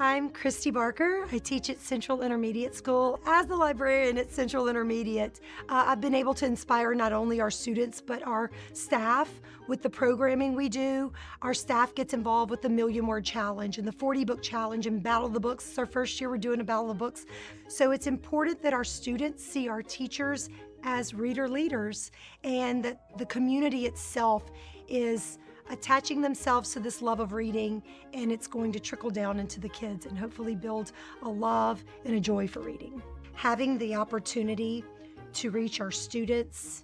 I'm Christy Barker. I teach at Central Intermediate School. As the librarian at Central Intermediate, I've been able to inspire not only our students, but our staff with the programming we do. Our staff gets involved with the Million Word Challenge and the 40 Book Challenge and Battle of the Books. It's our first year we're doing a Battle of the Books. So it's important that our students see our teachers as reader leaders, and that the community itself is attaching themselves to this love of reading, and it's going to trickle down into the kids and hopefully build a love and a joy for reading. Having the opportunity to reach our students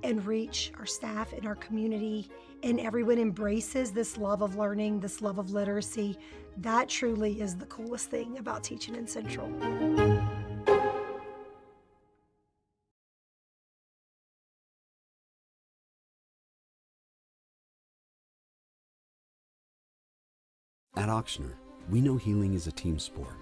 and reach our staff and our community, and everyone embraces this love of learning, this love of literacy, that truly is the coolest thing about teaching in Central. At Auctioner, we know healing is a team sport.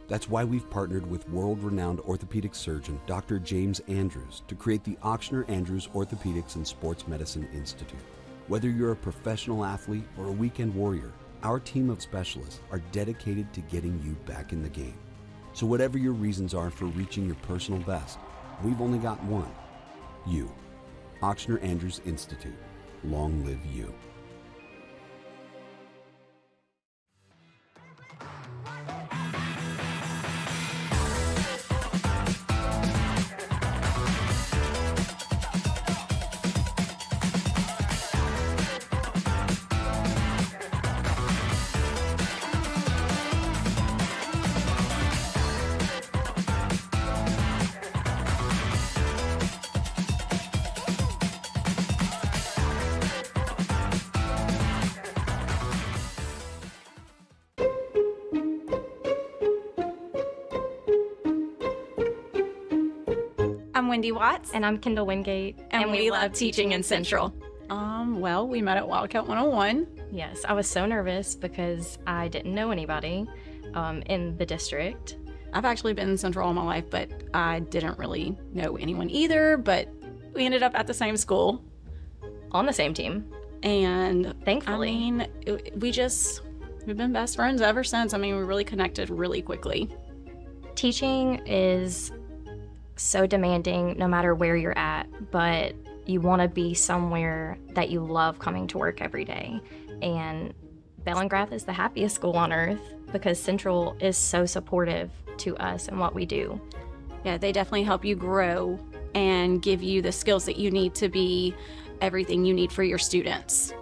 That's why we've partnered with world-renowned orthopedic surgeon Dr. James Andrews to create the Auctioner Andrews Orthopedics and Sports Medicine Institute. Whether you're a professional athlete or a weekend warrior, our team of specialists are dedicated to getting you back in the game. So whatever your reasons are for reaching your personal best, we've only got one: you. Auctioner Andrews Institute. Long live you. I'm Wendy Watts. And I'm Kendall Wingate. And we love teaching in Central. Well, we met at Wildcat 101. Yes, I was so nervous because I didn't know anybody in the district. I've actually been in Central all my life, but I didn't really know anyone either. But we ended up at the same school. On the same team. And thankfully. I mean, we've been best friends ever since. I mean, we really connected really quickly. Teaching is so demanding no matter where you're at, but you want to be somewhere that you love coming to work every day. And Bellingrath is the happiest school on earth because Central is so supportive to us and what we do. Yeah, they definitely help you grow and give you the skills that you need to be everything you need for your students.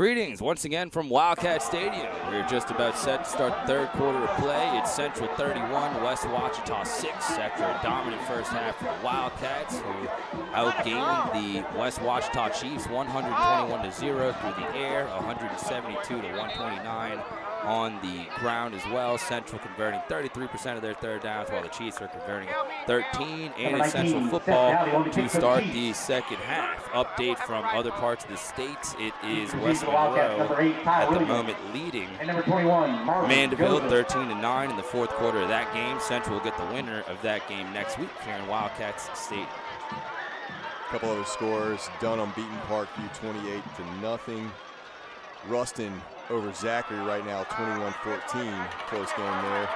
Greetings once again from Wildcat Stadium. We're just about set to start the third quarter of play. It's Central 31, West Ouachita 6 after a dominant first half for the Wildcats, who outgained the West Ouachita Chiefs 121-0 through the air, 172-129 on the ground as well. Central converting 33% of their third downs, while the Chiefs are converting 13. And it's Central football to start the second half. Update from other parts of the state. It is West Monroe at the moment leading Mandeville 13-9 in the fourth quarter of that game. Central will get the winner of that game next week here in Wildcats Stadium. A couple other scores. Dunham beating Parkview 28-0. Ruston over Zachary right now, 21-14. Close game there.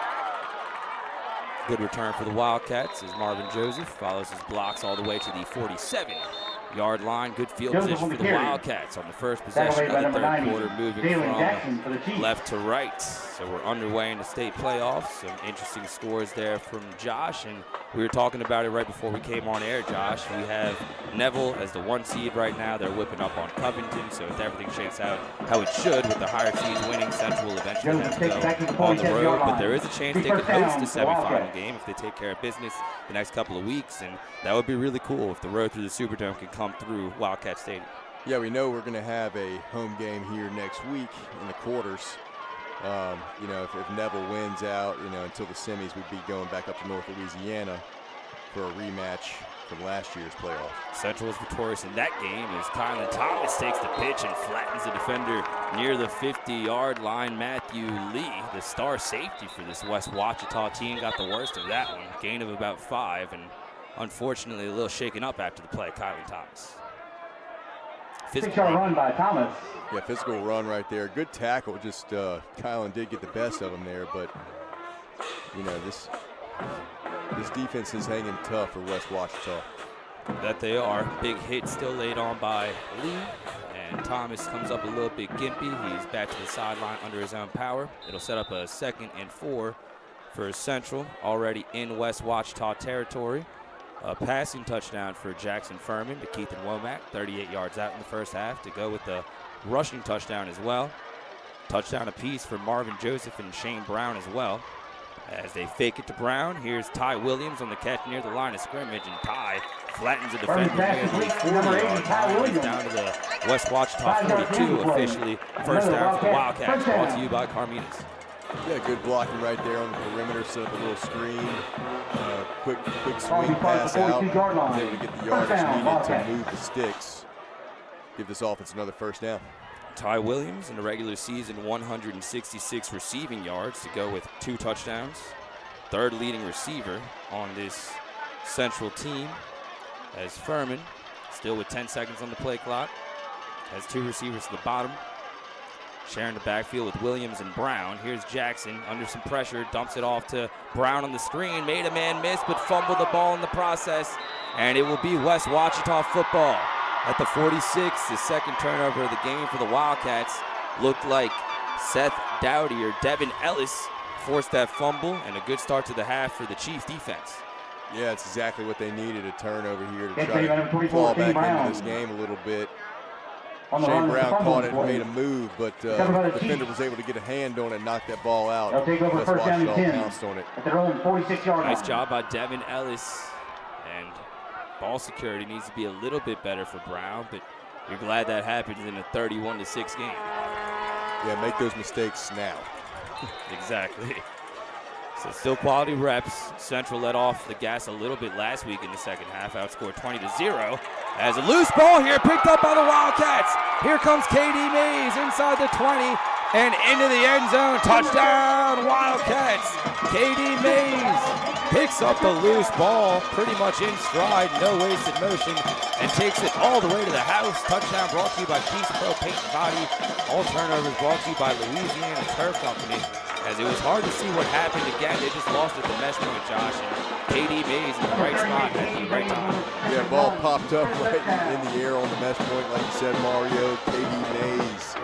Good return for the Wildcats as Marvin Joseph follows his blocks all the way to the 47-yard line. Good field position for the Wildcats on the first possession of the third quarter, moving from left to right. So we're underway in the state playoffs. Some interesting scores there from Josh, and we were talking about it right before we came on air, Josh. We have Neville as the 1 seed right now. They're whipping up on Covington, so if everything shakes out how it should with the higher seeds winning, Central will eventually have to go on the road. But there is a chance they could host a semifinal game if they take care of business the next couple of weeks, and that would be really cool if the road through the Superdome can come through Wildcat Stadium. Yeah, we know we're going to have a home game here next week in the quarters. You know, if Neville wins out, you know, until the semis, we'd be going back up to North Louisiana for a rematch from last year's playoff. Central is victorious in that game as Kylan Thomas takes the pitch and flattens the defender near the 50-yard line. Matthew Lee, the star safety for this West Ouachita team, got the worst of that one. Gain of about 5, and unfortunately a little shaken up after the play. Kylan Thomas. Physical run by Thomas. Yeah, physical run right there. Good tackle. Just Kylan did get the best of him there, but you know this defense is hanging tough for West Ouachita. That they are. Big hit still laid on by Lee, and Thomas comes up a little bit gimpy. He's back to the sideline under his own power. It'll set up a 2nd and 4 for Central, already in West Ouachita territory. A passing touchdown for Jackson Furman to Keithan Womack, 38 yards out in the first half, to go with the rushing touchdown as well. Touchdown apiece for Marvin Joseph and Shane Brown as well. As they fake it to Brown, here's Ty Williams on the catch near the line of scrimmage, and Ty flattens the defender near the 40-yard line. He's down to the West Ouachita 42, officially first down for the Wildcats, brought to you by Carminas. Yeah, good blocking right there on the perimeter, set up a little screen, quick swing pass out, was able to get the yardage needed to move the sticks, give this offense another first down. Ty Williams in the regular season, 166 receiving yards to go with 2 touchdowns. 3rd leading receiver on this Central team, as Furman, still with 10 seconds on the play clock, has 2 receivers to the bottom. Sharing the backfield with Williams and Brown. Here's Jackson under some pressure, dumps it off to Brown on the screen, made a man miss, but fumbled the ball in the process, and it will be West Ouachita football. At the 46, the 2nd turnover of the game for the Wildcats. Looked like Seth Dowdy or Devin Ellis forced that fumble, and a good start to the half for the Chiefs defense. Yeah, it's exactly what they needed, a turnover here to try to claw back into this game a little bit. Shane Brown caught it and made a move, but the defender was able to get a hand on it and knock that ball out. They'll take over West first down and Ouachita 10 pounced on it. at their own 46-yard line. Nice job by Devin Ellis, and ball security needs to be a little bit better for Brown, but you're glad that happens in a 31-6 game. Yeah, make those mistakes now. Exactly. So still quality reps. Central let off the gas a little bit last week in the second half, outscored 20-0. As a loose ball here picked up by the Wildcats. Here comes KD Mays inside the 20 and into the end zone. Touchdown, Wildcats. KD Mays picks up the loose ball pretty much in stride, no wasted motion, and takes it all the way to the house. Touchdown brought to you by Keys Pro Paint and Body. All turnovers brought to you by Louisiana Turf Company. As it was hard to see what happened again, they just lost at the mesh point, Josh, and KD Mays in the right spot at the right time. Yeah, ball popped up right in the air on the mesh point, like you said, Mario. KD Mays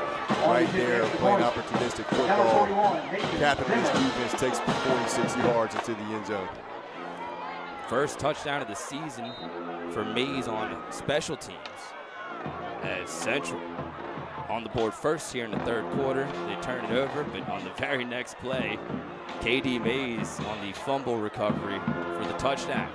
right there playing opportunistic football. Captain of this defense takes it for 46 yards into the end zone. First touchdown of the season for Mays on special teams. As Central on the board first here in the 3rd quarter. They turn it over, but on the very next play, KD Mays on the fumble recovery for the touchdown.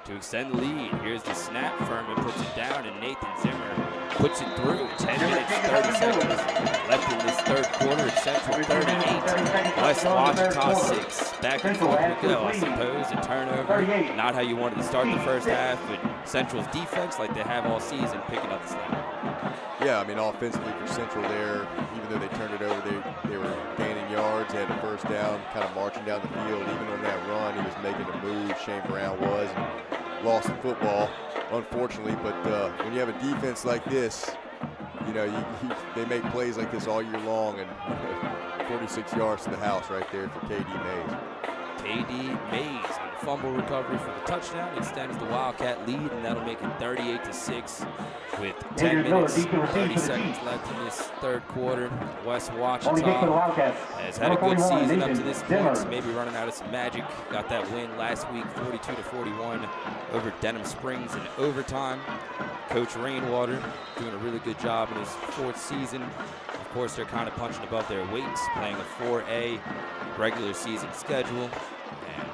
To extend the lead, here's the snap. Furman puts it down, and Nathan Zimmer puts it through. 10 minutes, 30 seconds left in this 3rd quarter. It's Central 38, West Ouachita 6. Back and forth we go, I suppose. A turnover, not how you wanted to start the first half, but Central's defense, like they have all season, picking up the slack. Yeah, I mean, offensively for Central there, even though they turned it over, they were gaining yards. They had a first down, kind of marching down the field. Even on that run, he was making a move. Shane Brown was, and lost the football, unfortunately. But when you have a defense like this, you know, they make plays like this all year long, and 46 yards to the house right there for KD Mays. KD Mays on the fumble recovery for the touchdown extends the Wildcat lead, and that'll make it 38-6 with 10 minutes, 30 seconds left in this third quarter. West Ouachita has had a good season up to this point, maybe running out of some magic. Got that win last week, 42-41 over Denham Springs in overtime. Coach Rainwater doing a really good job in his fourth season. Of course, they're kind of punching above their weight, playing a 4A regular season schedule, and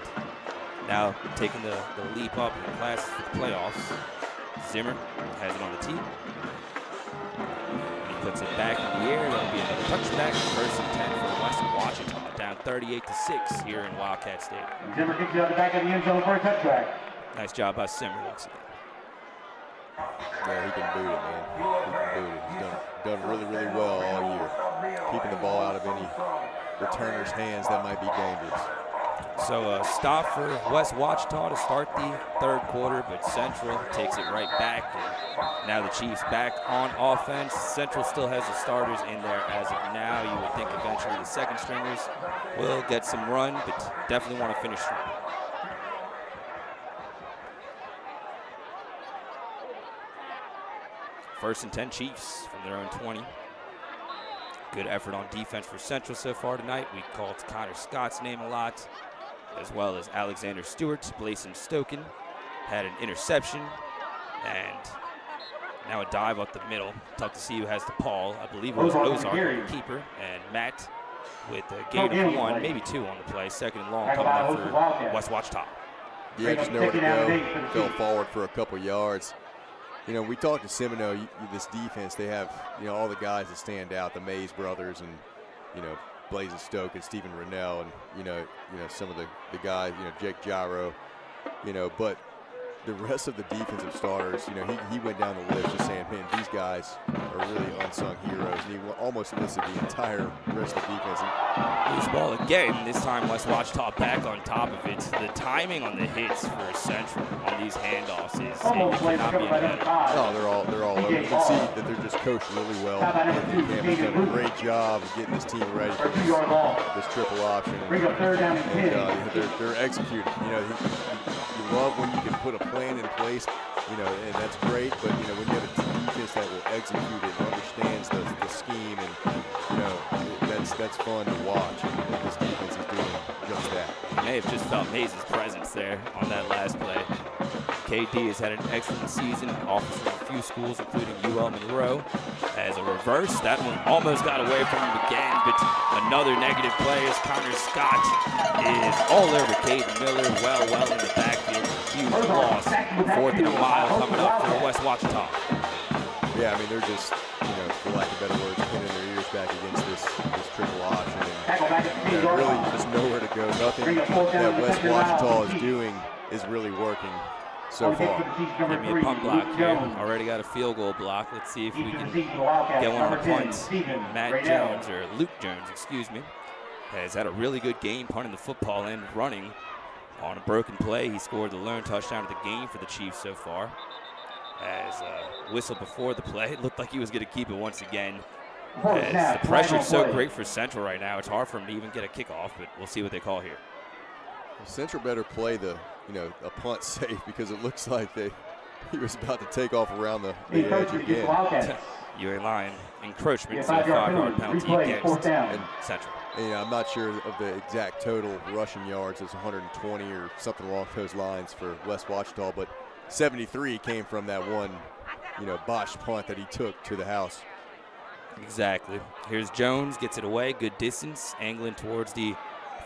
now taking the leap up in classes for the playoffs. Zimmer has it on the tee. He puts it back in the air. That'll be another touchback. First and 10 for West Ouachita, down 38-6 here in Wildcat Stadium. Zimmer kicks it out the back of the end zone for a touchback. Nice job by Zimmer once again. Yeah, he can boot it, man. He can boot it. He's done really, really well all year, keeping the ball out of any returner's hands that might be dangerous. So stop for West Ouachita to start the third quarter, but Central takes it right back. And now the Chiefs back on offense. Central still has the starters in there as of now. You would think eventually the second stringers will get some run, but definitely want to finish strong. First and 10 Chiefs from their own 20. Good effort on defense for Central so far tonight. We called Connor Scott's name a lot, as well as Alexander Stewart. Blason Stoken had an interception, and now a dive up the middle. Tough to see who has the ball. I believe it was Ozark, the keeper, and Matt with a gain of 1, maybe 2 on the play. Second and long coming up for West Ouachita. Yeah, just nowhere to go. Fell forward for a couple yards. You know, we talked to Seminole, this defense, they have, all the guys that stand out, the Mays brothers and, Blazen Stoke and Stephen Rennell and, some of the guys, Jake Gyro, but the rest of the defensive starters, he went down the list just saying, man, these guys are really unsung heroes. And he almost listed the entire rest of the defense. Loose ball again. This time West Ouachita back on top of it. The timing on the hits for Central on these handoffs is it cannot be better. No, they're all over. You can see that they're just coached really well. Anthony Campbell's done a great job of getting this team ready for this triple option. And they're executing. You love when you can put a plan in place, and that's great. But when you have a defense that will execute it, and understands the scheme, and that's fun to watch. And this defense is doing just that. You may have just felt Mays' presence there on that last play. KD has had an excellent season, offers from a few schools, including UL Monroe. As a reverse, that one almost got away from him again, but another negative play as Connor Scott is all over Caden Miller, well in the backfield. Huge loss. 4th and a mile coming up for West Ouachita. Yeah, I mean, they're just, for lack of better words, pinning their ears back against this triple option. And really just nowhere to go. Nothing that West Ouachita is doing is really working so far. Give me a punt block here. Already got a field goal block. Let's see if we can get one on the punts. Matt Jones, or Luke Jones, excuse me, has had a really good game punting the football and running. On a broken play, he scored the lone touchdown of the game for the Chiefs so far. As whistle before the play, it looked like he was going to keep it once again. As the pressure's so great for Central right now, it's hard for him to even get a kickoff, but we'll see what they call here. Central better play a punt safe, because it looks like he was about to take off around the edge again. You ain't lying. Encroachment, so a 5-yard penalty against Central. And, I'm not sure of the exact total rushing yards. It's 120 or something along those lines for West Ouachita, but 73 came from that one, botched punt that he took to the house. Exactly. Here's Jones, gets it away, good distance, angling towards the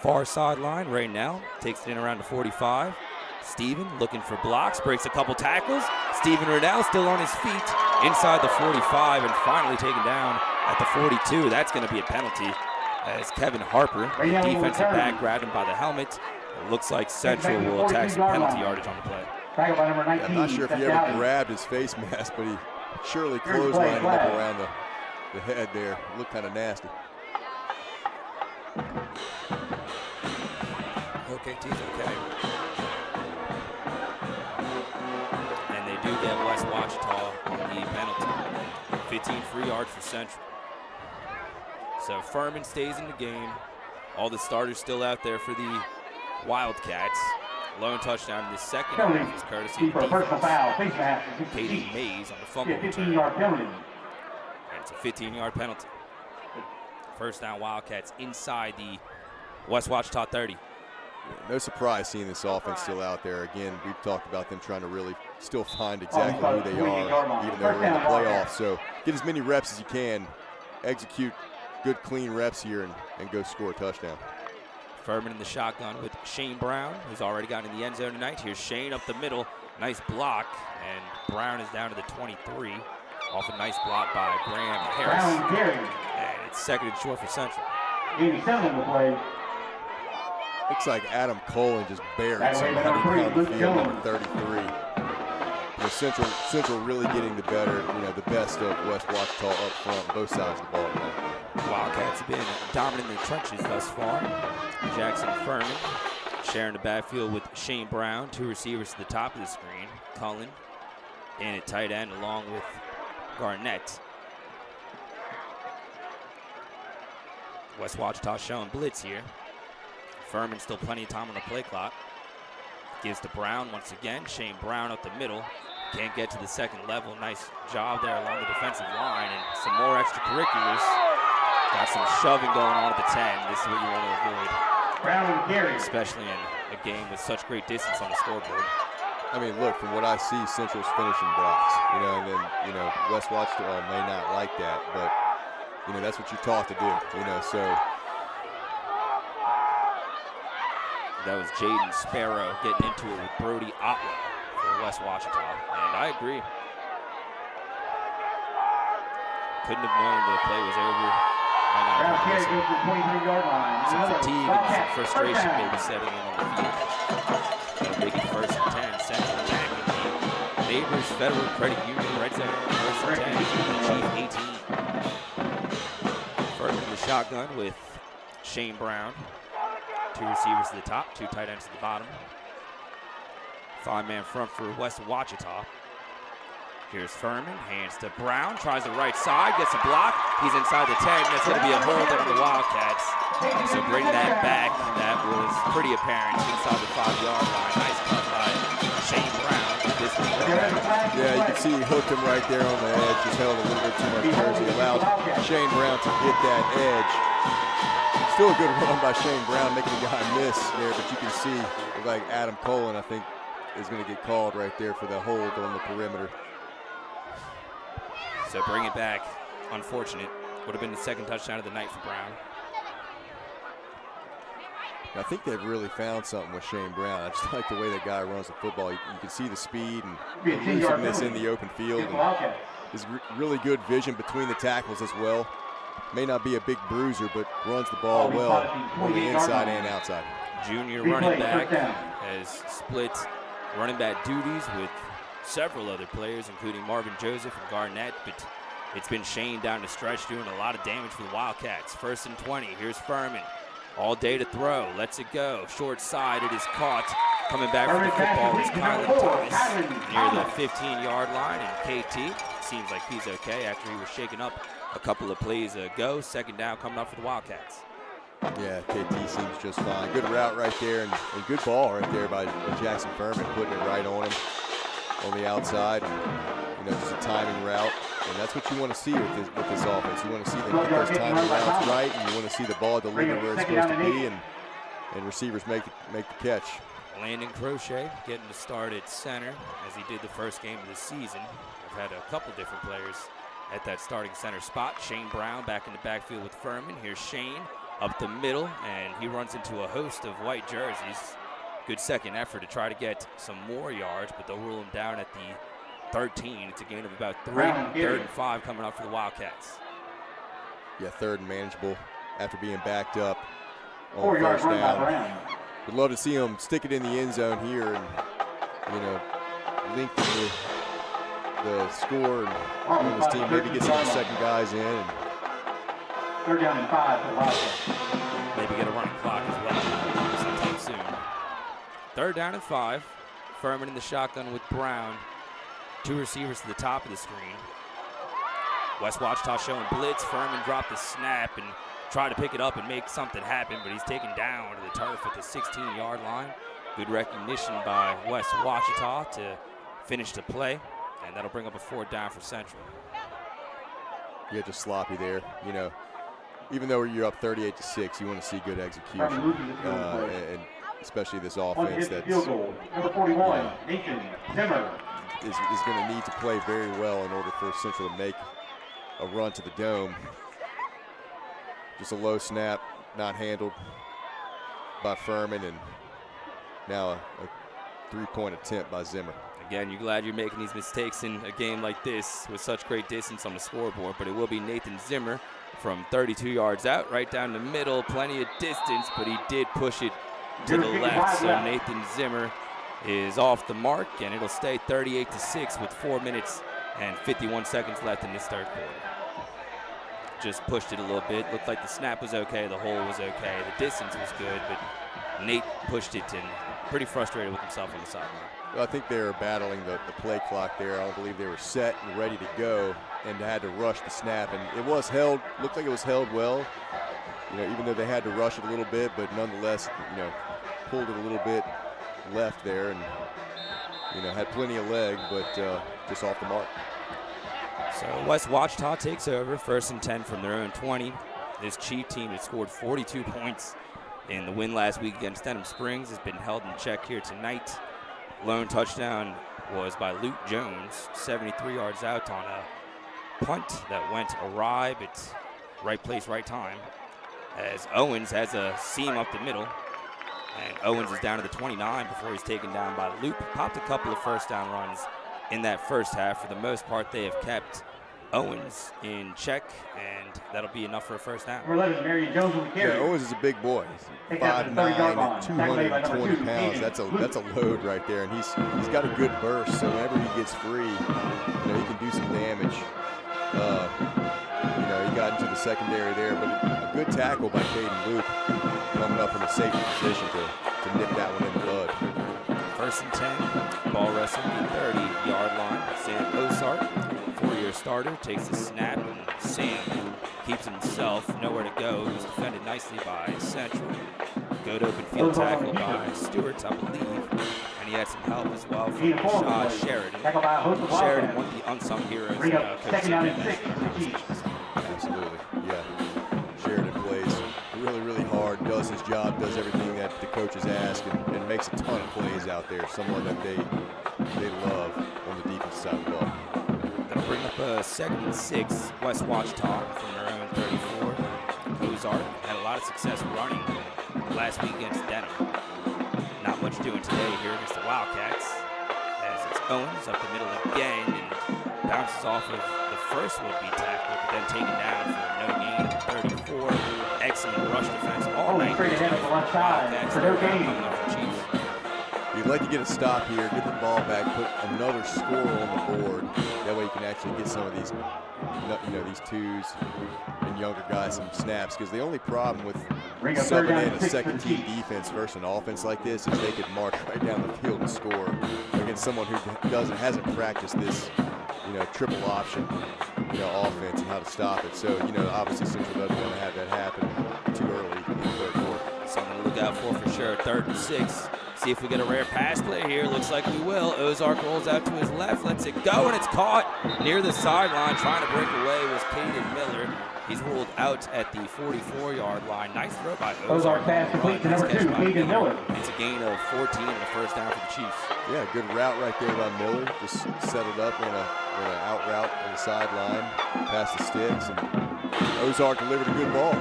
far sideline right now. Takes it in around the 45. Steven looking for blocks, breaks a couple tackles. Steven Riddell still on his feet inside the 45 and finally taken down at the 42. That's going to be a penalty as Kevin Harper, the defensive back, grabbed him by the helmet. It looks like Central will attack some penalty yardage on the play. I'm not sure if he ever grabbed his face mask, but he surely clotheslined him up around the head there. It looked kind of nasty. Okay, T's okay. And they do get West Ouachita the penalty. 15 free yards for Central. So Furman stays in the game. All the starters still out there for the Wildcats. Lone touchdown in the second half is courtesy of the defense. Katie Mays on the fumble return. And it's a 15-yard penalty. First down, Wildcats inside the West Ouachita 30. No surprise seeing this offense still out there. Again, we've talked about them trying to really still find exactly who they are, even though we're in the playoffs. So get as many reps as you can, execute good, clean reps here, and go score a touchdown. Furman in the shotgun with Shane Brown, who's already gotten in the end zone tonight. Here's Shane up the middle. Nice block, and Brown is down to the 23. Off a nice block by Graham Harris. And it's second and short for Central. 87 in the play. Looks like Adam Colin just buried somebody down the field, number 33. Central really getting the best of West Ouachita up front, both sides of the ball tonight. Wildcats have been dominant in the trenches thus far. Jackson Furman sharing the backfield with Shane Brown, two receivers to the top of the screen. Cullen in at tight end along with Garnett. West Ouachita showing blitz here. Furman still plenty of time on the play clock. Gives to Brown once again. Shane Brown up the middle. Can't get to the second level. Nice job there along the defensive line. And some more extracurriculars. Got some shoving going on at the 10. This is what you want to avoid. Brown and carry. Especially in a game with such great distance on the scoreboard. I mean, look, from what I see, Central's finishing blocks. And then, West Ouachita may not like that, but, that's what you're taught to do, so. That was Jaden Sparrow getting into it with Brody Otwell for West Ouachita. And I agree. Couldn't have known the play was over. Some fatigue and some frustration maybe setting in on the field. That'll make it first and 10. Central back in the Neighbors Federal Credit Union red zone. First and 10. Chief 18. Furman in the shotgun with Shane Brown. Two receivers to the top, two tight ends to the bottom. Five-man front for West Ouachita. Here's Furman, hands to Brown, tries the right side, gets a block. He's inside the 10. That's going to be a hold on the Wildcats. So bring that back. That was pretty apparent inside the 5-yard line. Nice cut by Shane Brown. Yeah, you can see he hooked him right there on the edge. Just held a little bit too much jersey. Allowed Shane Brown to hit that edge. Still a good run by Shane Brown, making the guy miss there, but you can see, like Adam Colin, I think, is going to get called right there for the hold on the perimeter. So bring it back. Unfortunate. Would have been the second touchdown of the night for Brown. I think they've really found something with Shane Brown. I just like the way that guy runs the football. You can see the speed and the elusiveness in the open field. And his really good vision between the tackles as well. May not be a big bruiser, but runs the ball well on the inside and outside. Junior running back has split running back duties with several other players, including Marvin Joseph and Garnett, but it's been Shane down the stretch doing a lot of damage for the Wildcats. First and 20. Here's Furman. All day to throw. Lets it go. Short side. It is caught. Coming back for the football is Kylan Thomas near the 15-yard line. And KT seems like he's okay after he was shaken up a couple of plays ago. Second down coming up for the Wildcats. Yeah, KT seems just fine. Good route right there and good ball right there by Jackson Furman, putting it right on him on the outside. And, just a timing route. And that's what you want to see with this offense. You want to see them get those timing routes right, and you want to see the ball delivered where it's supposed to be, and receivers make the catch. Landon Crochet getting the start at center as he did the first game of the season. I've had a couple different players at that starting center spot. Shane Brown back in the backfield with Furman. Here's Shane up the middle, and he runs into a host of white jerseys. Good second effort to try to get some more yards, but they'll rule him down at the 13. It's a gain of about 3. Third and 5 coming up for the Wildcats. Yeah, third and manageable after being backed up on first down. Would love to see him stick it in the end zone here and, lengthen the score and his team maybe get some of the second guys in. And third down and 5 for the Wildcats. Maybe get a running clock as well sometime soon. Third down and 5. Furman in the shotgun with Brown. Two receivers to the top of the screen. West Ouachita showing blitz. Furman dropped the snap and try to pick it up and make something happen, but he's taken down to the turf at the 16-yard line. Good recognition by West Ouachita to finish the play, and that'll bring up a 4th down for Central. Yeah, just sloppy there. You know, even though you're up 38-6, you want to see good execution, and especially this offense that's is going to need to play very well in order for Central to make a run to the dome. Just a low snap, not handled by Furman, and now a 3-point attempt by Zimmer. Again, you're glad you're making these mistakes in a game like this with such great distance on the scoreboard, but it will be Nathan Zimmer from 32 yards out, right down the middle, plenty of distance, but he did push it to the left, so Nathan Zimmer is off the mark, and it'll stay 38-6 with 4 minutes and 51 seconds left in this 3rd quarter. Just pushed it a little bit. Looked like the snap was okay, the hole was okay, the distance was good, but Nate pushed it and pretty frustrated with himself on the sideline. Well, I think they were battling the play clock there. I don't believe they were set and ready to go and had to rush the snap, and it was held, looked like it was held well. You know, even though they had to rush it a little bit, but nonetheless, you know, pulled it a little bit left there, and you know, had plenty of leg, but just off the mark. So West Ouachita takes over, 1st and 10 from their own 20. This Chief team that scored 42 points in the win last week against Denham Springs has been held in check here tonight. Lone touchdown was by Luke Jones, 73 yards out on a punt that went awry, but right place, right time. As Owens has a seam up the middle, and Owens is down to the 29 before he's taken down by Loop. Popped a couple of 1st down runs in that 1st half. For the most part, they have kept Owens in check, and that'll be enough for a 1st down. Yeah, Owens is a big boy. He's 5'9", 220 pounds. That's a load right there, and he's got a good burst. So whenever he gets free, you know, he can do some damage. You know, he got into the secondary there, but a good tackle by Caden Loop, coming up from a safety position to nip that one in the bud. 1st and 10, ball wrestling at the 30-yard line. Sam Osart, 4-year starter, takes the snap, and Sam keeps himself nowhere to go. He was defended nicely by Central. Good open field tackle by Stewart, I believe. And he had some help as well from Rashad Sheridan. Sheridan, one of the unsung heroes Coach Zimmer. Absolutely, yeah. Sheridan plays really, really hard, does his job, does everything that the coaches ask, and makes a ton of plays out there. Someone that they love on the defensive side of the ball. That'll bring up a 2nd and 6. West Ouachita from their own 34. Ozark had a lot of success running last week against Denham. Not much doing today here against the Wildcats, as it's Owens up the middle again and bounces off of the first would-be tackle, but then taken down for no gain at the 34. Excellent rush defense all night. Wildcats coming up for Chiefs. You'd like to get a stop here, get the ball back, put another score on the board. That way you can actually get some of these, you know, these twos and younger guys some snaps. Because the only problem with subbing in a second-team defense versus an offense like this is they could march right down the field and score against someone who hasn't practiced this, you know, triple option, you know, offense and how to stop it. So, you know, obviously Central doesn't want to have that happen too early in the 3rd quarter. Something to look out for sure. 3rd and 6. See if we get a rare pass play here. Looks like we will. Ozark rolls out to his left, lets it go, and it's caught near the sideline. Trying to break away was Caden Miller. He's ruled out at the 44-yard line. Nice throw by Ozark. Pass complete to number 2, Caden Miller. It's a gain of 14 and a 1st down for the Chiefs. Yeah, good route right there by Miller. Just set it up in an out route on the sideline, past the sticks, and Ozark delivered a good ball.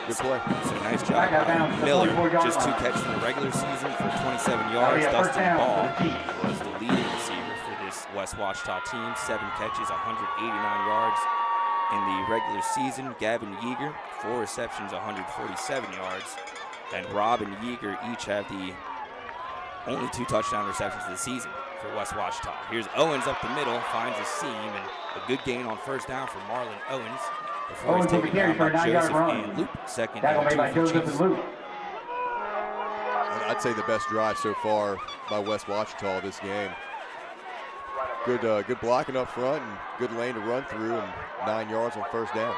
Good play. So nice job by Miller. Just 2 catches in the regular season for 27 yards. Dustin Ball was the leading receiver for this West Ouachita team. 7 catches, 189 yards in the regular season. Gavin Yeager, 4 receptions, 147 yards. And Rob and Yeager each have the only 2 touchdown receptions of the season for West Ouachita. Here's Owens up the middle, finds a seam, and a good gain on 1st down for Marlon Owens. Before he's taken down by Joseph and Luke. 2nd and 2 for Chiefs. I'd say the best drive so far by West Ouachita this game. Good blocking up front and good lane to run through, and 9 yards on 1st down.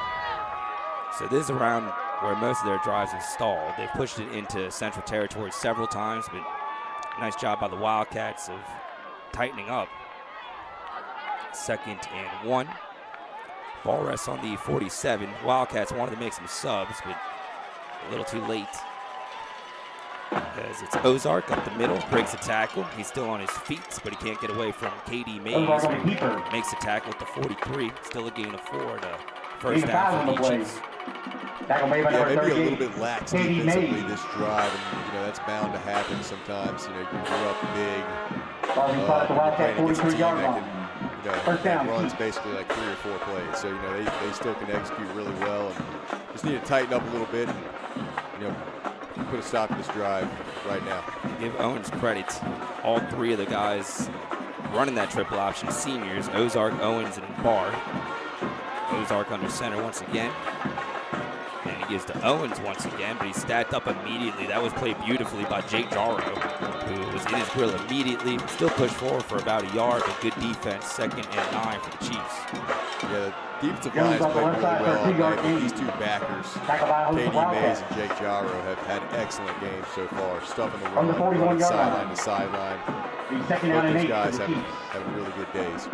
So this is around where most of their drives have stalled. They've pushed it into Central territory several times, but nice job by the Wildcats of tightening up. 2nd and 1. Ball rests on the 47. Wildcats wanted to make some subs, but a little too late. As it's Ozark up the middle, breaks a tackle. He's still on his feet, but he can't get away from KD Mays, who makes a tackle at the 43. Still a gain of 4 and a first down for the Chiefs. Yeah, maybe a little bit lax defensively this drive, and that's bound to happen sometimes. You grew up big, you're playing against a team that runs basically like 3 or 4 plays. So they still can execute really well, and just need to tighten up a little bit, and put a stop to this drive right now. Give Owens credit. All 3 of the guys running that triple option, seniors, Ozark, Owens, and Barr. Ozark under center once again. And he gives to Owens once again, but he's stacked up immediately. That was played beautifully by Jake Jarrow, who was in his grill immediately. Still pushed forward for about a yard, but good defense. 2nd and 9 for the Chiefs. Yeah, the defensive line has played really well all night, but these 2 backers, KD Mays and Jake Jarrow, have had excellent games so far. Stuffing the run, running sideline to sideline. Both those guys having really good days.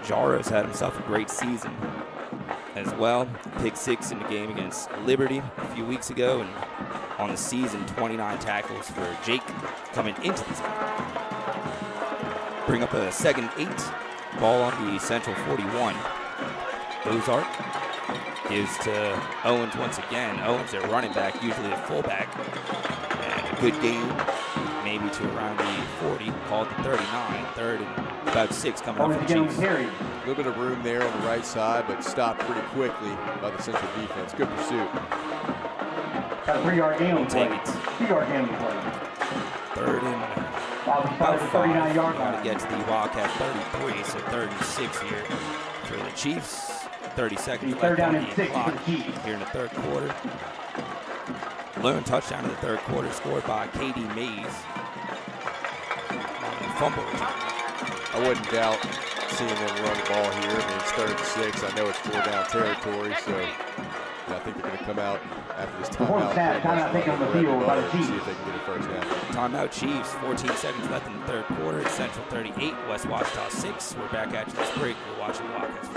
Jarrow's had himself a great season as well. Pick 6 in the game against Liberty a few weeks ago, and on the season, 29 tackles for Jake coming into this game. Bring up a 2nd and 8. Ball on the Central 41. Ozark gives to Owens once again. Owens, their running back, usually a fullback. And a good game, maybe to around the 40, called the 39. 3rd and about 6 coming up for the Chiefs. A little bit of room there on the right side, but stopped pretty quickly by the Central defense. Good pursuit. Got a 3-yard gain on the play. 3-yard gain on the play. 3rd and about 5. Got to get to the Wildcat 33, so 3rd and 6 here for the Chiefs. 30 seconds left on the clock here in the 3rd quarter. Lone touchdown in the 3rd quarter scored by KD Mays. Fumble. I wouldn't doubt seeing them run the ball here. I mean, it's 3rd and 6. I know it's 4-down territory, so I think they're going to come out after this timeout. See if they can get a first down. Timeout Chiefs. 14 seconds left in the 3rd quarter. It's Central 38, West Ouachita 6. We're back at you this break. You're watching the Wildcats.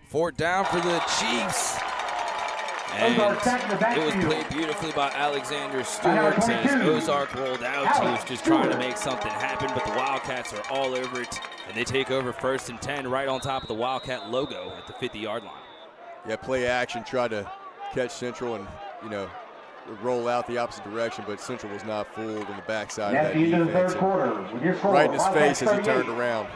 Fourth down for the Chiefs. And it was played beautifully by Alexander Stewart as Ozark rolled out. He was just trying to make something happen, but the Wildcats are all over it. And they take over 1st and 10 right on top of the Wildcat logo at the 50-yard line. Yeah, play action, tried to catch Central and, roll out the opposite direction, but Central was not fooled on the backside of that defense. Right in his face as he turned around.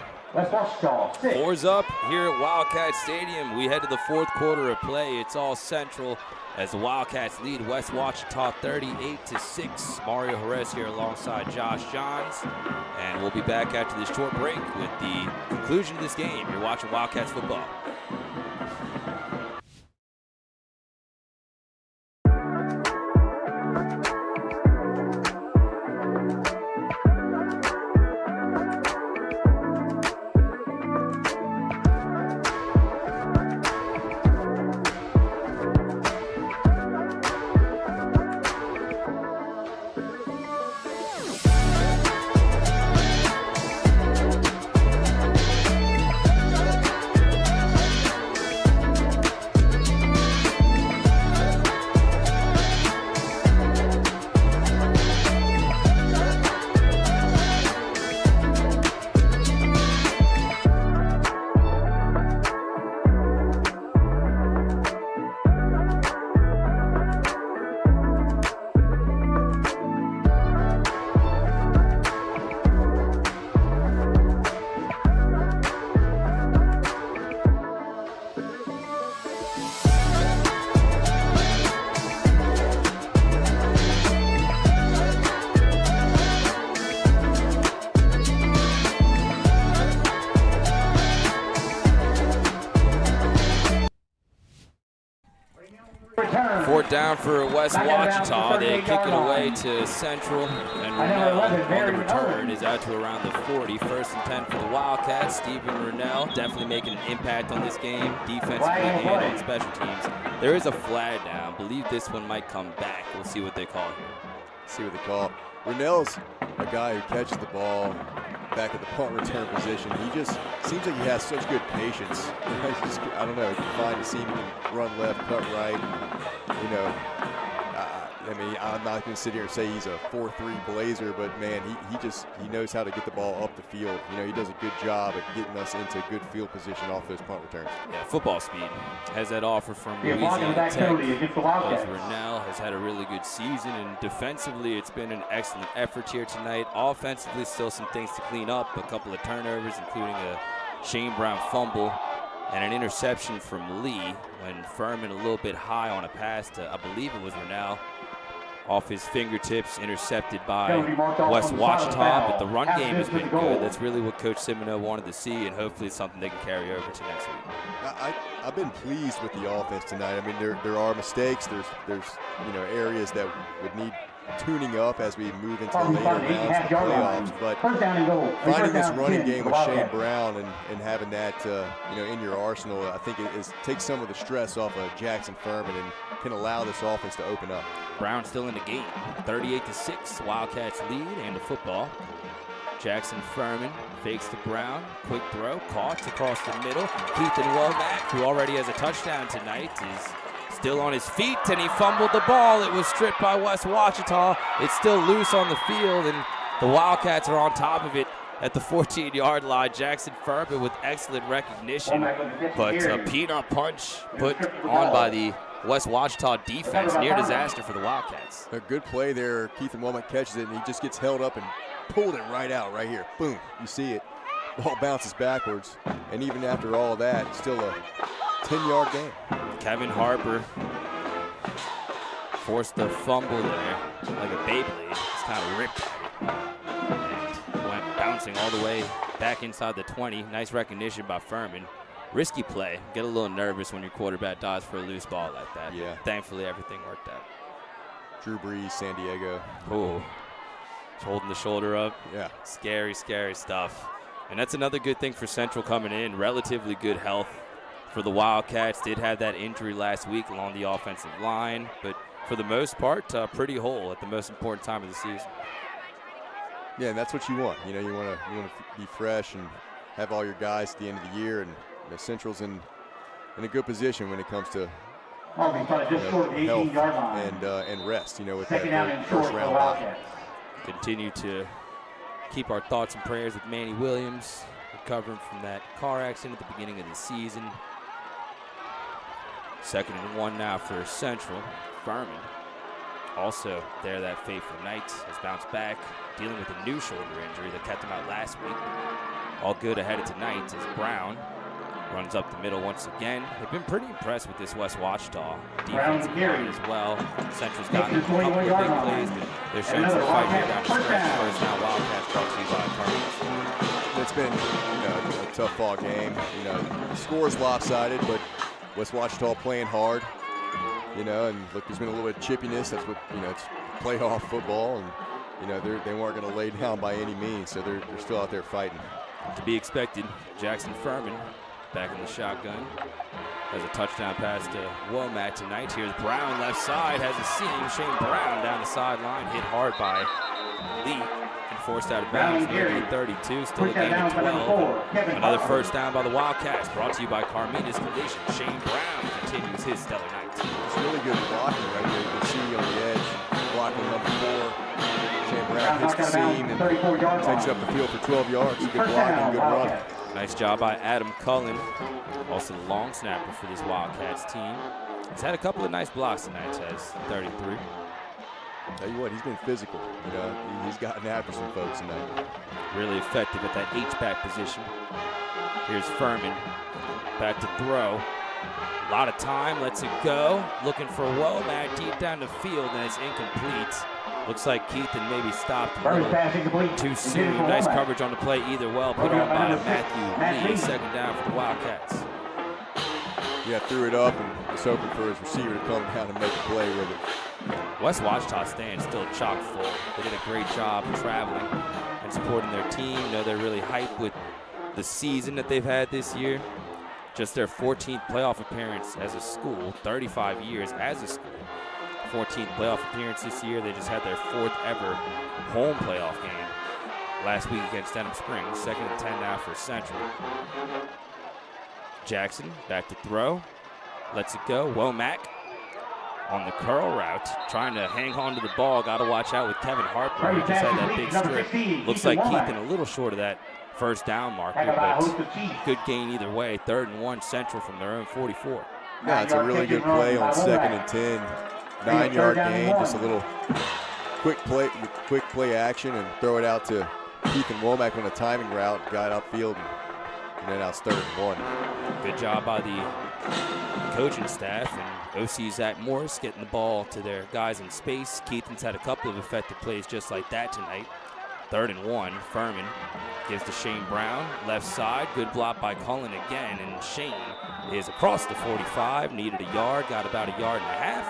Four's up here at Wildcat Stadium. We head to the 4th quarter of play. It's all Central as the Wildcats lead West Ouachita 38-6. Mario Jerez here alongside Josh Johns. And we'll be back after this short break with the conclusion of this game. You're watching Wildcats football. return. Fourth down for West Ouachita. They kick it away to Central, and Rennell on the return is out to around the 40. First and 10 for the Wildcats. Stephen Rennell definitely making an impact on this game, defensively and on special teams. There is a flag now. I believe this one might come back. We'll see what they call here. See what they call. Rennell's a guy who catches the ball back at the punt return position. He just seems like he has such good patience. I don't know, he can find a seam, he can run left, cut right. You know, I mean, I'm not going to sit here and say he's a 4-3 Blazer, but man, he knows how to get the ball up the field. You know, he does a good job at getting us into good field position off those punt returns. Yeah, football speed. Has that offer from Louisiana Tech. Rennell has had a really good season, and defensively it's been an excellent effort here tonight. Offensively, still some things to clean up. A couple of turnovers, including a Shane Brown fumble and an interception from Lee when Furman a little bit high on a pass to, I believe it was Rennell, off his fingertips, intercepted by West Ouachita, but the run game has been good. That's really what Coach Semino wanted to see, and hopefully it's something they can carry over to next week. I've been pleased with the offense tonight. I mean, there are mistakes. There's you know, areas that would need tuning up as we move into the later rounds of the playoffs. But finding this running game with Shane Brown and having that you know, in your arsenal, I think it takes some of the stress off of Jackson Furman and can allow this offense to open up. Brown still in the game, 38-6. Wildcats lead and the football. Jackson Furman fakes to Brown, quick throw, caught across the middle. Keithan Womack, who already has a touchdown tonight, is still on his feet, and he fumbled the ball. It was stripped by West Ouachita. It's still loose on the field, and the Wildcats are on top of it at the 14-yard line. Jackson Furman with excellent recognition, but a peanut punch put on by the West Ouachita defense. Near disaster for the Wildcats. A good play there. Keithan Womack catches it, and he just gets held up and pulled it right out right here. Boom. You see it. Ball bounces backwards, and even after all of that, it's still a 10-yard game. Kevin Harper forced the fumble there like a Beyblade. Just kind of ripped and went bouncing all the way back inside the 20. Nice recognition by Furman. Risky play. Get a little nervous when your quarterback dives for a loose ball like that. Yeah. But thankfully, everything worked out. Drew Brees, San Diego. Oh, holding the shoulder up. Yeah. Scary, scary stuff. And that's another good thing for Central coming in. Relatively good health for the Wildcats. Did have that injury last week along the offensive line, but for the most part, pretty whole at the most important time of the season. Yeah, and that's what you want. You know, you want to be fresh and have all your guys at the end of the year, and you know, Central's in a good position when it comes to health and rest. You know, with that first round bye. Continue to keep our thoughts and prayers with Manny Williams, recovering from that car accident at the beginning of the season. 2nd and 1 now for Central. Furman, also there that fateful night, has bounced back, dealing with a new shoulder injury that kept him out last week. All good ahead of tonight as Brown runs up the middle once again. They've been pretty impressed with this West Ouachita defensive line as well. Central's gotten a couple of big plays, but they're showing some fight here down the stretch. First down Wildcats brought to you by Carmen. It's been, you know, a tough ball game. You know, the score's lopsided, but West Ouachita playing hard. You know, and look, there's been a little bit of chippiness. That's what, you know, it's playoff football, and you know they weren't going to lay down by any means, so they're still out there fighting. To be expected, Jackson Furman back in the shotgun. Has a touchdown pass to Womack tonight. Here's Brown left side, has a seam. Shane Brown down the sideline, hit hard by Lee and forced out of bounds near the 32. Still a game of 12. Another first down by the Wildcats, brought to you by Carmina's Collision. Shane Brown continues his stellar night. It's really good blocking right there. You can see on the edge, blocking number 4. Shane Brown hits the seam and takes up the field for 12 yards. Good blocking, good run. Nice job by Adam Cullen, also the long snapper for this Wildcats team. He's had a couple of nice blocks tonight, has 33. Tell you what, he's been physical. You know, he's gotten after some folks tonight. Really effective at that H-back position. Here's Furman, back to throw. A lot of time, lets it go. Looking for Womack deep down the field, and it's incomplete. Looks like Keithan maybe stopped a little too soon. Nice coverage on the play either well, put on by Matthew Lee. 2nd down for the Wildcats. Yeah, threw it up and was hoping for his receiver to come down and make a play with it. West Ouachita stand still chock full. They did a great job traveling and supporting their team. You know, they're really hyped with the season that they've had this year. Just their 14th playoff appearance as a school, 35 years as a school. 14th playoff appearance this year. They just had their 4th ever home playoff game last week against Denham Springs. 2nd and 10 now for Central. Jackson back to throw. Lets it go. Womack on the curl route, trying to hang on to the ball. Got to watch out with Kevin Harper. He just had that big strip. Looks like Keithan a little short of that first down marker, but good gain either way. 3rd and 1 Central from their own 44. Yeah, it's a really good play on 2nd and 10. 9-yard gain, just a little quick play action, and throw it out to Keithan Womack on a timing route. Got upfield, and then now it's 3rd and 1. Good job by the coaching staff and OC Zach Morris getting the ball to their guys in space. Keithan's had a couple of effective plays just like that tonight. 3rd and 1, Furman gives to Shane Brown, left side. Good block by Cullen again, and Shane is across the 45, needed a yard, got about a yard and a half.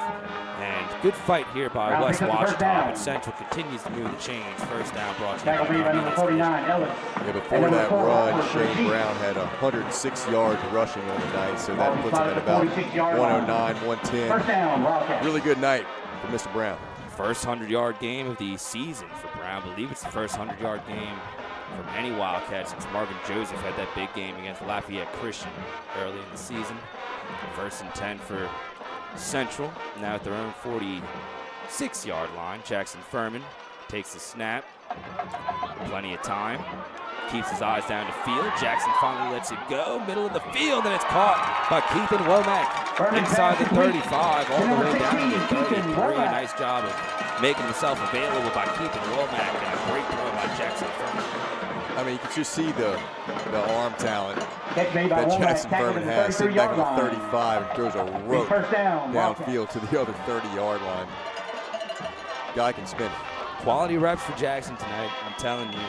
And good fight here by West Ouachita, but Central continues to move the chains. First down brought to you by number 49, Ellis. Yeah, before that run, Shane Brown had 106 yards rushing on the night, so that puts him at about 109, 110. First down, Wildcats. Really good night for Mr. Brown. First 100-yard game of the season for Brown. I believe it's the first 100-yard game from any Wildcat since Marvin Joseph had that big game against Lafayette Christian early in the season. 1st and 10 for Central, now at their own 46-yard line. Jackson Furman takes the snap. Plenty of time. Keeps his eyes down the field. Jackson finally lets it go. Middle of the field, and it's caught by Keithan Womack. Inside the 35, all the way down to the 33. Nice job of making himself available by Keithan Womack, and a great throw by Jackson Furman. I mean, you can just see the arm talent Catch made by that Womack, Jackson tackled Furman at the has, sitting back on the 33-yard line. 35 and throws a rope First down, downfield to the other 30-yard line. Guy can spin. Quality reps for Jackson tonight, I'm telling you.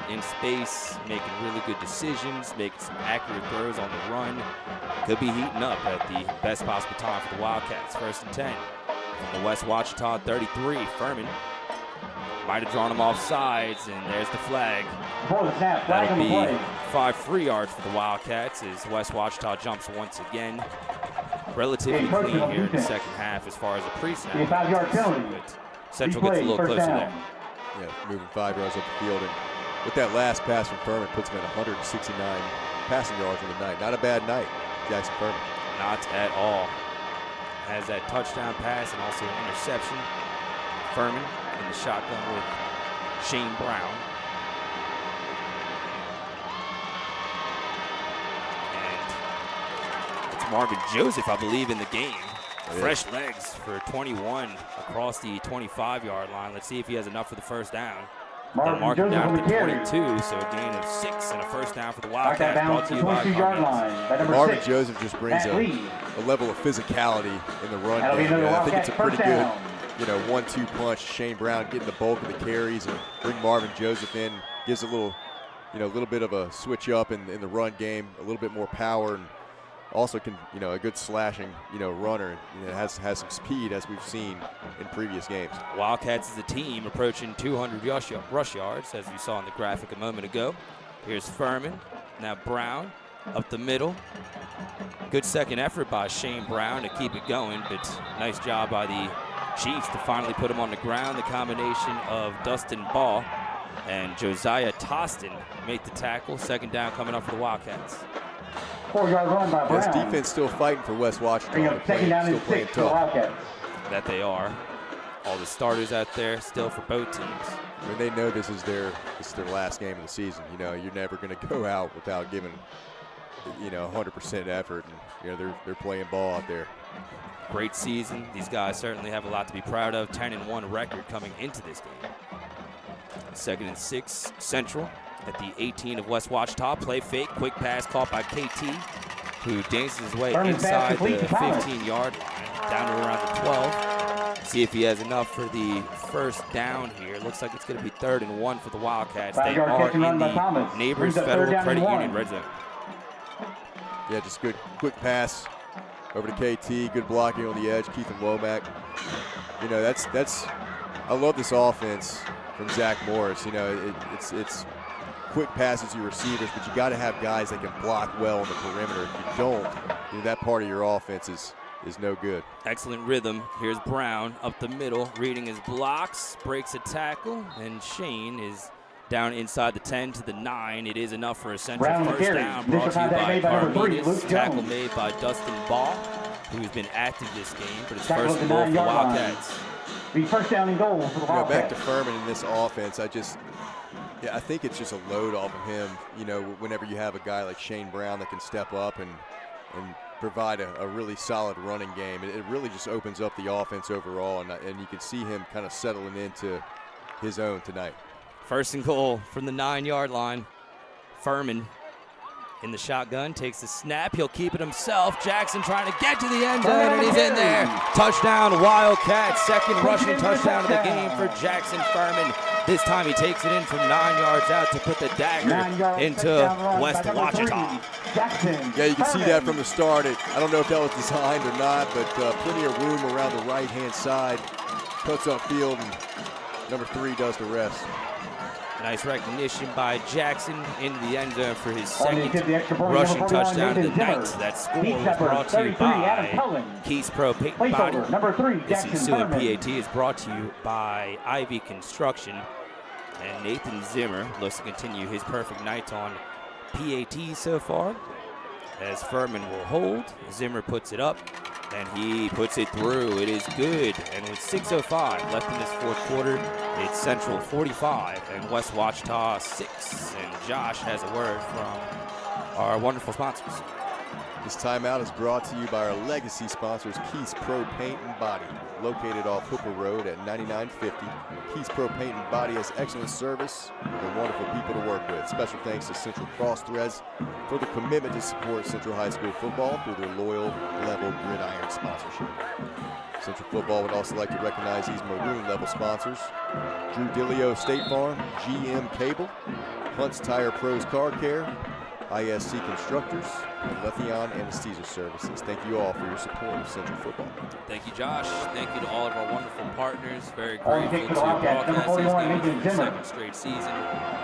In space, making really good decisions, making some accurate throws on the run. Could be heating up at the best possible time for the Wildcats. 1st and 10 from the West Ouachita 33. Furman might have drawn him off sides, and there's the flag. Before the snap, flag That'll on the be play. 5 free yards for the Wildcats as West Ouachita jumps once again. Relatively Hey, clean here in the defense. second half as far as a pre-snap. Be a 5-yard penalty. But Central gets a little First closer down. there. Yeah, moving 5 yards up the field. And with that last pass from Furman, puts him at 169 passing yards on the night. Not a bad night, Jackson Furman. Not at all. Has that touchdown pass and also an interception. Furman in the shotgun with Shane Brown. And it's Marvin Joseph, I believe, in the game. Fresh legs for 21 across the 25-yard line. Let's see if he has enough for the first down. They'll mark him down at the 22, so a gain of 6 and a first down for the Wildcats. Brought to you by 22-yard Cardinals. line. Marvin Joseph just brings a level of physicality in the run That'll be game. another I think it's a Wildcat pretty first good, down. 1-2 punch. Shane Brown getting the bulk of the carries and bring Marvin Joseph in. Gives a little, little bit of a switch up in the run game, a little bit more power, and also can, a good slashing, runner. Has some speed as we've seen in previous games. Wildcats as a team approaching 200 rush yards, as we saw in the graphic a moment ago. Here's Furman, now Brown up the middle. Good second effort by Shane Brown to keep it going, but nice job by the Chiefs to finally put him on the ground. The combination of Dustin Ball and Josiah Tostin make the tackle. Second down coming up for the Wildcats. 4-yard run by Brown. Yes, defense still fighting for West Ouachita. Bring up second down and 6 for the Wildcats. That they are. All the starters out there still for both teams. I mean, they know this is their last game of the season. You're never going to go out without giving 100% effort, and they're playing ball out there. Great season. These guys certainly have a lot to be proud of. 10-1 record coming into this game. 2nd and 6 Central at the 18 of West Ouachita. Play fake, quick pass caught by KT, who dances his way inside the 15-yard line, down to around the 12. See if he has enough for the first down here. Looks like it's going to be 3rd and 1 for the Wildcats. They are in the Neighbors Federal Credit Union red zone. Yeah, just good quick pass Over to KT, good blocking on the edge, Keith and Womack. You know, that's I love this offense from Zach Morris. You know, it's quick passes to your receivers, but you got to have guys that can block well on the perimeter. If you don't, you know, that part of your offense is no good. Excellent rhythm. Here's Brown up the middle, reading his blocks, breaks a tackle, and Shane is down inside the 10 to the 9. It is enough for a Central first down, brought to you by Carminas. Tackle made by Dustin Ball, who's been active this game, but it's first and goal for the Wildcats. The first down and goal for the Wildcats. Back to Furman in this offense. I think it's just a load off of him. You know, whenever you have a guy like Shane Brown that can step up and provide a really solid running game, it really just opens up the offense overall, and you can see him kind of settling into his own tonight. First and goal from the 9-yard line. Furman in the shotgun, takes the snap. He'll keep it himself. Jackson trying to get to the end zone, and he's in there. Touchdown, Wildcats. Second rushing touchdown of the game for Jackson Furman. This time he takes it in from 9 yards out to put the dagger into West Ouachita. Yeah, you can see that from the start. I don't know if that was designed or not, but plenty of room around the right-hand side. Cuts upfield, and number 3 does the rest. Nice recognition by Jackson into the end zone for his second rushing touchdown of the night. That score was brought to you by Keys Pro Paint Body. This ensuing PAT is brought to you by Ivy Construction. And Nathan Zimmer looks to continue his perfect night on PAT so far, as Furman will hold. Zimmer puts it up, and he puts it through. It is good. And with 6:05 left in this fourth quarter, it's Central 45 and West Ouachita 6. And Josh has a word from our wonderful sponsors. This timeout is brought to you by our legacy sponsors, Keys Pro Paint and Body, located off Hooper Road at 9950. Keys Pro Paint and Body has excellent service and wonderful people to work with. Special thanks to Central Cross Threads for the commitment to support Central High School football through their loyal level gridiron sponsorship. Central Football would also like to recognize these maroon level sponsors: Drew Dillio State Farm, GM Cable, Hunt's Tire Pros Car Care, ISC Constructors, and Letheon Anesthesia Services. Thank you all for your support of Central Football. Thank you, Josh. Thank you to all of our wonderful partners. Very grateful to broadcast this game for the second straight season.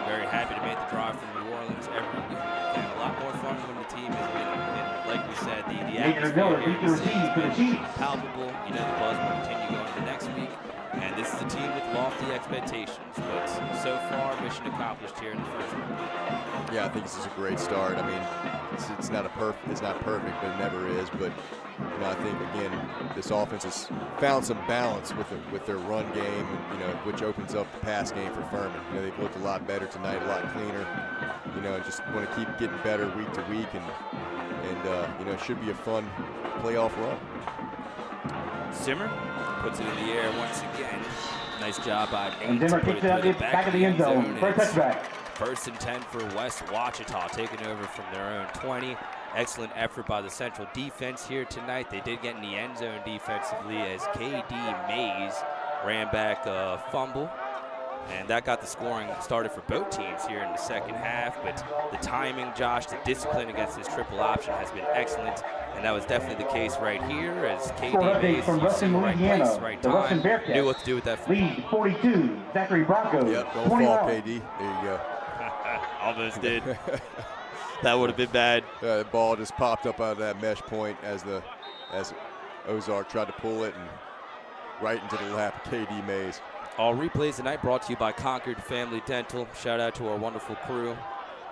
Very happy to make the drive from New Orleans every week. And a lot more fun when the team is winning. And like we said, the atmosphere here in the city has been palpable. You know, the buzz will continue going into next week. And this is a team with lofty expectations. But so far, mission accomplished here in the first week. Yeah, I think this is a great start. I mean, it's not perfect, but it never is. But you know, I think again, this offense has found some balance with their run game, you know, which opens up the pass game for Furman. You know, they've looked a lot better tonight, a lot cleaner. You know, just want to keep getting better week to week, and you know, it should be a fun playoff run. Zimmer puts it in the air once again. Nice job by Nate. Zimmer kicks it out back of the end zone for a touchback. First and 10 for West Ouachita, taking over from their own 20. Excellent effort by the Central defense here tonight. They did get in the end zone defensively as KD Mays ran back a fumble. And that got the scoring started for both teams here in the second half. But the timing, Josh, the discipline against this triple option has been excellent. And that was definitely the case right here as KD Mays used in the right place, right time, knew what to do with that football. Lead 42, Zachary Bronco. Yep, don't fall, KD. There you go. Almost did. That would have been bad. The ball just popped up out of that mesh point as Ozark tried to pull it and right into the lap of KD Mays. All replays tonight brought to you by Concord Family Dental. Shout out to our wonderful crew.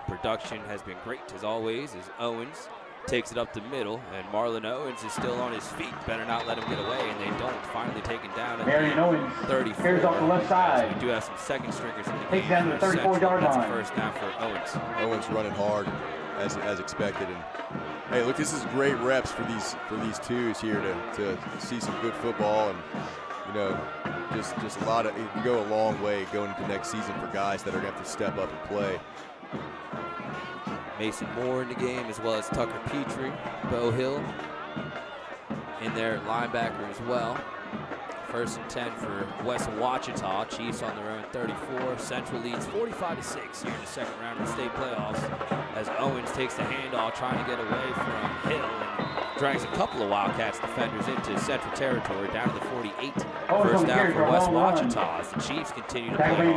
Production has been great as always as Owens takes it up the middle, and Marlon Owens is still on his feet. Better not let him get away, and they don't. Finally taken down at the 34. Carries off the left side. We do have some second stringers in the game. Takes down to the 34-yard line. That's a first down for Owens. Owens running hard as expected, and hey, look, this is great reps for these twos here to see some good football, and you know, just a lot of it can go a long way going into next season for guys that are going to have to step up and play. Mason Moore in the game, as well as Tucker Petrie, Bo Hill in there, linebacker as well. First and 10 for West Ouachita. Chiefs on their own 34. Central leads 45-6 here in the second round of the state playoffs as Owens takes the handoff, trying to get away from Hill. And drags a couple of Wildcats defenders into Central territory down to the 48. First down for West Ouachita as the Chiefs continue to play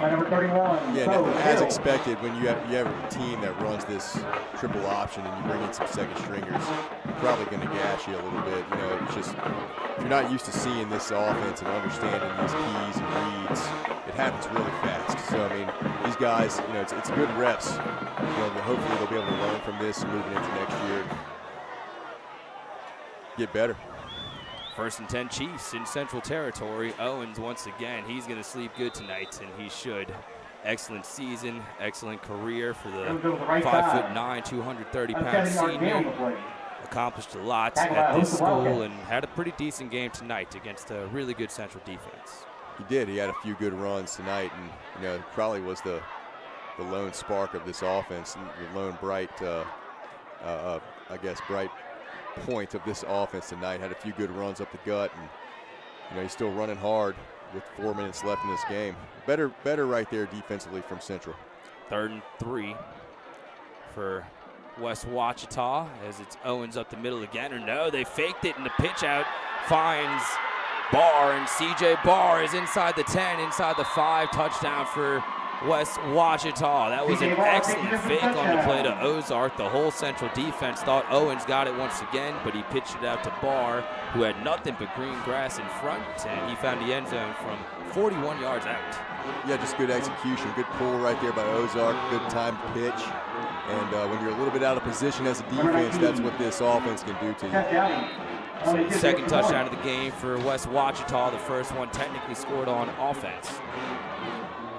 hard. Yeah, as expected, when you have a team that runs this triple option and you bring in some second stringers, you're probably going to gash you a little bit. You know, it's just, if you're not used to seeing this offense and understanding these keys and reads, it happens really fast. So, I mean, these guys, you know, it's good reps. You know, hopefully they'll be able to learn from this and moving into next year. Get better. 1st and 10 Chiefs in Central territory. Owens once again, he's going to sleep good tonight, and he should. Excellent season, excellent career for the 5'9", 230-pound senior. Accomplished a lot at this school and had a pretty decent game tonight against a really good Central defense. He did. He had a few good runs tonight, and you know, probably was the lone spark of this offense, the lone bright, I guess, bright point of this offense tonight. Had a few good runs up the gut, and you know, he's still running hard with 4 minutes left in this game. Better right there defensively from Central. 3rd and 3 for West Ouachita as it's Owens up the middle again. Or no, they faked it, and the pitch out finds Barr, and C.J. Barr is inside the 10, inside the 5. Touchdown for West Ouachita. That was an excellent fake on the play to Ozark. The whole Central defense thought Owens got it once again, but he pitched it out to Barr, who had nothing but green grass in front, and he found the end zone from 41 yards out. Yeah, just good execution, good pull right there by Ozark, good timed pitch. And when you're a little bit out of position as a defense, that's what this offense can do to you. So the second touchdown of the game for West Ouachita, the first one technically scored on offense.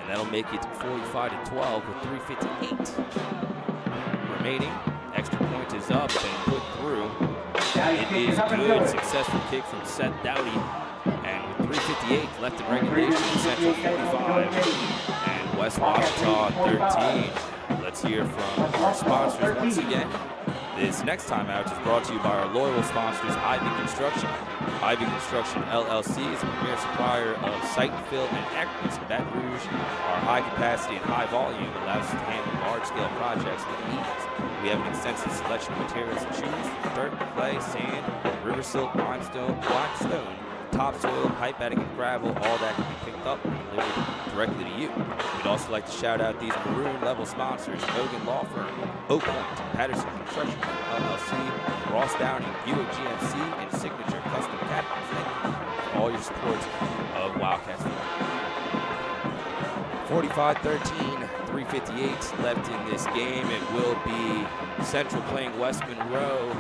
And that'll make it 45-12 with 3:58 remaining. Extra point is up and put through. It is good. Successful kick from Seth Dowdy. And with 3:58 left in regulation, Central 45 and West Ouachita 13. Let's hear from our sponsors once again. This next time out is brought to you by our loyal sponsors, Ivy Construction. Ivy Construction LLC is a premier supplier of site fill and aggregates in Baton Rouge. Our high capacity and high volume allows us to handle large-scale projects with ease. We have an extensive selection of materials to choose from dirt, clay, sand, river silt, limestone, topsoil, pipe batting, and gravel. All that can be picked up and delivered directly to you. We'd also like to shout out these maroon level sponsors: Hogan Law Firm, Oak Point, Patterson Construction LLC, Ross Downey, Buick GMC, and Signature Custom Cabinets. Thank you for all your support of Wildcats. 45-13, 3:58 left in this game. It will be Central playing West Monroe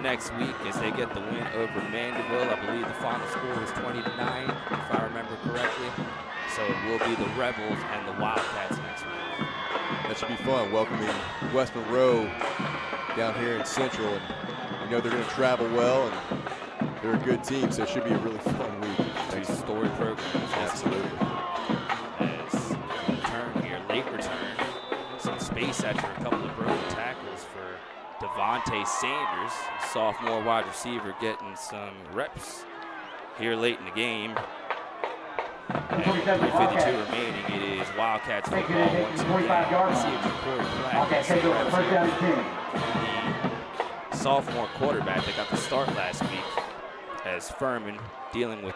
next week as they get the win over Mandeville. I believe the final score was 20-9, if I remember correctly. So it will be the Rebels and the Wildcats next week. That should be fun, welcoming West Monroe down here in Central. And you know they're going to travel well, and they're a good team, so it should be a really fun week. Two story programs. Absolutely. As return here, late return, some space after a couple of broken tackles for Devontae Sanders, sophomore wide receiver, getting some reps here late in the game. And 3:52 remaining. It is Wildcats football once again. We see a Corey Platt, the sophomore quarterback that got the start last week, as Furman dealing with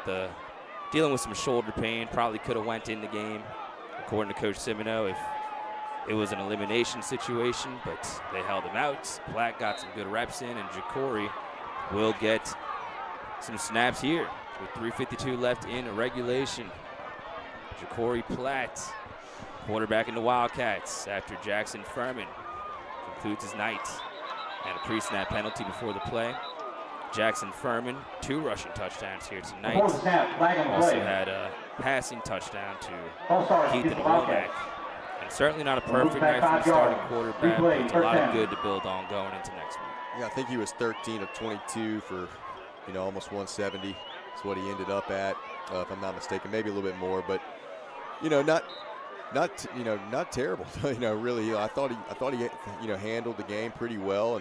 some shoulder pain. Probably could have went in the game, according to Coach Simino, if it was an elimination situation, but they held him out. Platt got some good reps in, and Ja'Cory will get some snaps here with 3:52 left in regulation. Ja'Cory Platt, quarterback in the Wildcats after Jackson Furman concludes his night. And a pre-snap penalty before the play. Jackson Furman, 2 rushing touchdowns here tonight. Also had a passing touchdown to Keithan Womack. And certainly not a perfect night from the starting quarterback, but it's a lot of good to build on going into next week. Yeah, I think he was 13 of 22 for, almost 170. That's what he ended up at, if I'm not mistaken. Maybe a little bit more, but not terrible. Really, I thought he handled the game pretty well,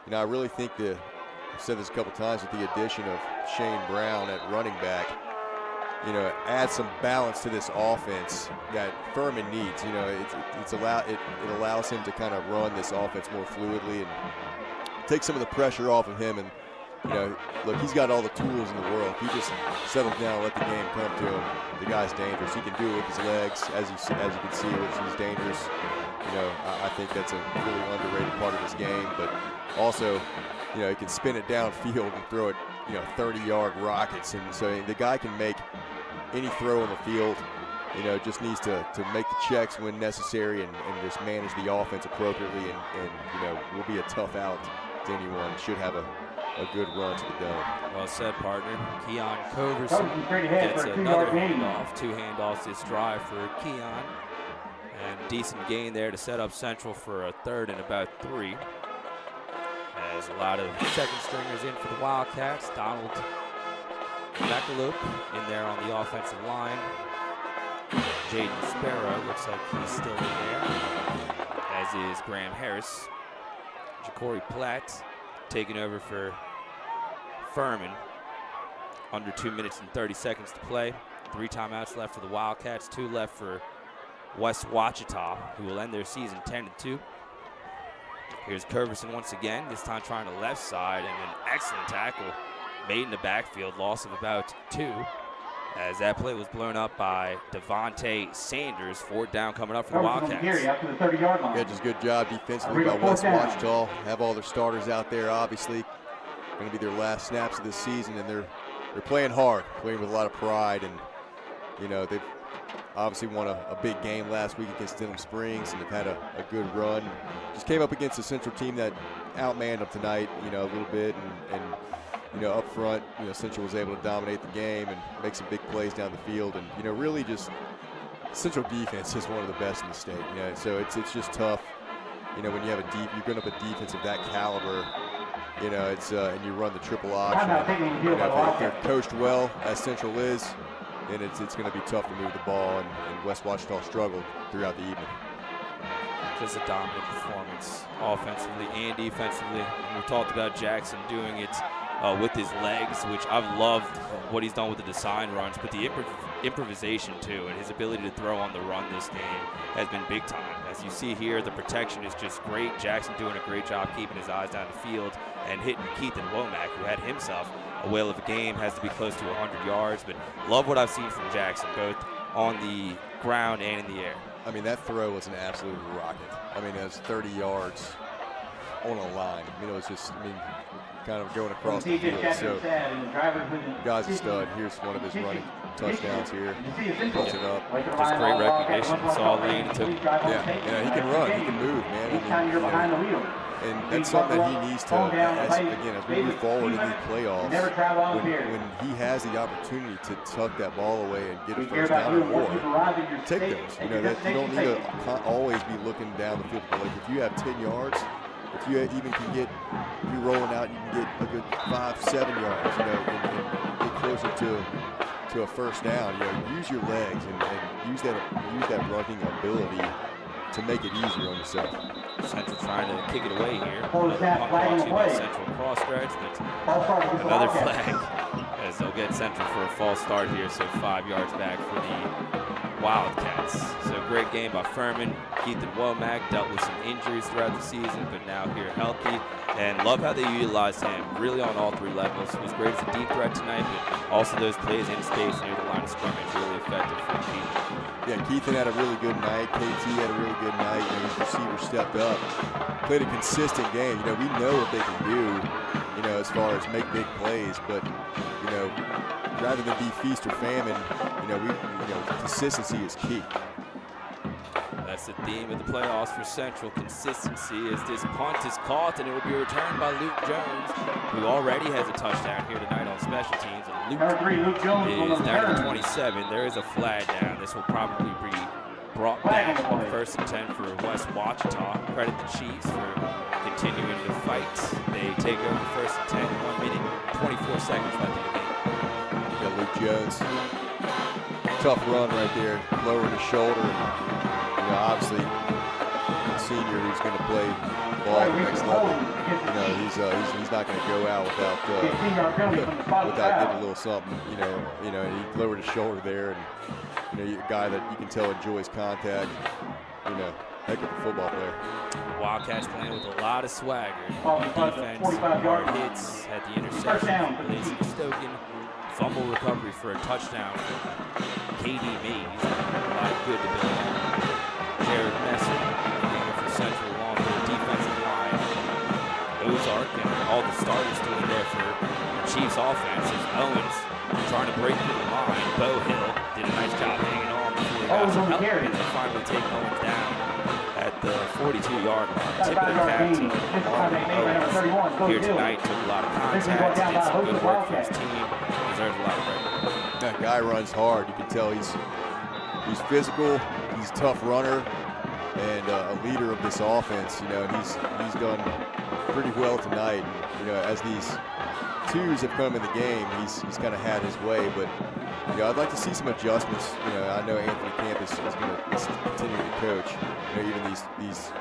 and I really think I've said this a couple times, with the addition of Shane Brown at running back, adds some balance to this offense that Furman needs. It allows him to kind of run this offense more fluidly and take some of the pressure off of him, and look, he's got all the tools in the world. If he just settles down and let the game come to him, the guy's dangerous. He can do it with his legs, as you can see, which he's dangerous. I think that's a really underrated part of his game. But also, he can spin it downfield and throw it, 30-yard rockets. And so the guy can make any throw on the field. Just needs to make the checks when necessary and just manage the offense appropriately. And will be a tough out to anyone. Should have a good run to the dome. Well said, partner. Keon Coverson gets another handoff. 2 handoffs this drive for Keon. And decent gain there to set up Central for a 3rd and about 3. As a lot of second stringers in for the Wildcats. Donald McAloop in there on the offensive line. Jaden Sparrow looks like he's still in there, as is Graham Harris. Ja'Cory Platt taking over for Furman. Under 2 minutes and 30 seconds to play. 3 timeouts left for the Wildcats, 2 left for West Ouachita, who will end their season 10-2. Here's Curverson once again, this time trying the left side, and an excellent tackle made in the backfield, loss of about 2. As that play was blown up by Devontae Sanders. 4th down coming up for the Wildcats. After the 30-yard line. Yeah, just good job defensively by West Ouachita. Have all their starters out there, obviously. Going to be their last snaps of this season, and they're playing hard, playing with a lot of pride. And, they've obviously won a big game last week against Denham Springs, and they've had a good run. Just came up against a Central team that outmanned them tonight, a little bit. And up front, Central was able to dominate the game and make some big plays down the field. And, really just Central defense is one of the best in the state. So it's just tough, when you have you're going up a defense of that caliber, it's and you run the triple option. If they're coached well, as Central is, then it's going to be tough to move the ball. And West Ouachita struggled throughout the evening. Just a dominant performance offensively and defensively. And we talked about Jackson doing it with his legs, which I've loved what he's done with the design runs, but the improvisation too, and his ability to throw on the run this game has been big time. As you see here, the protection is just great. Jackson doing a great job keeping his eyes down the field and hitting Keith and Womack, who had himself a whale of a game, has to be close to 100 yards, but love what I've seen from Jackson, both on the ground and in the air. I mean, that throw was an absolute rocket. I mean, it was 30 yards on a line. It was just, kind of going across the field. So, guy's a stud. Here's one of his running touchdowns here. Puts it up. Just great recognition. Saw lane and took. Yeah, he can run. He can move, man. And that's something that he needs to, as we move forward in these playoffs, when he has the opportunity to tuck that ball away and get a first down or more, take those. That you don't need to always be looking down the field. Like if you have 10 yards, if you even can get, if you're rolling out, you can get a good 5-7 yards, and get closer to a first down. Use your legs and use that running ability to make it easier on yourself. Central trying to kick it away here. Pump brought to you by Central cross stretch, but another flag as they'll get Central for a false start here, so 5 yards back for the Wildcats. So great game by Furman. Keith and Womack dealt with some injuries throughout the season, but now here healthy. And love how they utilized him really on all 3 levels. He was great as a deep threat tonight, but also those plays in space near the line of scrimmage really effective for Keith. Yeah, Keithan had a really good night. KT had a really good night. His receiver stepped up, played a consistent game. We know what they can do, as far as make big plays. But, rather than be feast or famine, consistency is key. That's the theme of the playoffs for Central, consistency, as this punt is caught, and it will be returned by Luke Jones, who already has a touchdown here tonight on special teams. And Luke is down to the 27. There is a flag down. This will probably be brought back on 1st and 10 for West Ouachita. Credit the Chiefs for continuing to fight. They take over 1st and 10, 1 minute, 24 seconds left in the game. You got Luke Jones. Tough run right there. Lowered his shoulder. And, obviously, the senior who's going to play ball at the next level. He's not going to go out without getting a little something. He lowered his shoulder there, and a guy that you can tell enjoys contact. heck of a football player. Wildcats playing with a lot of swagger. Defense, hard hits at the interception. Blazing Stoken, fumble recovery for a touchdown. KD Mays, a lot of good to build on. Jared Messer, for Central along the defensive line. Ozark and all the starters doing there for the Chiefs offense. Is Owens trying to break through the line. Bo Hill did a nice job hanging on before he got some help, and they finally take Owens down at the 42-yard line. Tip of the cap to Owens here tonight. Took a lot of contact, did some good work for his team. Deserves a lot of credit. That guy runs hard. You can tell he's physical. He's a tough runner and a leader of this offense. You know, and he's done pretty well tonight. And, you know, as these twos have come in the game, he's kind of had his way. But you know, I'd like to see some adjustments. You know, I know Anthony Camp is going to continue to coach. You know, even these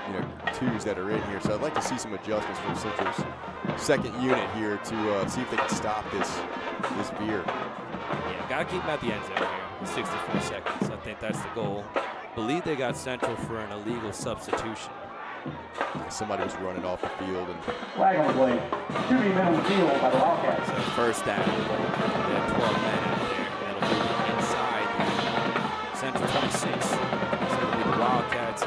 twos that are in here. So I'd like to see some adjustments from Central's second unit here to see if they can stop this veer. Yeah, got to keep him at the end zone here with 64 seconds. I think that's the goal. Believe they got Central for an illegal substitution. Somebody was running off the field and Flag on the play. To be middle of the field by the Wildcats. So first down. They have 12 men out there. That'll be inside the Central 26. So it'll be the Wildcats.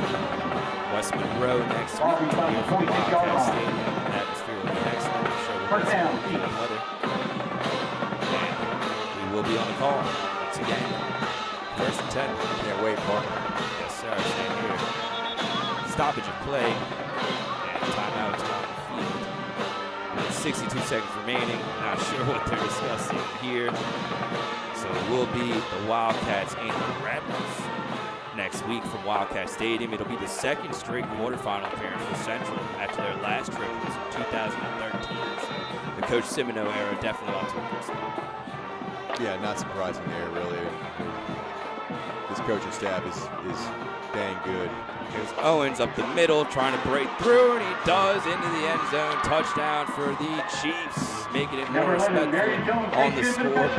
West Monroe next week. Here from Wildcat Stadium. Atmosphere will be excellent. I'm sure we'll get some good weather. And we will be on the call once again. First and 10. Can't wait, Mark. Yes, sir. Same here. Stoppage of play. And timeout on the field. With 62 seconds remaining. Not sure what they're discussing here. So it will be the Wildcats and the Rebels next week from Wildcat Stadium. It'll be the second straight quarterfinal appearance for Central after their last trip was in 2013. So the Coach Simino era definitely off to a good start. Yeah, not surprising there, really. This coaching staff is dang good. Here's Owens up the middle, trying to break through, and he does into the end zone. Touchdown for the Chiefs, making it more respectful on the scoreboard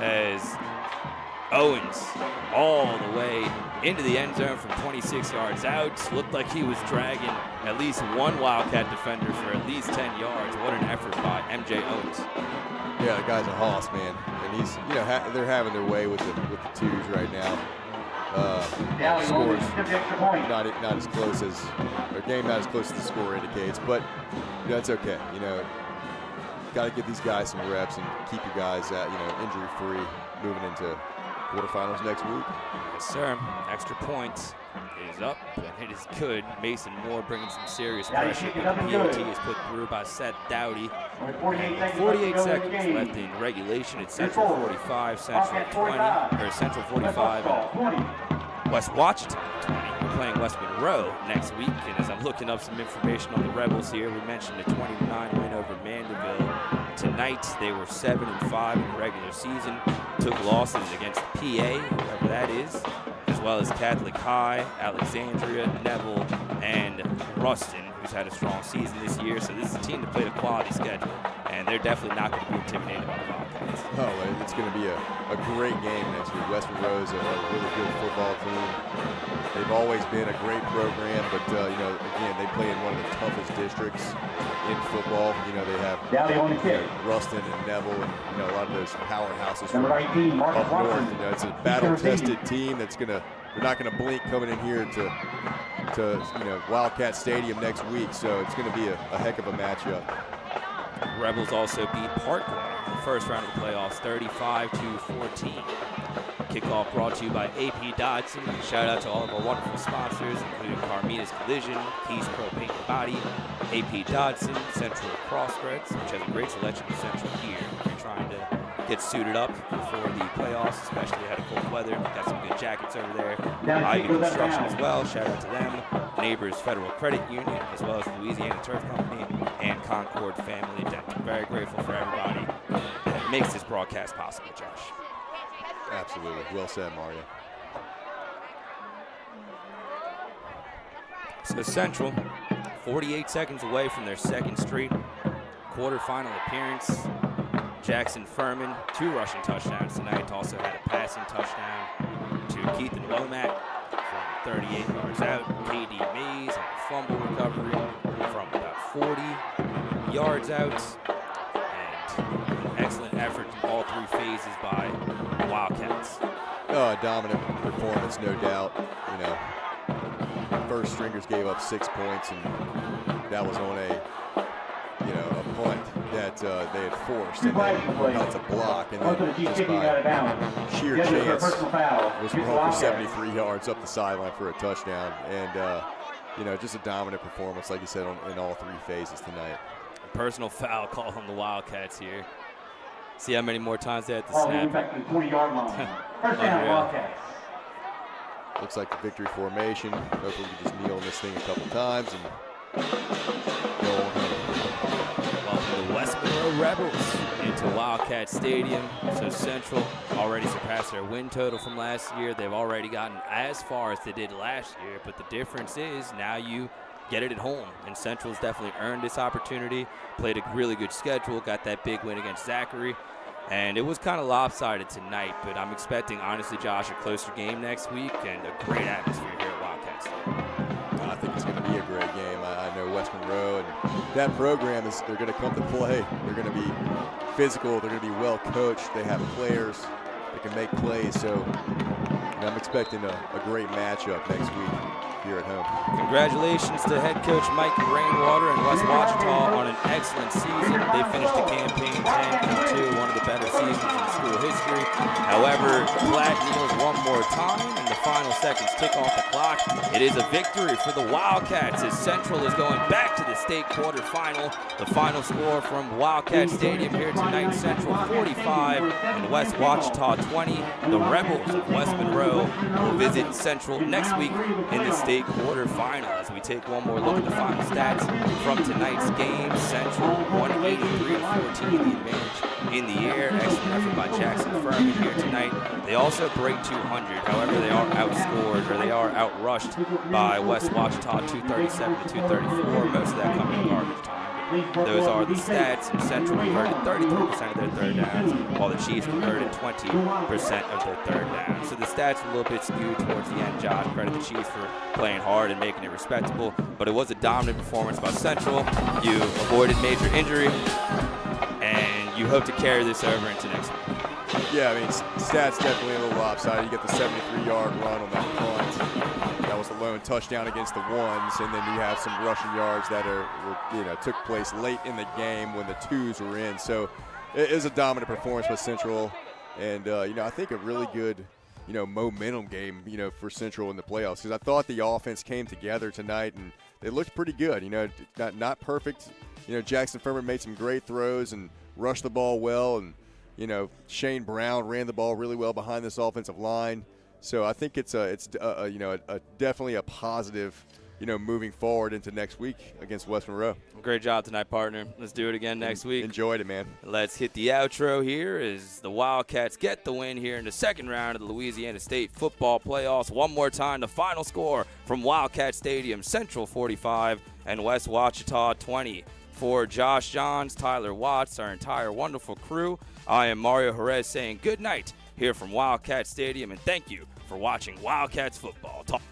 as Owens all the way into the end zone from 26 yards out. Looked like he was dragging at least one Wildcat defender for at least 10 yards. What an effort by MJ Owens. Yeah, the guy's a hoss, man, and he's they're having their way with the twos right now. Scores not as close as their game, not as close as the score indicates, but you know, it's okay. You know, got to get these guys some reps and keep you guys injury free moving into quarterfinals next week. Yes, sir. Extra point is up, and it is good. Mason Moore bringing some serious pressure, but the PAT is put through by Seth Dowdy. 48 seconds left in regulation. It's Central 45, Central 20, or Central 45, and West Ouachita 20. We're playing West Monroe next week, and as I'm looking up some information on the Rebels here, we mentioned a 20-9 win over Mandeville. Tonight, they were 7-5 in the regular season. Took losses against PA, whoever that is, as well as Catholic High, Alexandria, Neville, and Ruston, who's had a strong season this year. So this is a team that played a quality schedule, and they're definitely not going to be intimidated by the Wildcats. Oh, it's going to be a great game next week. West Monroe's a really good football team. They've always been a great program, but again, they play in one of the toughest districts in football. You know, they have Ruston and Neville, and a lot of those powerhouses from up north. You know, it's a battle-tested team they're not going to blink coming in here to Wildcat Stadium next week. So it's going to be a heck of a matchup. Rebels also beat Parkland in the first round of the playoffs, 35-14. Kickoff brought to you by AP Dodson. Shout out to all of our wonderful sponsors, including Carmina's Collision, Keys Pro Paint and Body, AP Dodson, Central Crossthreads, which has a great selection of Central gear. If you're trying to get suited up for the playoffs, especially out of cold weather, got some good jackets over there. Ivy Construction as well. Shout out to them. Neighbors Federal Credit Union, as well as Louisiana Turf Company and Concord Family Dental. Very grateful for everybody that makes this broadcast possible, Josh. Absolutely. Well said, Mario. So Central, 48 seconds away from their second straight quarterfinal appearance. Jackson Furman, 2 rushing touchdowns tonight. Also had a passing touchdown to Keithan Womack from 38 yards out. KD Mays on a fumble recovery from about 40 yards out. And excellent effort in all three phases by the Wildcats. Dominant performance, no doubt. You know, first stringers gave up 6 points, and that was on a punt that they had forced, and then were about to block, and then just by sheer chance was run for 73 yards up the sideline for a touchdown. And just a dominant performance, like you said, in all three phases tonight. A personal foul call on the Wildcats here. See how many more times they had to snap it. 20-yard line. First down, Wildcats. Looks like the victory formation. Hopefully we can just kneel on this thing a couple times and go on home. Welcome the West Monroe Rebels into Wildcat Stadium. So Central already surpassed their win total from last year. They've already gotten as far as they did last year, but the difference is now you get it at home, and Central's definitely earned this opportunity, played a really good schedule, got that big win against Zachary, and it was kind of lopsided tonight, but I'm expecting, honestly, Josh, a closer game next week and a great atmosphere here at Wildcats. I think it's going to be a great game. I know West Monroe and that program they're going to come to play. They're going to be physical. They're going to be well coached. They have players that can make plays. So I'm expecting a great matchup next week here at home. Congratulations to head coach Mike Rainwater and West Ouachita on an excellent season. They finished the campaign 10-2, one of the better seasons in school history. However, Black Eagles one more time, and the final seconds tick off the clock. It is a victory for the Wildcats as Central is going back to the state quarterfinal. The final score from Wildcat Stadium here tonight: Central 45 and West Ouachita 20. The Rebels of West Monroe will visit Central next week in the state quarterfinal. As we take one more look at the final stats from tonight's game, Central 183-14, the advantage in the air. Excellent effort by Jackson Furman here tonight. They also break 200. However, they are outscored, or they are outrushed by West Ouachita 237-234. Most of that coming in garbage time. Those are the stats. And Central converted 33% of their third downs, while the Chiefs converted 20% of their third downs. So the stats were a little bit skewed towards the end, Josh. Credit the Chiefs for playing hard and making it respectable. But it was a dominant performance by Central. You avoided major injury, and you hope to carry this over into next week. Yeah, I mean, stats definitely a little lopsided. You get the 73-yard run on that punt. That was the lone touchdown against the ones, and then you have some rushing yards that took place late in the game when the twos were in. So it is a dominant performance by Central, and I think a really good momentum game for Central in the playoffs, because I thought the offense came together tonight and they looked pretty good. Not perfect. Jackson Furman made some great throws and rushed the ball well, and Shane Brown ran the ball really well behind this offensive line. So I think it's definitely a positive, moving forward into next week against West Monroe. Great job tonight, partner. Let's do it again next week. Enjoyed it, man. Let's hit the outro here as the Wildcats get the win here in the second round of the Louisiana State football playoffs. One more time, the final score from Wildcat Stadium: Central 45 and West Ouachita 20. For Josh Johns, Tyler Watts, our entire wonderful crew, I am Mario Jerez saying good night here from Wildcat Stadium, and thank you for watching Wildcats football. Talk.